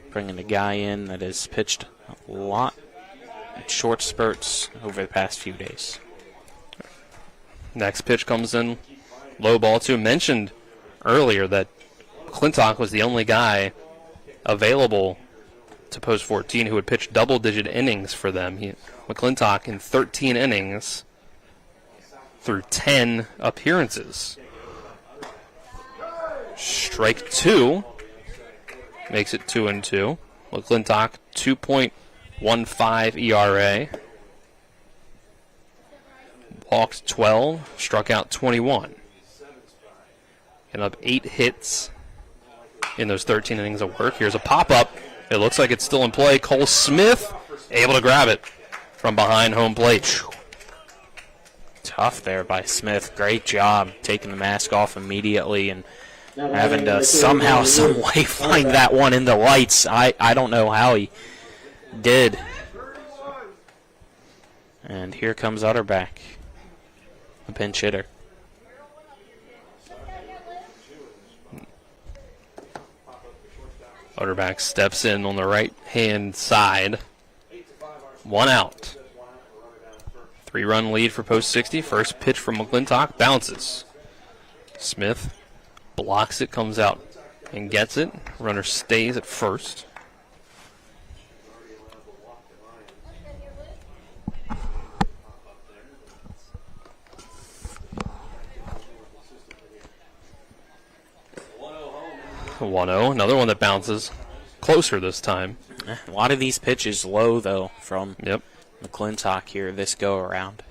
Bringing a guy in that has pitched a lot in short spurts over the past few days. Next pitch comes in, low, ball 2. Mentioned earlier that McClintock was the only guy available to Post 14 who had pitched double-digit innings for them. McClintock in 13 innings through 10 appearances. Strike 2 makes it 2-2. McClintock 2.15 ERA. Walked 12, struck out 21. And up 8 hits in those 13 innings of work. Here's a pop-up. It looks like it's still in play. Cole Smith able to grab it from behind home plate. Tough there by Smith. Great job taking the mask off immediately and having to somehow, some way find that one in the lights. I don't know how he did. And here comes Utterback, a pinch hitter. Utterback steps in on the right-hand side. 1 out. 3-run lead for Post 60. First pitch from McClintock. Bounces. Smith blocks it, comes out and gets it. Runner stays at first. A 1-0. Another one that bounces closer this time. A lot of these pitches low, though, from McClintock here this go-around.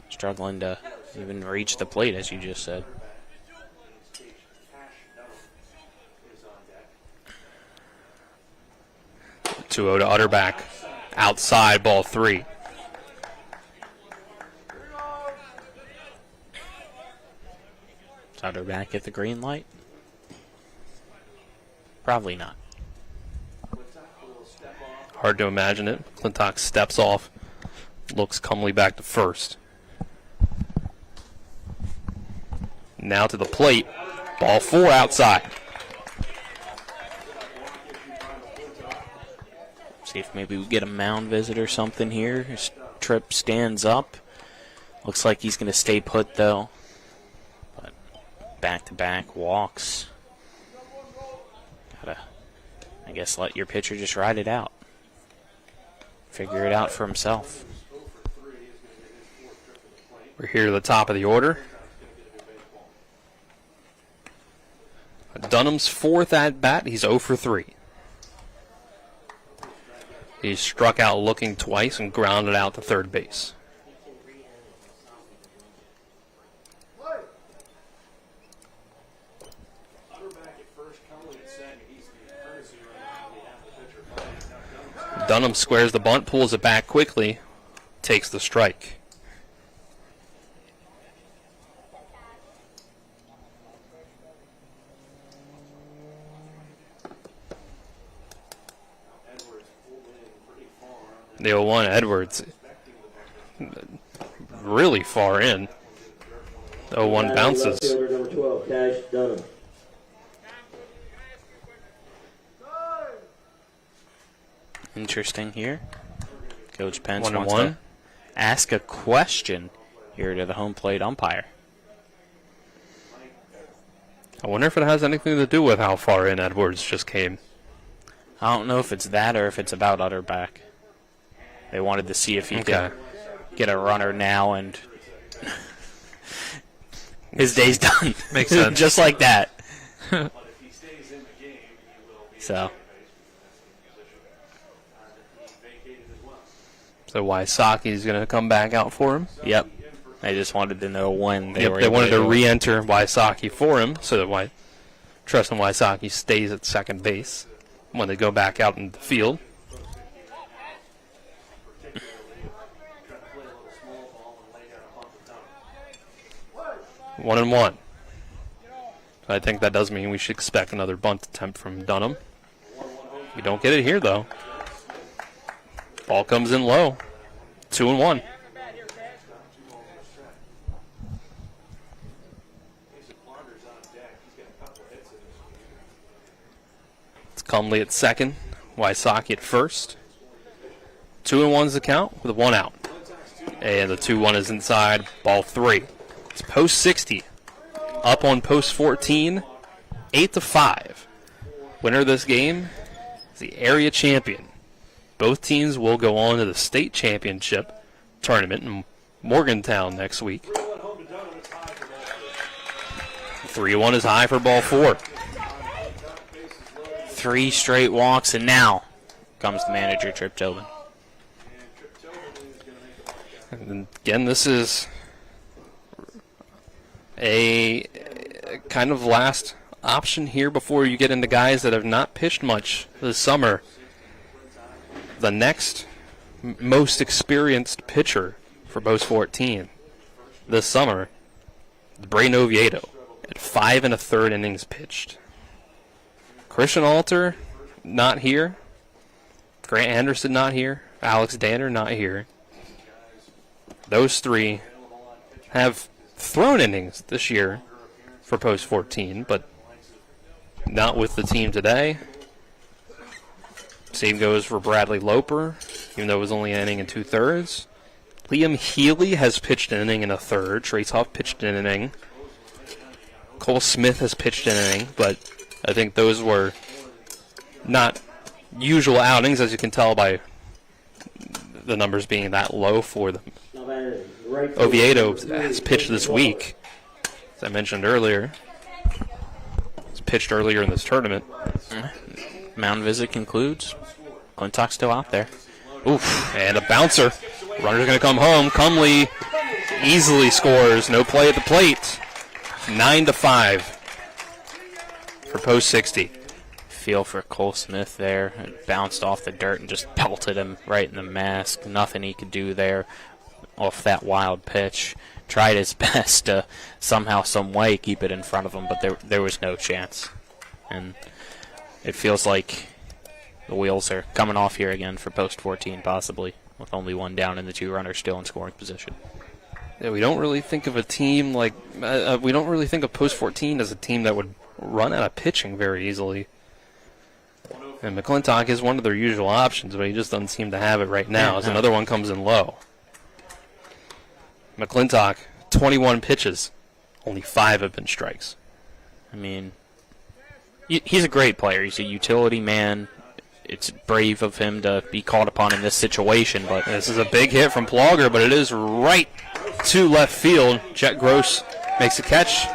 Struggling to even reach the plate, as you just said. To Utterback. Outside, ball 3. Is Utterback at the green light? Probably not. Hard to imagine it. McClintock steps off. Looks comely back to first. Now to the plate. Ball 4 outside. See if maybe we get a mound visit or something here. His Tripp stands up. Looks like he's going to stay put, though. But back-to-back walks. Gotta, I guess, let your pitcher just ride it out. Figure it out for himself. We're here at the top of the order. Dunham's 4th at-bat. He's 0 for 3. He struck out looking twice and grounded out to third base. Dunham squares the bunt, pulls it back quickly, takes the strike. The 0-1 Edwards. Really far in. 0-1 bounces. Fielder number 12, Cash Dunham. Interesting here. Coach Pence 1-1. wants to ask a question here to the home plate umpire. I wonder if it has anything to do with how far in Edwards just came. I don't know if it's that or if it's about Utterback. They wanted to see if he could get a runner now, and his day's done. Makes sense. Just like that. So Wysocki's going to come back out for him. Yep. They just wanted to know when they were They wanted to do it. re-enter Wysocki for him so that Tristan Wysocki stays at second base when they go back out in the field. One and one. So I think that does mean we should expect another bunt attempt from Dunham. We don't get it here, though. Ball comes in low. 2-1. It's Cumley at second. Wysocki at first. 2-1's the count with 1 out. And the 2-1 is inside. Ball 3. It's post 60. Up on post 14. 8-5. Winner of this game is the area champion. Both teams will go on to the state championship tournament in Morgantown next week. 3-1 is high for ball 4. 3 straight walks, and now comes the manager, Trip Tobin. And again, this is a kind of last option here before you get into guys that have not pitched much this summer. The next most experienced pitcher for Post 14 this summer is Braden Oviedo at 5 1/3 innings pitched. Christian Alter, not here. Grant Anderson, not here. Alex Danner, not here. Those 3 have thrown innings this year for Post 14, but not with the team today. Same goes for Bradley Loper, even though it was only an inning and 2/3. Liam Healy has pitched an inning and 1/3. Trace Huff pitched an inning. Cole Smith has pitched an inning, but I think those were not usual outings, as you can tell by the numbers being that low for them. Oviedo has pitched this week, as I mentioned earlier. He's pitched earlier in this tournament. Mound visit concludes. Clintock's still out there. Oof, and a bouncer. Runner's going to come home. Cumley easily scores. No play at the plate. 9-5 for Post 60. Feel for Cole Smith there. It bounced off the dirt and just pelted him right in the mask. Nothing he could do there off that wild pitch. Tried his best to somehow, some way keep it in front of him, but there was no chance. And it feels like the wheels are coming off here again for Post 14, possibly, with only 1 down and the 2 runners still in scoring position. Yeah, we don't really think of a team like we don't really think of Post 14 as a team that would run out of pitching very easily. And McClintock is one of their usual options, but he just doesn't seem to have it right now, as another one comes in low. McClintock, 21 pitches, only 5 have been strikes. I mean, he's a great player. He's a utility man. It's brave of him to be called upon in this situation, but this is a big hit from Plogger, but it is right to left field. Jet Gross makes a catch.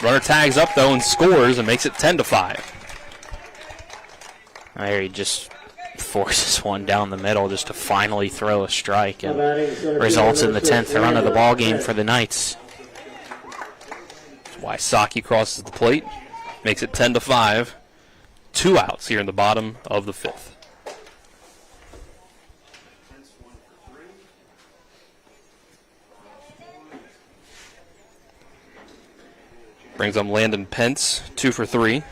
Runner tags up, though, and scores and makes it 10-5. There he just forces one down the middle just to finally throw a strike, and results in the 10th run of the ball game for the Knights. Wysocki crosses the plate, makes it 10-5. 2 outs here in the bottom of the 5th. Brings up Landon Pence, 2 for 3.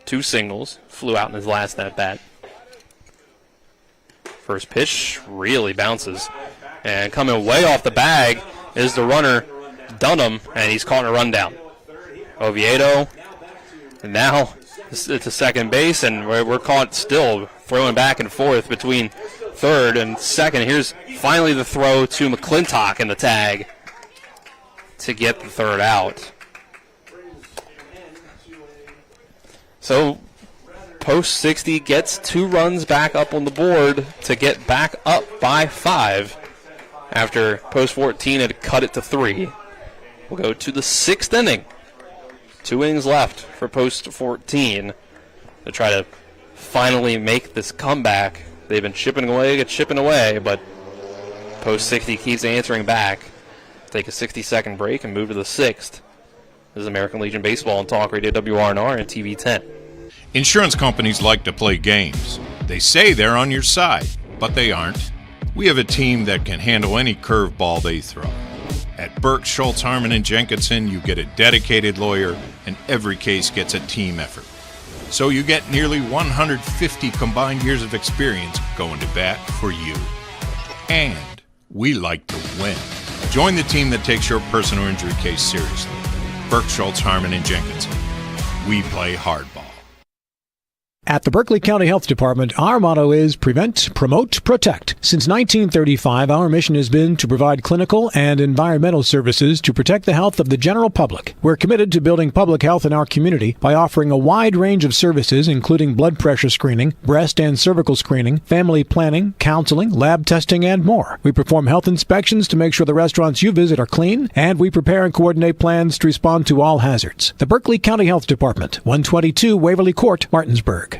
2 singles, flew out in his last at bat. First pitch really bounces. And coming way off the bag is the runner, Dunham, and he's caught a rundown. Oviedo, and now it's a second base, and we're caught still throwing back and forth between third and second. Here's finally the throw to McClintock in the tag to get the third out. So Post 60 gets 2 runs back up on the board to get back up by 5 after Post 14 had cut it to 3. We'll go to the 6th inning. 2 innings left for Post 14 to try to finally make this comeback. They've been chipping away, but Post 60 keeps answering back. Take a 60-second break and move to the 6th. This is American Legion Baseball on Talk Radio WRNR and TV 10. Insurance companies like to play games. They say they're on your side, but they aren't. We have a team that can handle any curveball they throw. At Burke, Schultz, Harmon, and Jenkinson, you get a dedicated lawyer, and every case gets a team effort. So you get nearly 150 combined years of experience going to bat for you. And we like to win. Join the team that takes your personal injury case seriously. Burke, Schultz, Harmon, and Jenkinson. We play hardball. At the Berkeley County Health Department, our motto is Prevent, Promote, Protect. Since 1935, our mission has been to provide clinical and environmental services to protect the health of the general public. We're committed to building public health in our community by offering a wide range of services, including blood pressure screening, breast and cervical screening, family planning, counseling, lab testing, and more. We perform health inspections to make sure the restaurants you visit are clean, and we prepare and coordinate plans to respond to all hazards. The Berkeley County Health Department, 122 Waverly Court, Martinsburg.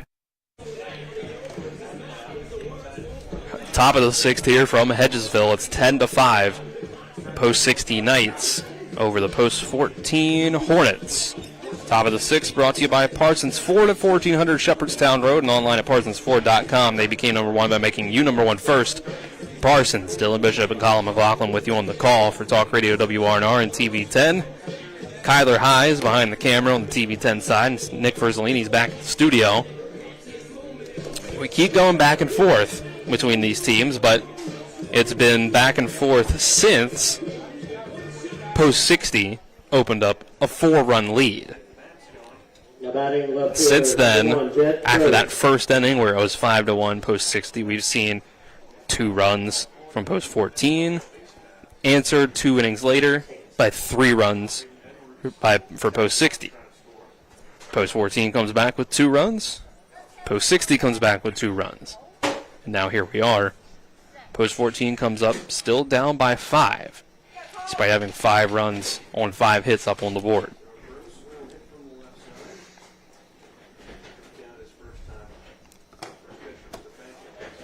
Top of the 6th here from Hedgesville. It's 10-5. Post 60 Knights over the Post 14 Hornets. Top of the 6th brought to you by Parsons Ford at 1400 Shepherdstown Road and online at ParsonsFord.com. They became number 1 by making you number 1 first. Parsons, Dylan Bishop, and Colin McLaughlin with you on the call for Talk Radio WRNR and TV 10. Kyler High is behind the camera on the TV 10 side, and Nick Verzolini's back at the studio. We keep going back and forth between these teams, but it's been back and forth since Post 60 opened up a 4-run lead. Since then, after that first inning where it was 5-1 Post 60, we've seen 2 runs from Post 14, answered 2 innings later by 3 runs for Post 60. Post 14 comes back with 2 runs. Post 60 comes back with 2 runs. And now here we are. Post 14 comes up still down by 5, despite having 5 runs on 5 hits up on the board.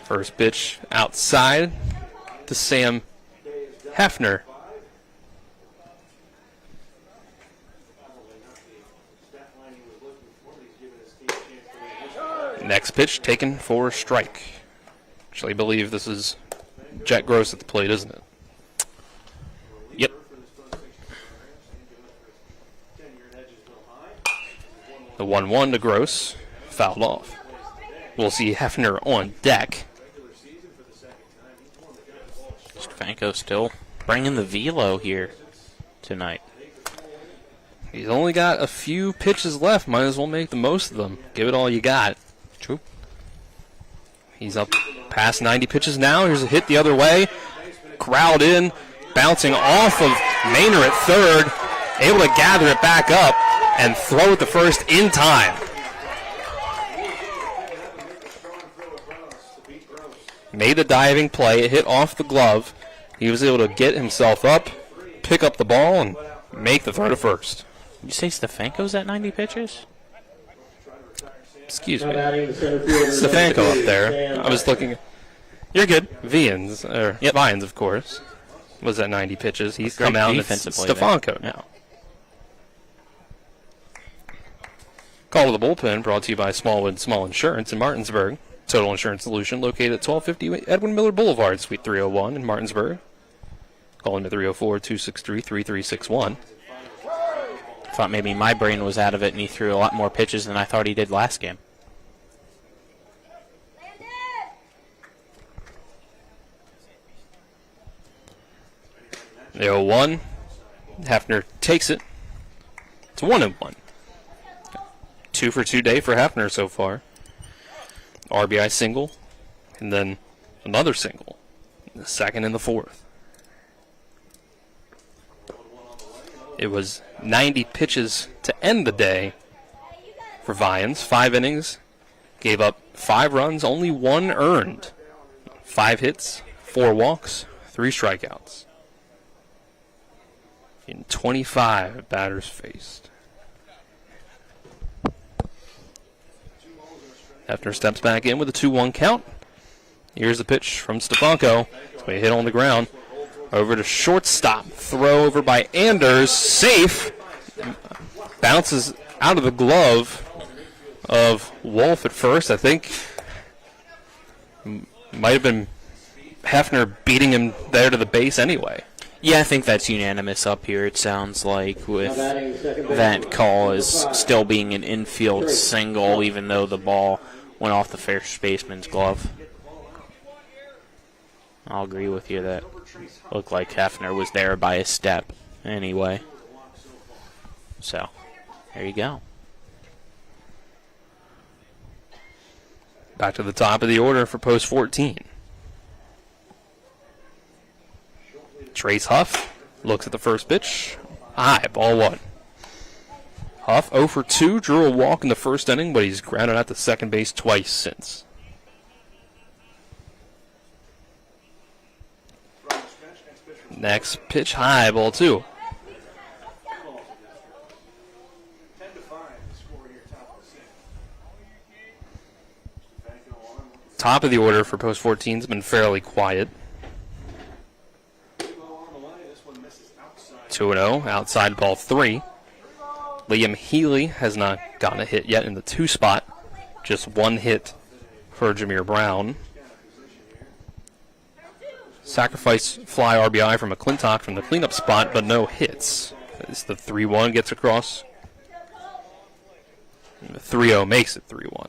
First pitch outside to Sam Hefner. Next pitch taken for a strike. Actually, I believe this is Jet Gross at the plate, isn't it? Yep. The 1-1 to Gross, fouled off. We'll see Hefner on deck. Stefanko still bringing the velo here tonight. He's only got a few pitches left. Might as well make the most of them. Give it all you got. True. He's up past 90 pitches now. Here's a hit the other way. Crowd in, bouncing off of Maynor at third. Able to gather it back up and throw it to first in time. Made a diving play. It hit off the glove. He was able to get himself up, pick up the ball, and make the throw to first. Did you say Stefanko's at 90 pitches? Excuse me. Stefanko up there. I was looking. You're good. Vines, of course, was at 90 pitches. He's come out and it's Stefanko now. Call to the bullpen brought to you by Smallwood Small Insurance in Martinsburg. Total Insurance Solution located at 1250 Edwin Miller Boulevard, Suite 301 in Martinsburg. Call in to 304-263-3361. Thought maybe my brain was out of it and he threw a lot more pitches than I thought he did last game. The 0-1. Hafner takes it. It's 1-1. 2 for 2 day for Hafner so far. RBI single, and then another single. The second and the fourth. It was 90 pitches to end the day for Vians. 5 innings. Gave up 5 runs, only 1 earned. 5 hits, 4 walks, 3 strikeouts. In 25 batters faced. Hafner steps back in with a 2-1 count. Here's the pitch from Stefanko. It's going to hit on the ground. Over to shortstop. Throw over by Anders. Safe. Bounces out of the glove of Wolf at first. I think might have been Hafner beating him there to the base anyway. Yeah, I think that's unanimous up here, it sounds like, with that call as still being an infield single, even though the ball went off the first baseman's glove. I'll agree with you that looked like Hafner was there by a step anyway. So, there you go. Back to the top of the order for post 14. Trace Huff looks at the first pitch. High, ball 1. Huff 0 for 2, drew a walk in the first inning, but he's grounded out to second base twice since. Next pitch, high, ball 2. Top of the order for post 14 has been fairly quiet. 2-0, outside ball 3. Liam Healy has not gotten a hit yet in the 2 spot. Just 1 hit for Jameer Brown. Sacrifice fly RBI from McClintock from the cleanup spot, but no hits. As the 3-1 gets across. And the 3-0 makes it 3-1.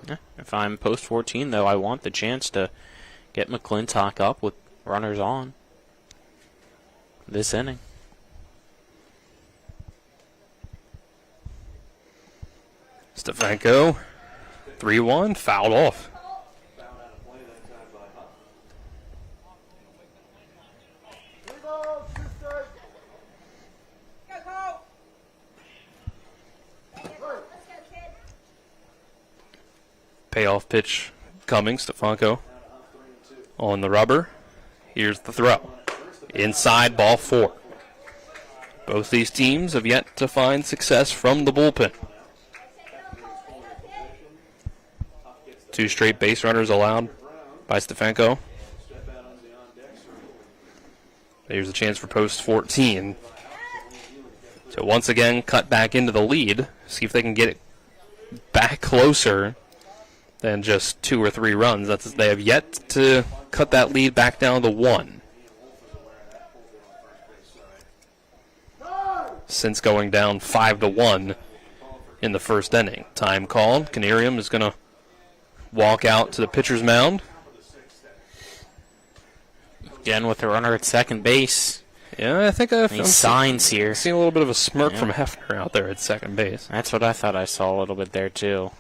Yeah, if I'm post 14, though, I want the chance to get McClintock up with runners on this inning. Stefanko, 3-1, fouled off. Payoff pitch coming, Stefanko on the rubber. Here's the throw. Inside, ball 4. Both these teams have yet to find success from the bullpen. 2 straight base runners allowed by Stefanko. Here's a chance for post 14. So once again, cut back into the lead. See if they can get it back closer than just 2 or 3 runs. They have yet to cut that lead back down to 1. Since going down 5-1 in the first inning. Time called. Canarium is going to walk out to the pitcher's mound. Again with the runner at second base. Yeah, I think I've signs here. Seen a little bit of a smirk from Hefner out there at second base. That's what I thought I saw a little bit there too.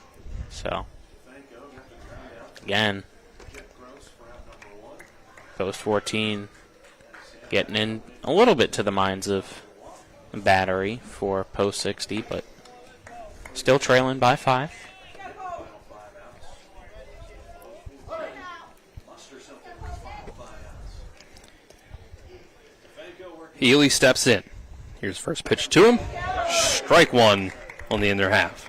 So, again, post 14 getting in a little bit to the minds of Battery for post 60, but still trailing by 5. Healy steps in. Here's first pitch to him. Strike 1 on the inner half.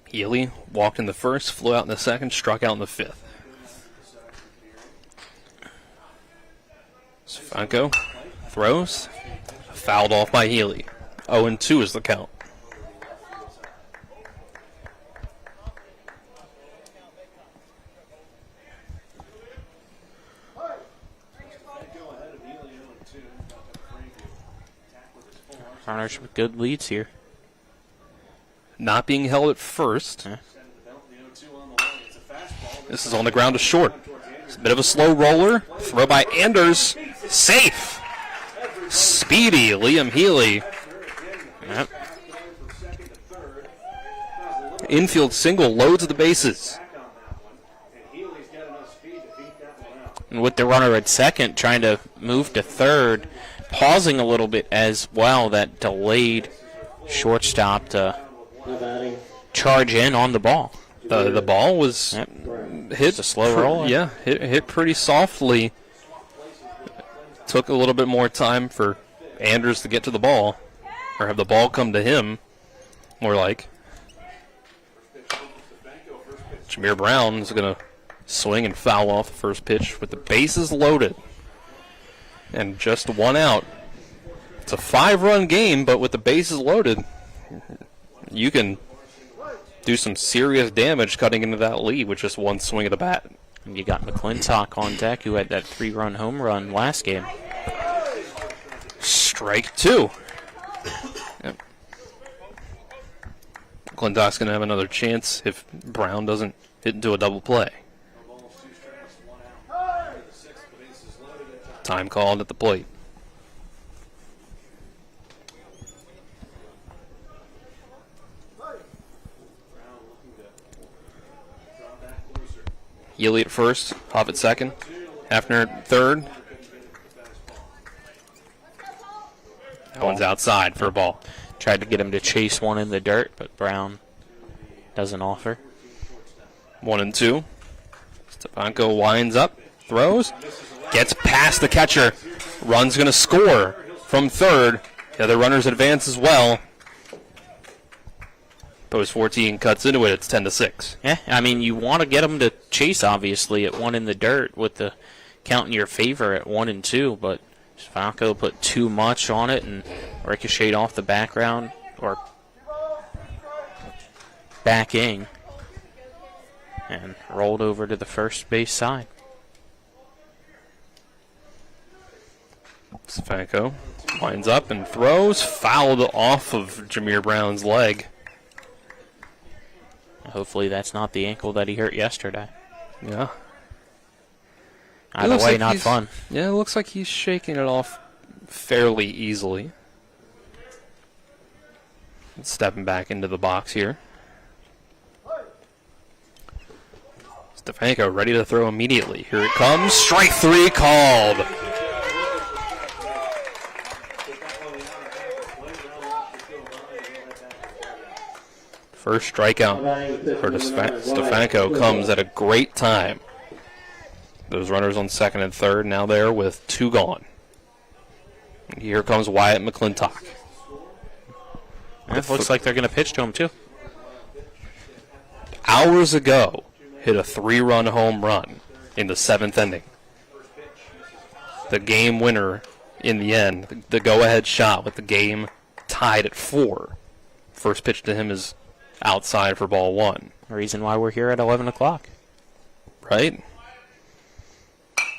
Healy walked in the first, flew out in the second, struck out in the 5th. Stefanko throws. Fouled off by Healy. 0-2 is the count. Runners with good leads here. not being held at first. This is on the ground to short. It's a bit of a slow roller. Throw by Anders. Safe. Speedy Liam Healy. Yep. Infield single loads the bases. And with the runner at second, trying to move to third, pausing a little bit as well. That delayed shortstop to charge in on the ball. The ball was hit a slow roll. Yeah, hit pretty softly. Took a little bit more time for Anders to get to the ball, or have the ball come to him, more like. Jameer Brown is going to swing and foul off the first pitch with the bases loaded. And just one out. It's a 5-run game, but with the bases loaded, you can do some serious damage cutting into that lead with just one swing of the bat. And you got McClintock on deck, who had that 3-run home run last game. Strike 2. Yep. McClintock's going to have another chance if Brown doesn't hit into a double play. Time called at the plate. Healy at first, Hoff at second, Hafner at third. That one's outside for a ball. Tried to get him to chase one in the dirt, but Brown doesn't offer. 1-2. Stefanko winds up, throws, gets past the catcher. Run's going to score from third. The other runners advance as well. Post 14 cuts into it. It's 10-6. Yeah, I mean, you want to get them to chase, obviously, at one in the dirt with the count in your favor at 1-2, but Stefanko put too much on it and ricocheted off the background or backing and rolled over to the first base side. Stefanko winds up and throws, fouled off of Jameer Brown's leg. Hopefully that's not the ankle that he hurt yesterday. Yeah. Either way, not fun. Yeah, it looks like he's shaking it off fairly easily. Stepping back into the box here. Stefanko ready to throw immediately. Here it comes. Strike 3 called. First strikeout for Stefanko comes at a great time. Those runners on second and third now there with 2 gone. And here comes Wyatt McClintock. It looks like they're going to pitch to him too. Hours ago, hit a 3-run home run in the 7th inning. The game winner in the end, the go-ahead shot with the game tied at 4. First pitch to him is outside for ball 1. The reason why we're here at 11 o'clock. Right?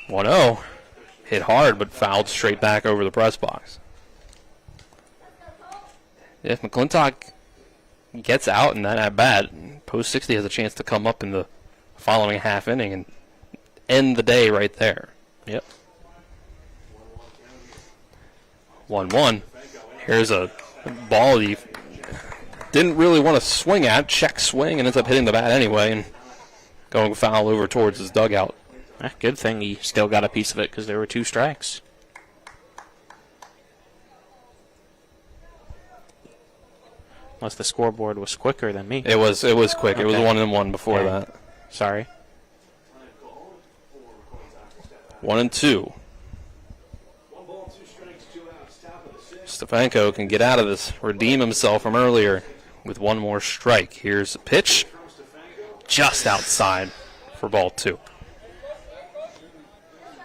1-0. Hit hard, but fouled straight back over the press box. If McClintock gets out in that at-bat, Post 60 has a chance to come up in the following half inning and end the day right there. Yep. 1-1. Here's a ball he didn't really want to swing at. Check swing and ends up hitting the bat anyway and going foul over towards his dugout. Good thing he still got a piece of it because there were 2 strikes. Unless the scoreboard was quicker than me. It was quick. Okay. It was 1-1 before that. Sorry. 1-2. Stefanko can get out of this, redeem himself from earlier with 1 more strike. Here's a pitch. Just outside for ball 2.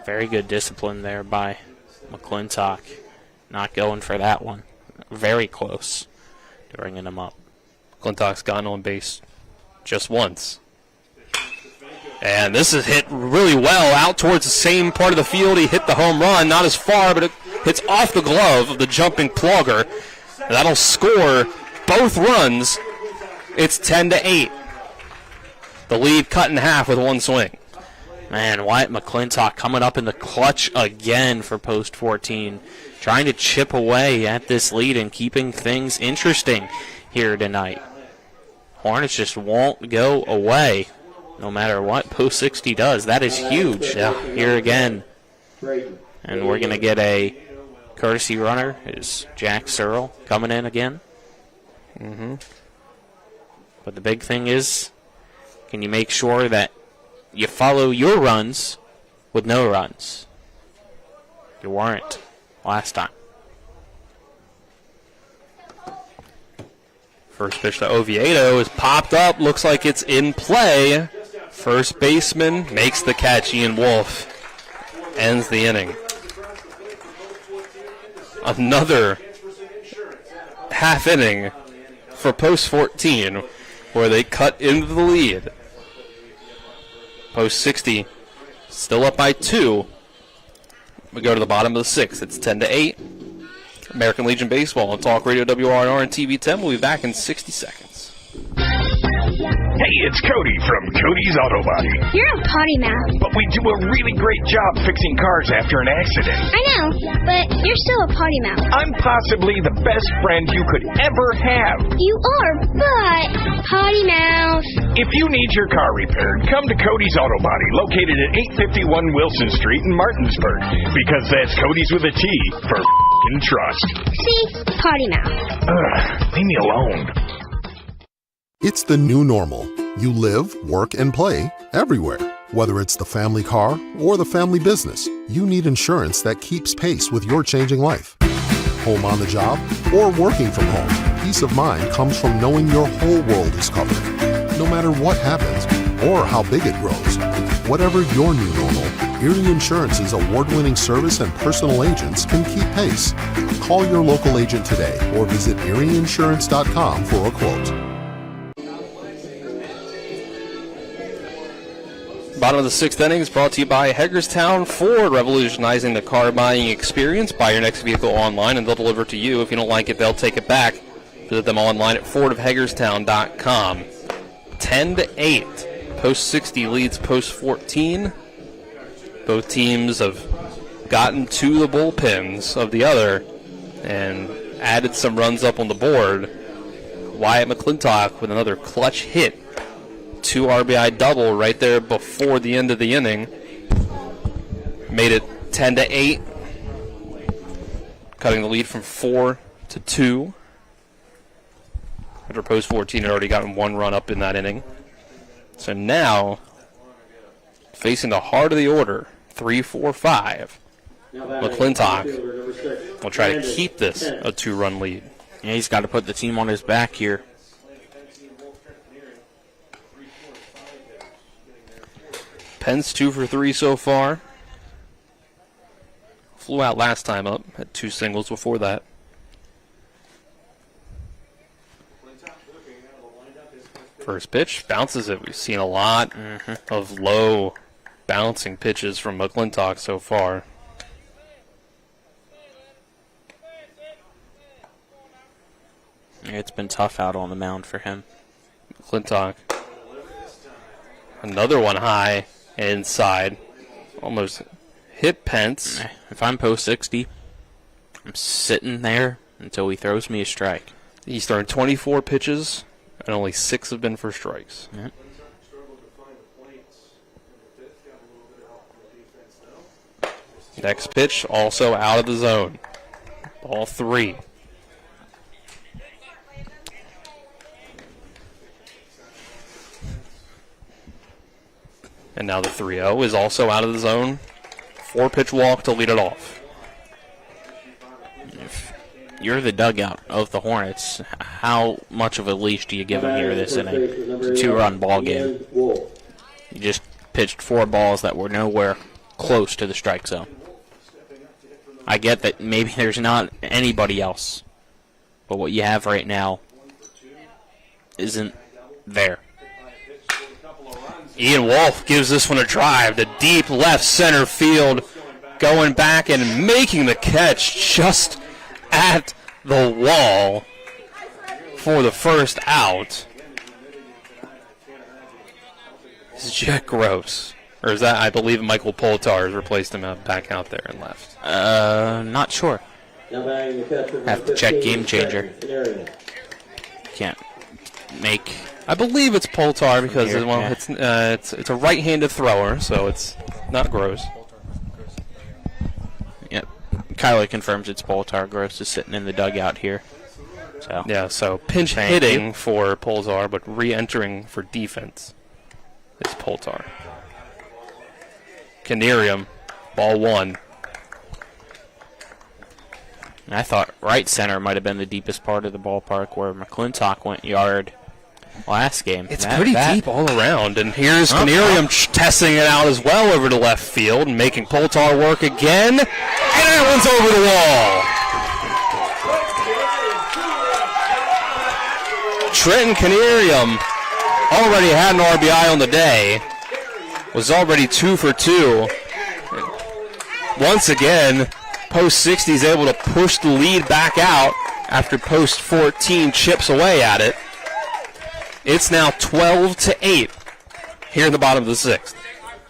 Very good discipline there by McClintock. Not going for that one. Very close to bringing him up. McClintock's gotten on base just once. And this is hit really well out towards the same part of the field. He hit the home run, not as far, but it hits off the glove of the jumping Plogger. And that'll score both runs It's 10-8. The lead cut in half with one swing. Man, Wyatt McClintock coming up in the clutch again for Post 14. Trying to chip away at this lead and keeping things interesting here tonight. Hornets just won't go away no matter what Post 60 does. That is huge. Yeah. Here again. And we're going to get a courtesy runner. Is Jack Searle coming in again? But the big thing is, can you make sure that you follow your runs with no runs? You weren't last time. First pitch to Oviedo is popped up. Looks like it's in play. First baseman makes the catch. Ian Wolf ends the inning. Another half inning for Post 14 where they cut into the lead. Post 60 still up by 2. We go to the bottom of the 6th. It's 10-8. American Legion Baseball on Talk Radio WRNR and TV 10. We'll be back in 60 seconds. Hey, it's Cody from Cody's Auto Body. You're a potty mouth. But we do a really great job fixing cars after an accident. I know, but you're still a potty mouth. I'm possibly the best friend you could ever have. You are, but potty mouth. If you need your car repaired, come to Cody's Auto Body, located at 851 Wilson Street in Martinsburg. Because that's Cody's with a T for f***ing trust. See? Potty mouth. Leave me alone. It's the new normal. You live, work, and play everywhere. Whether it's the family car or the family business, you need insurance that keeps pace with your changing life. Home on the job or working from home, peace of mind comes from knowing your whole world is covered. No matter what happens or how big it grows, whatever your new normal, Erie Insurance's award-winning service and personal agents can keep pace. Call your local agent today or visit erieinsurance.com for a quote. Bottom of the 6th inning is brought to you by Hagerstown Ford, revolutionizing the car buying experience. Buy your next vehicle online and they'll deliver to you. If you don't like it, they'll take it back. Visit them online at fordofhagerstown.com. 10-8. Post 60 leads Post 14. Both teams have gotten to the bullpens of the other and added some runs up on the board. Wyatt McClintock with another clutch hit. 2 RBI double right there before the end of the inning. Made it 10-8. Cutting the lead from 4-2. After Post 14 had already gotten 1 run up in that inning. So now, facing the heart of the order, 3-4-5. McClintock will try to keep this a 2-run lead. Yeah, he's got to put the team on his back here. Penn's 2 for 3 so far. Flew out last time up. Had 2 singles before that. First pitch, bounces it. We've seen a lot of low bouncing pitches from McClintock so far. It's been tough out on the mound for him. McClintock. Another one high. Inside. Almost hit Pence. If I'm Post 60, I'm sitting there until he throws me a strike. He's thrown 24 pitches, and only 6 have been for strikes. Yeah. Next pitch, also out of the zone. Ball 3. And now the 3-0 is also out of the zone. 4-pitch walk to lead it off. If you're the dugout of the Hornets, how much of a leash do you give them here this inning? It's a 2-run ball game. You just pitched 4 balls that were nowhere close to the strike zone. I get that maybe there's not anybody else, but what you have right now isn't there. Ian Wolf gives this one a drive to deep left center field, going back and making the catch just at the wall for the first out. is Jet Gross. Or is that, I believe Michael Poltar has replaced him back out there and left. Not sure. Have to check Game Changer. Can't make. I believe it's Poltar because Here, well, yeah. it's a right-handed thrower, so it's not Gross. Yep. Kyler confirms it's Poltar. Gross is sitting in the dugout here. So yeah, so pinch hitting for Poltar, but re-entering for defense is Poltar. Canarium, ball one. I thought right center might have been the deepest part of the ballpark where McClintock went yard last game. It's pretty deep all around, and here's Canarium testing it out as well over to left field and making Poltar work again, and that one's over the wall. Trenton Canarium already had an RBI on the day, was already 2 for 2. Once again, Post 60 is able to push the lead back out after Post 14 chips away at it. It's now 12-8 here in the bottom of the 6th.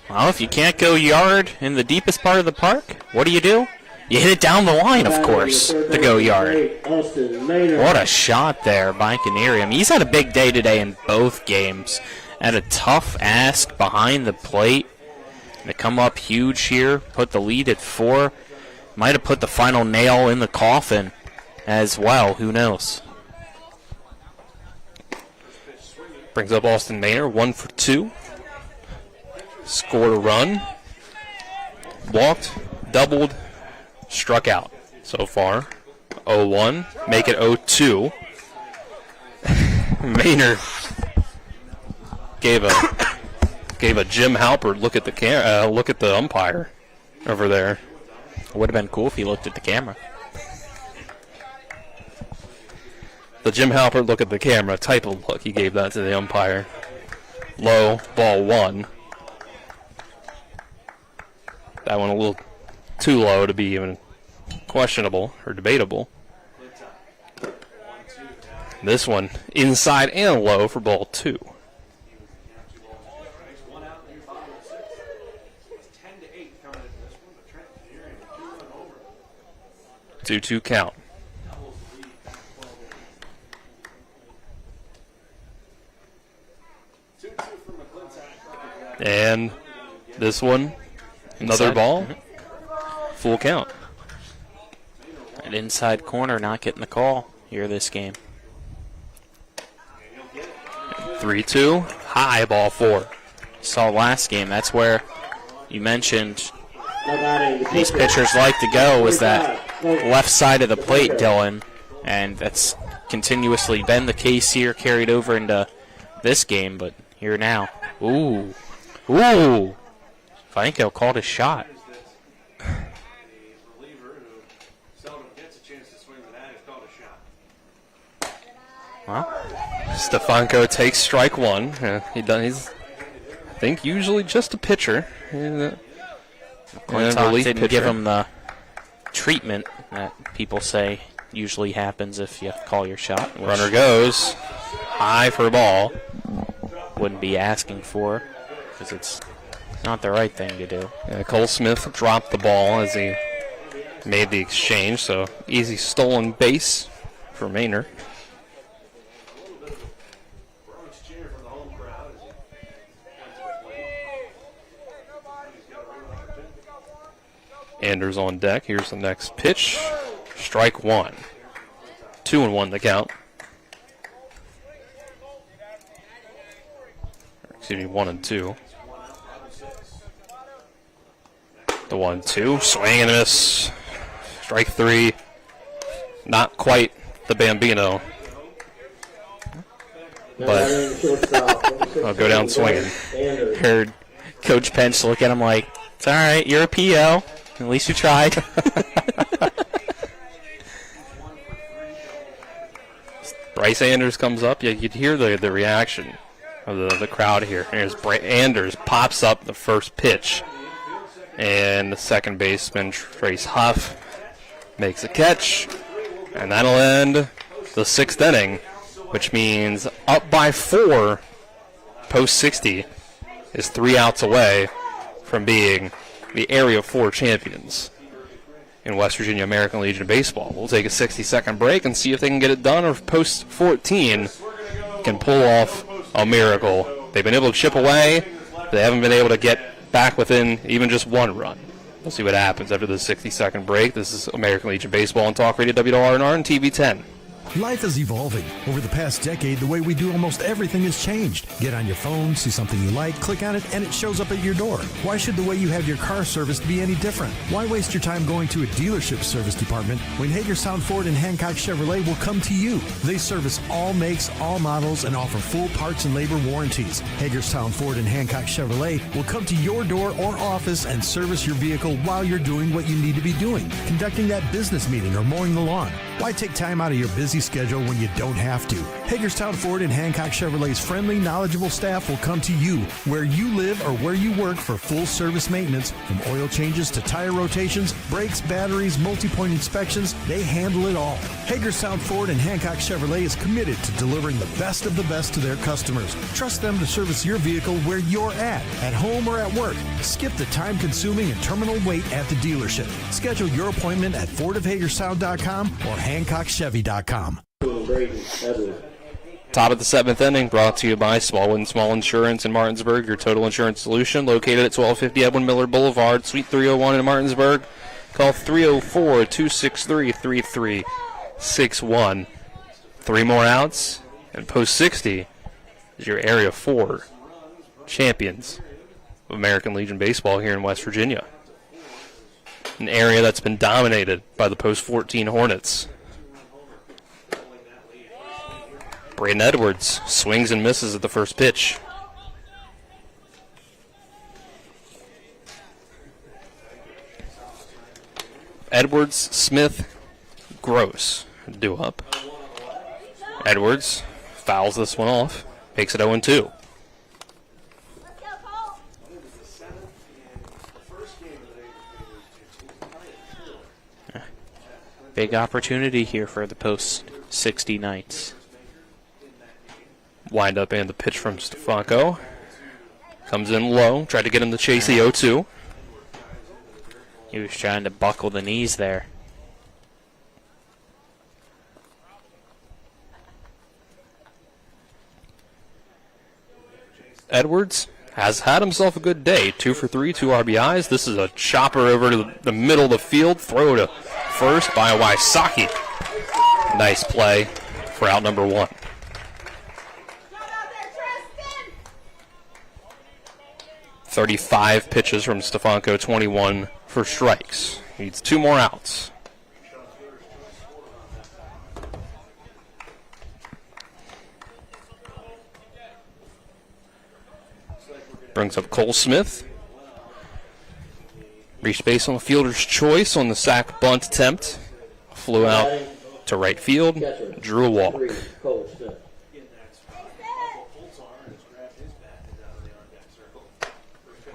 Well, if you can't go yard in the deepest part of the park, what do? You hit it down the line, of course, to go yard. What a shot there by Canarium. He's had a big day today in both games. Had a tough ask behind the plate. To come up huge here, put the lead at 4. Might have put the final nail in the coffin as well. Who knows? Brings up Austin Maynard, 1 for 2. Scored a run. Walked, doubled, struck out so far. 0-1, make it 0-2. Maynard gave a Jim Halpert look at the umpire over there. It would have been cool if he looked at the camera. The Jim Halpert look at the camera type of look, he gave that to the umpire. Low, ball 1. That one a little too low to be even questionable or debatable. This one inside and low for ball 2. 2-2 count. And this one, another ball, full count. An inside corner not getting the call here this game. 3-2, high ball 4. Saw last game, that's where you mentioned these pitchers like to go is that left side of the plate, Dylan, and that's continuously been the case here, carried over into this game, but here now. Ooh. Franco called his shot. Well, Stefanko takes strike 1. He's, I think, usually just a pitcher. McClintock didn't give him the treatment that people say usually happens if you call your shot. Runner goes high for a ball. Wouldn't be asking for because it's not the right thing to do. Yeah, Cole Smith dropped the ball as he made the exchange, so easy stolen base for Maynard. Anders on deck. Here's the next pitch. Strike 1. 2-1 the count. Excuse me, 1-2. The 1-2. Swing and a miss. Strike 3. Not quite the Bambino. But I'll go down swinging. Heard Coach Pence look at him like, it's all right, you're a PO. At least you tried. Bryce Anders comes up. You could hear the reaction of the crowd here. Here's Anders pops up the first pitch. And the second baseman, Trace Huff, makes a catch. And that'll end the 6th inning, which means up by 4, Post 60. is 3 outs away from being the Area 4 champions in West Virginia American Legion Baseball. We'll take a 60-second break and see if they can get it done, or if Post 14 can pull off a miracle. They've been able to chip away, but they haven't been able to get back within even just 1 run. We'll see what happens after the 60-second break. This is American Legion Baseball on Talk Radio WRNR and TV 10. Life is evolving. Over the past decade, the way we do almost everything has changed. Get on your phone, see something you like, click on it, and it shows up at your door. Why should the way you have your car serviced be any different? Why waste your time going to a dealership service department when Hagerstown Ford and Hancock Chevrolet will come to you? They service all makes, all models, and offer full parts and labor warranties. Hagerstown Ford and Hancock Chevrolet will come to your door or office and service your vehicle while you're doing what you need to be doing, conducting that business meeting or mowing the lawn. Why take time out of your busy schedule when you don't have to? Hagerstown Ford and Hancock Chevrolet's friendly, knowledgeable staff will come to you where you live or where you work for full service maintenance, from oil changes to tire rotations, brakes, batteries, multi-point inspections. They handle it all. Hagerstown Ford and Hancock Chevrolet is committed to delivering the best of the best to their customers. Trust them to service your vehicle where you're at home or at work. Skip the time-consuming and terminal wait at the dealership. Schedule your appointment at fordofhagerstown.com or hancockchevy.com. Top of the 7th inning, brought to you by Smallwood & Small Insurance in Martinsburg, your total insurance solution, located at 1250 Edwin Miller Boulevard, Suite 301 in Martinsburg. Call 304-263-3361. 3 more outs, and Post 60 is your Area 4 champions of American Legion Baseball here in West Virginia. An area that's been dominated by the Post 14 Hornets. Braden Edwards swings and misses at the first pitch. Edwards, Smith, Gross due up. Edwards fouls this one off, makes it 0-2. Big opportunity here for the Post 60 Knights. Wind up and the pitch from Stefanko. Comes in low, tried to get him to chase the 0-2. He was trying to buckle the knees there. Edwards has had himself a good day. 2 for 3, 2 RBIs. This is a chopper over to the middle of the field. Throw to first by Wysocki. Nice play for out number 1. "35 pitches from Stefanko, 21 for strikes. Needs 2 more outs. Brings up Cole Smith. Reached base on the fielder's choice on the sac bunt attempt. Flew out to right field. Drew a walk.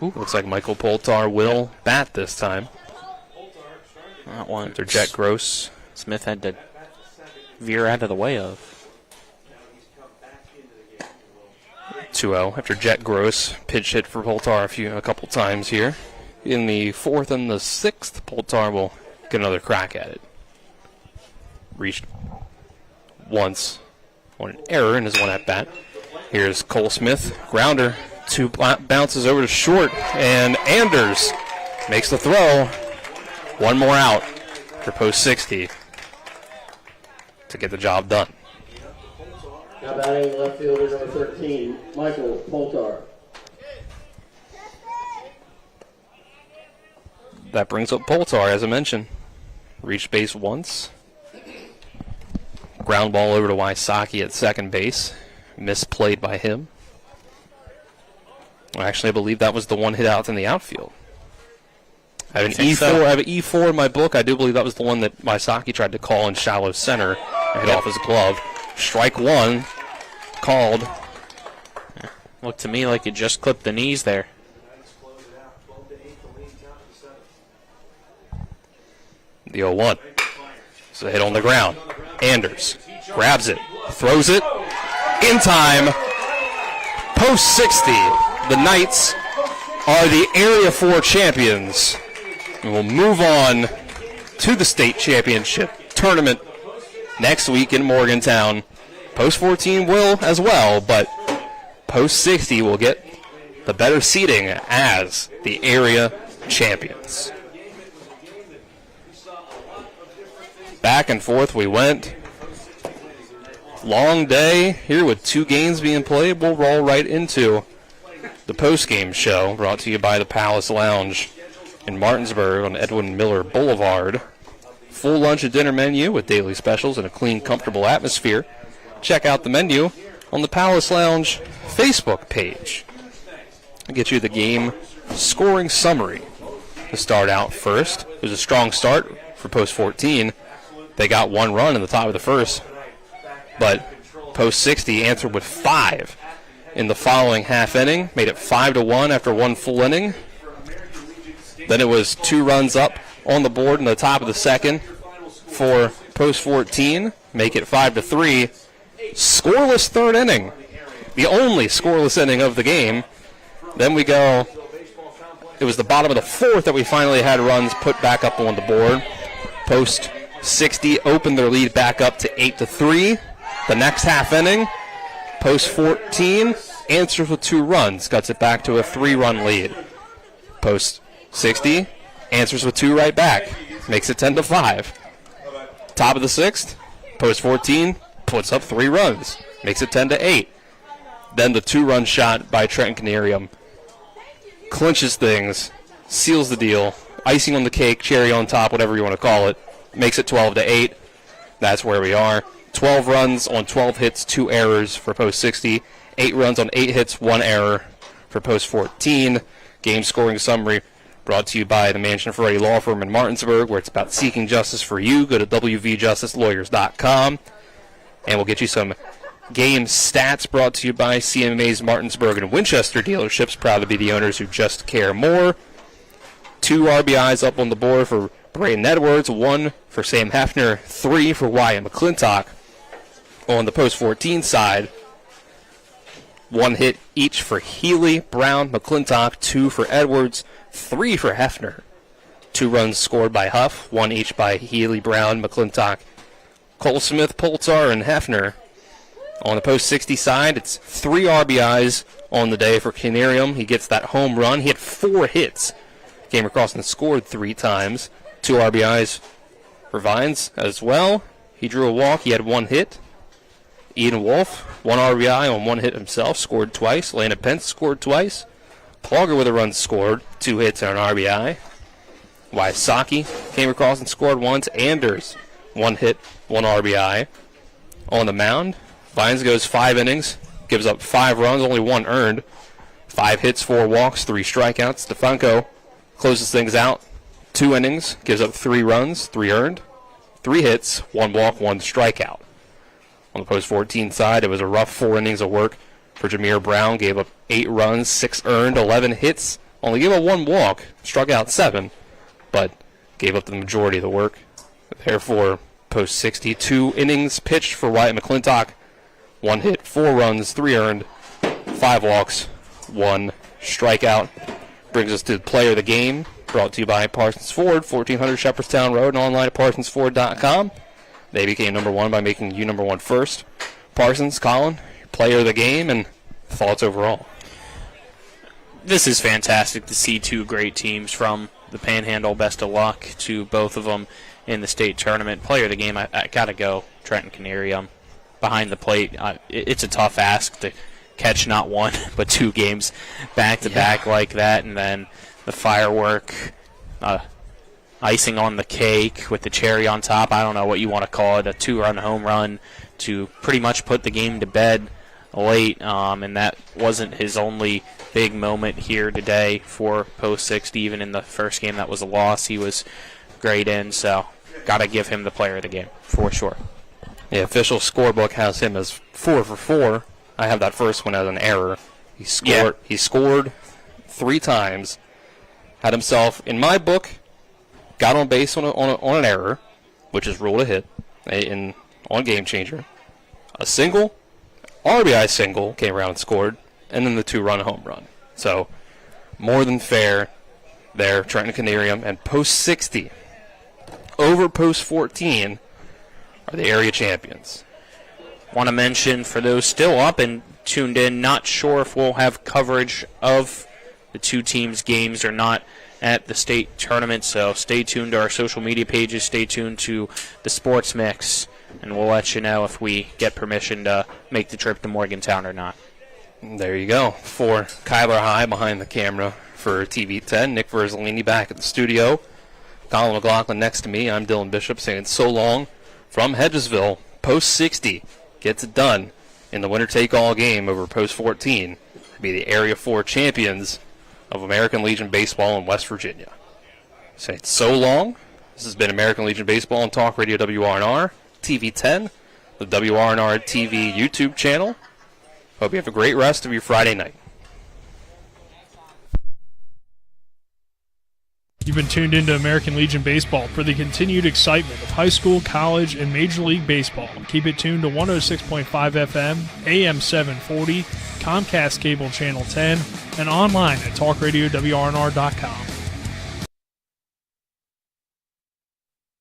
Ooh, looks like Michael Poltar will bat this time. That one. After Jet Gross. Smith had to veer out of the way of. 2-0 after Jet Gross pitch hit for Poltar a couple times here. In the 4th and the 6th, Poltar will get another crack at it. Reached once on an error in his one at bat. Here's Cole Smith, grounder. 2 bounces over to short, and Anders makes the throw. 1 more out for Post 60 to get the job done. Now batting left fielder number 13, Michael Poltar. That brings up Poltar, as I mentioned. Reached base once. Ground ball over to Wysocki at second base. Misplayed by him. Actually, I believe that was the one hit out in the outfield. I have an E4 in my book. I do believe that was the one that Wysocki tried to call in shallow center and hit off his glove. Strike 1 called. Looked to me like it just clipped the knees there. The 0-1. It's a hit on the ground. Anders grabs it, throws it in time. Post 60 the Knights are the Area 4 champions. And we'll move on to the state championship tournament next week in Morgantown. Post 14 will as well, but Post 60 will get the better seeding as the area champions. Back and forth we went. Long day here with 2 games being played. We'll roll right into the postgame show brought to you by the Palace Lounge in Martinsburg on Edwin Miller Boulevard. Full lunch and dinner menu with daily specials and a clean, comfortable atmosphere. Check out the menu on the Palace Lounge Facebook page. I'll get you the game scoring summary to start out first. It was a strong start for Post 14. They got 1 run in the top of the first, but Post 60 answered with 5 in the following half inning, made it 5-1 after 1 full inning. Then it was 2 runs up on the board in the top of the second for Post 14, make it 5-3. Scoreless third inning, the only scoreless inning of the game. Then we go, it was the bottom of the fourth that we finally had runs put back up on the board. Post 60 opened their lead back up to 8-3. The next half inning, Post 14 answers with 2 runs, cuts it back to a 3-run lead. Post 60 answers with 2 right back, makes it 10-5. Top of the 6th, Post 14 puts up 3 runs, makes it 10-8. Then the 2-run shot by Trenton Canarium clinches things, seals the deal, icing on the cake, cherry on top, whatever you want to call it, makes it 12-8. That's where we are. 12 runs on 12 hits, 2 errors for Post 60. 8 runs on 8 hits, 1 error for Post 14. Game scoring summary brought to you by the Mansion Ferretti Law Firm in Martinsburg, where it's about seeking justice for you. Go to wvjusticelawyers.com, and we'll get you some game stats brought to you by CMA's Martinsburg and Winchester dealerships, proud to be the owners who just care more. 2 RBIs up on the board for Braden Edwards, 1 for Sam Hefner, 3 for Wyatt McClintock. On the Post 14 side, 1 hit each for Healy, Brown, McClintock, 2 for Edwards, 3 for Hefner. 2 runs scored by Huff, 1 each by Healy, Brown, McClintock, Cole Smith, Poltar, and Hefner. On the Post 60 side, it's 3 RBIs on the day for Canarium. He gets that home run. He had 4 hits. Came across and scored 3 times. 2 RBIs for Vines as well. He drew a walk. He had 1 hit. Eden Wolf, 1 RBI on 1 hit himself, scored twice. Landon Pence scored twice. Plogger with a run scored, 2 hits and an RBI. Wysocki came across and scored once. Anders, 1 hit, 1 RBI. On the mound, Vines goes 5 innings, gives up 5 runs, only 1 earned. 5 hits, 4 walks, 3 strikeouts. Stefanko closes things out. 2 innings, gives up 3 runs, 3 earned. 3 hits, 1 walk, 1 strikeout. On the Post 14 side, it was a rough 4 innings of work for Jameer Brown. Gave up 8 runs, 6 earned, 11 hits. Only gave up 1 walk, struck out 7, but gave up the majority of the work. Therefore, Post 62 innings pitched for Wyatt McClintock. 1 hit, 4 runs, 3 earned, 5 walks, 1 strikeout. Brings us to the player of the game, brought to you by Parsons Ford, 1400 Shepherdstown Road, and online at parsonsford.com. They became number 1 by making you number 1 first. Parsons, Colin, player of the game, and thoughts overall. This is fantastic to see 2 great teams from the Panhandle. Best of luck to both of them in the state tournament. Player of the game, I got to go Trenton Canarium. Behind the plate, it's a tough ask to catch not 1 but 2 games back-to-back like that, and then the firework, icing on the cake with the cherry on top. I don't know what you want to call it, a 2-run home run to pretty much put the game to bed late, and that wasn't his only big moment here today for Post 60. Even in the first game that was a loss, he was great in, so got to give him the player of the game for sure. The official scorebook has him as 4 for 4. I have that first one as an error. He scored 3 times, had himself, in my book, got on base on an error, which is ruled a hit on Game Changer. A single, RBI single, came around and scored, and then the 2-run home run. So, more than fair there, Trenton Canarium. And Post 60 over Post 14 are the area champions. Want to mention, for those still up and tuned in, not sure if we'll have coverage of the two teams' games or not at the state tournament, so stay tuned to our social media pages, stay tuned to the Sports Mix, and we'll let you know if we get permission to make the trip to Morgantown or not. There you go. For Kyler High behind the camera for TV 10, Nick Verzolini back at the studio, Colin McLaughlin next to me. I'm Dylan Bishop saying so long from Hedgesville. Post 60 gets it done in the winner-take-all game over Post 14 to be the Area 4 champions of American Legion Baseball in West Virginia. Saying so long. This has been American Legion Baseball on Talk Radio WRNR, TV 10, the WRNR TV YouTube channel. Hope you have a great rest of your Friday night. You've been tuned into American Legion Baseball for the continued excitement of high school, college, and Major League Baseball. Keep it tuned to 106.5 FM, AM 740, Comcast Cable Channel 10, and online at talkradiowrnr.com.